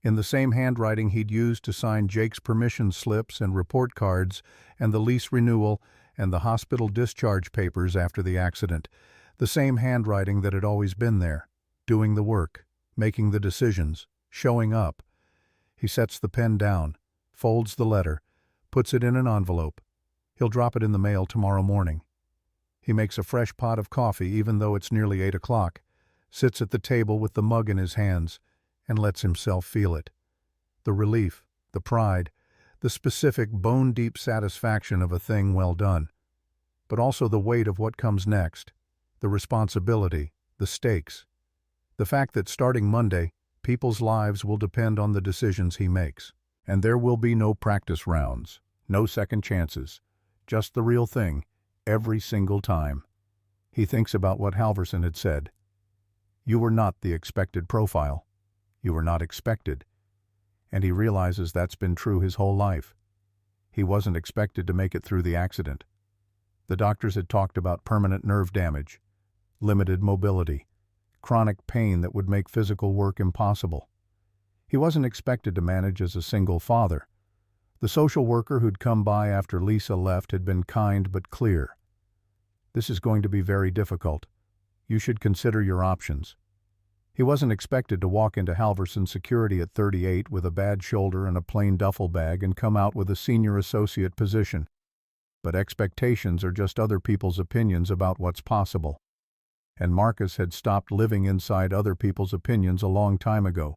in the same handwriting he'd used to sign Jake's permission slips and report cards and the lease renewal and the hospital discharge papers after the accident, the same handwriting that had always been there, doing the work, making the decisions, showing up. He sets the pen down, folds the letter, puts it in an envelope. He'll drop it in the mail tomorrow morning. He makes a fresh pot of coffee even though it's nearly 8 o'clock, sits at the table with the mug in his hands, and lets himself feel it. The relief, the pride, the specific bone-deep satisfaction of a thing well done, but also the weight of what comes next, the responsibility, the stakes, the fact that starting Monday, people's lives will depend on the decisions he makes, and there will be no practice rounds, no second chances, just the real thing, every single time. He thinks about what Halverson had said. You were not the expected profile. You were not expected. And he realizes that's been true his whole life. He wasn't expected to make it through the accident. The doctors had talked about permanent nerve damage, limited mobility, chronic pain that would make physical work impossible. He wasn't expected to manage as a single father. The social worker who'd come by after Lisa left had been kind but clear. This is going to be very difficult. You should consider your options. He wasn't expected to walk into Halverson Security at 38 with a bad shoulder and a plain duffel bag and come out with a senior associate position. But expectations are just other people's opinions about what's possible. And Marcus had stopped living inside other people's opinions a long time ago.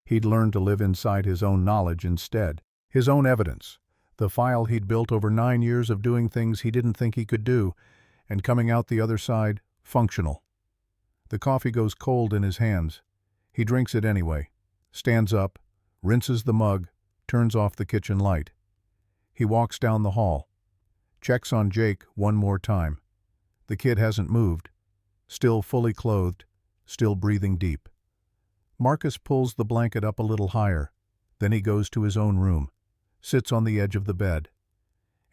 He'd learned to live inside his own knowledge instead, his own evidence, The file he'd built over 9 years of doing things he didn't think he could do, and coming out the other side, functional. The coffee goes cold in his hands. He drinks it anyway, stands up, rinses the mug, turns off the kitchen light. He walks down the hall, checks on Jake one more time. The kid hasn't moved, still fully clothed, still breathing deep. Marcus pulls the blanket up a little higher. Then he goes to his own room, sits on the edge of the bed.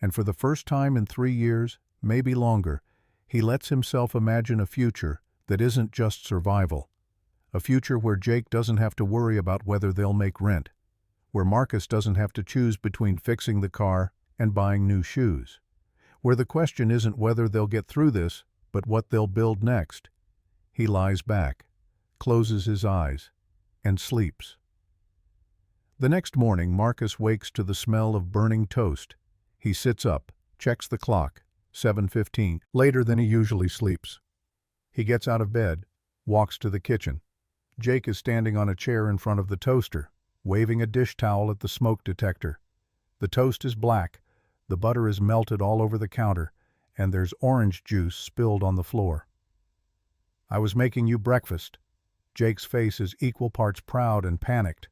And for the first time in 3 years, maybe longer, he lets himself imagine a future that isn't just survival. A future where Jake doesn't have to worry about whether they'll make rent, where Marcus doesn't have to choose between fixing the car and buying new shoes, where the question isn't whether they'll get through this, but what they'll build next. He lies back, closes his eyes, and sleeps. The next morning, Marcus wakes to the smell of burning toast. He sits up, checks the clock, 7:15, later than he usually sleeps. He gets out of bed, walks to the kitchen. Jake is standing on a chair in front of the toaster, waving a dish towel at the smoke detector. The toast is black, the butter is melted all over the counter, and there's orange juice spilled on the floor. "I was making you breakfast." Jake's face is equal parts proud and panicked.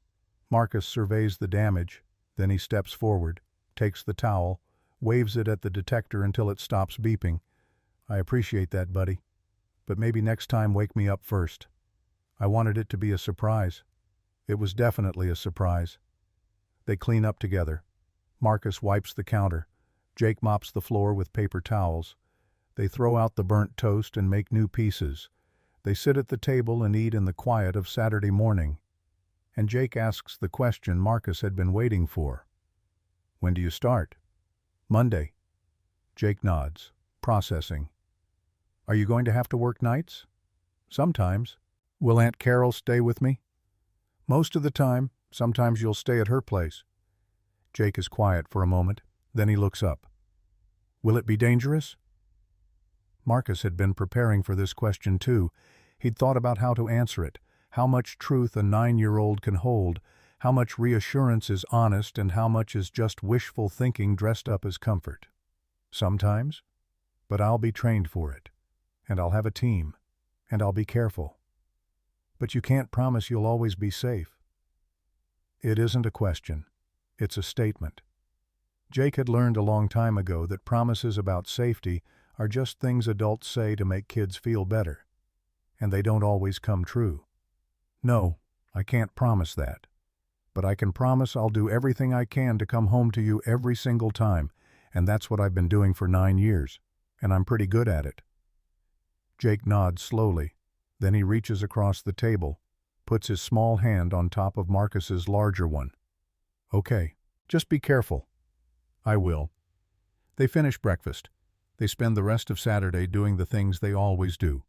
Marcus surveys the damage, then he steps forward, takes the towel, waves it at the detector until it stops beeping. "I appreciate that, buddy. But maybe next time wake me up first. I wanted it to be a surprise." It was definitely a surprise. They clean up together. Marcus wipes the counter. Jake mops the floor with paper towels. They throw out the burnt toast and make new pieces. They sit at the table and eat in the quiet of Saturday morning. And Jake asks the question Marcus had been waiting for. "When do you start?" "Monday." Jake nods, processing. "Are you going to have to work nights?" "Sometimes." "Will Aunt Carol stay with me?" "Most of the time. Sometimes you'll stay at her place." Jake is quiet for a moment, then he looks up. "Will it be dangerous?" Marcus had been preparing for this question too. He'd thought about how to answer it, how much truth a 9-year-old can hold, how much reassurance is honest and how much is just wishful thinking dressed up as comfort. "Sometimes, but I'll be trained for it, and I'll have a team, and I'll be careful." "But you can't promise you'll always be safe." It isn't a question, it's a statement. Jake had learned a long time ago that promises about safety are just things adults say to make kids feel better, and they don't always come true. "No, I can't promise that. But I can promise I'll do everything I can to come home to you every single time, and that's what I've been doing for 9 years, and I'm pretty good at it." Jake nods slowly, then he reaches across the table, puts his small hand on top of Marcus's larger one. "Okay, just be careful." "I will." They finish breakfast. They spend the rest of Saturday doing the things they always do.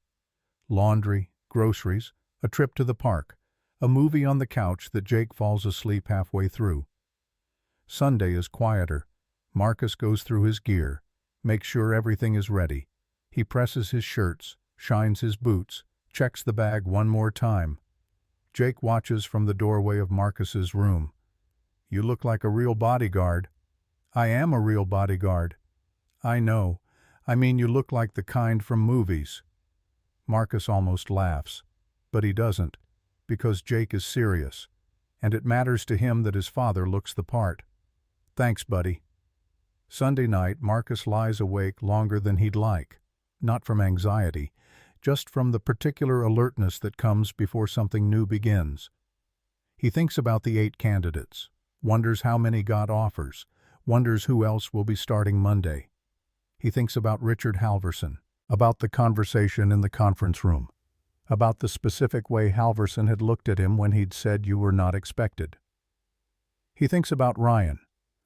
Laundry, groceries, a trip to the park, a movie on the couch that Jake falls asleep halfway through. Sunday is quieter. Marcus goes through his gear, makes sure everything is ready. He presses his shirts, shines his boots, checks the bag one more time. Jake watches from the doorway of Marcus's room. "You look like a real bodyguard." "I am a real bodyguard." "I know. I mean, you look like the kind from movies." Marcus almost laughs, but he doesn't, because Jake is serious, and it matters to him that his father looks the part. "Thanks, buddy." Sunday night, Marcus lies awake longer than he'd like, not from anxiety, just from the particular alertness that comes before something new begins. He thinks about the 8 candidates, wonders how many got offers, wonders who else will be starting Monday. He thinks about Richard Halverson, about the conversation in the conference room, about the specific way Halverson had looked at him when he'd said you were not expected. He thinks about Ryan,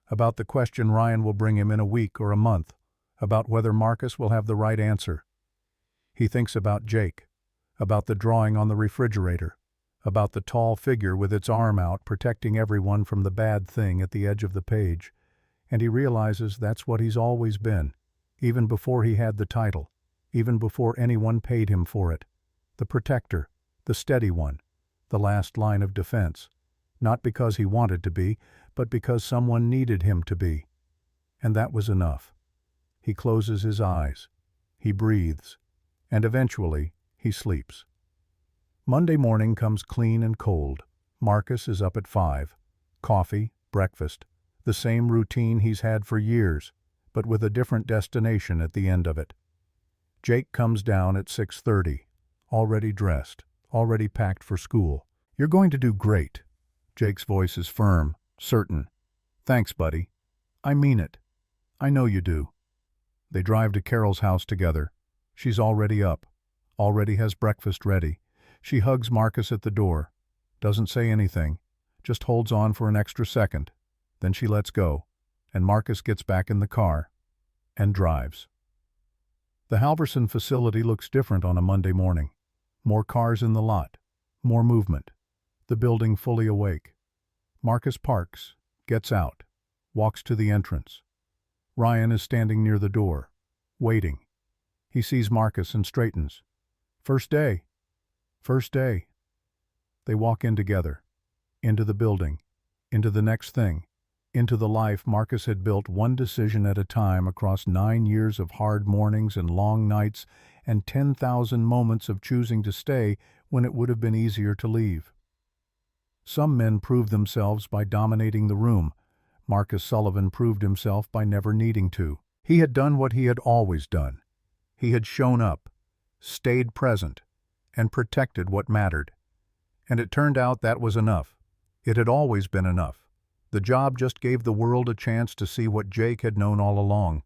about the question Ryan will bring him in a week or a month, about whether Marcus will have the right answer. He thinks about Jake, about the drawing on the refrigerator, about the tall figure with its arm out protecting everyone from the bad thing at the edge of the page, and he realizes that's what he's always been, even before he had the title, even before anyone paid him for it. The protector, the steady one, the last line of defense, not because he wanted to be, but because someone needed him to be. And that was enough. He closes his eyes. He breathes. And eventually, he sleeps. Monday morning comes clean and cold. Marcus is up at 5. Coffee, breakfast, the same routine he's had for years, but with a different destination at the end of it. Jake comes down at 6:30, already dressed, already packed for school. "You're going to do great." Jake's voice is firm, certain. "Thanks, buddy. I mean it. I know you do." They drive to Carol's house together. She's already up, already has breakfast ready. She hugs Marcus at the door, doesn't say anything, just holds on for an extra second. Then she lets go, and Marcus gets back in the car and drives. The Halverson facility looks different on a Monday morning. More cars in the lot, more movement, the building fully awake. Marcus parks, gets out, walks to the entrance. Ryan is standing near the door, waiting. He sees Marcus and straightens. "First day. First day." They walk in together, into the building, into the next thing, into the life Marcus had built one decision at a time across 9 years of hard mornings and long nights and 10,000 moments of choosing to stay when it would have been easier to leave. Some men prove themselves by dominating the room. Marcus Sullivan proved himself by never needing to. He had done what he had always done. He had shown up, stayed present, and protected what mattered. And it turned out that was enough. It had always been enough. The job just gave the world a chance to see what Jake had known all along.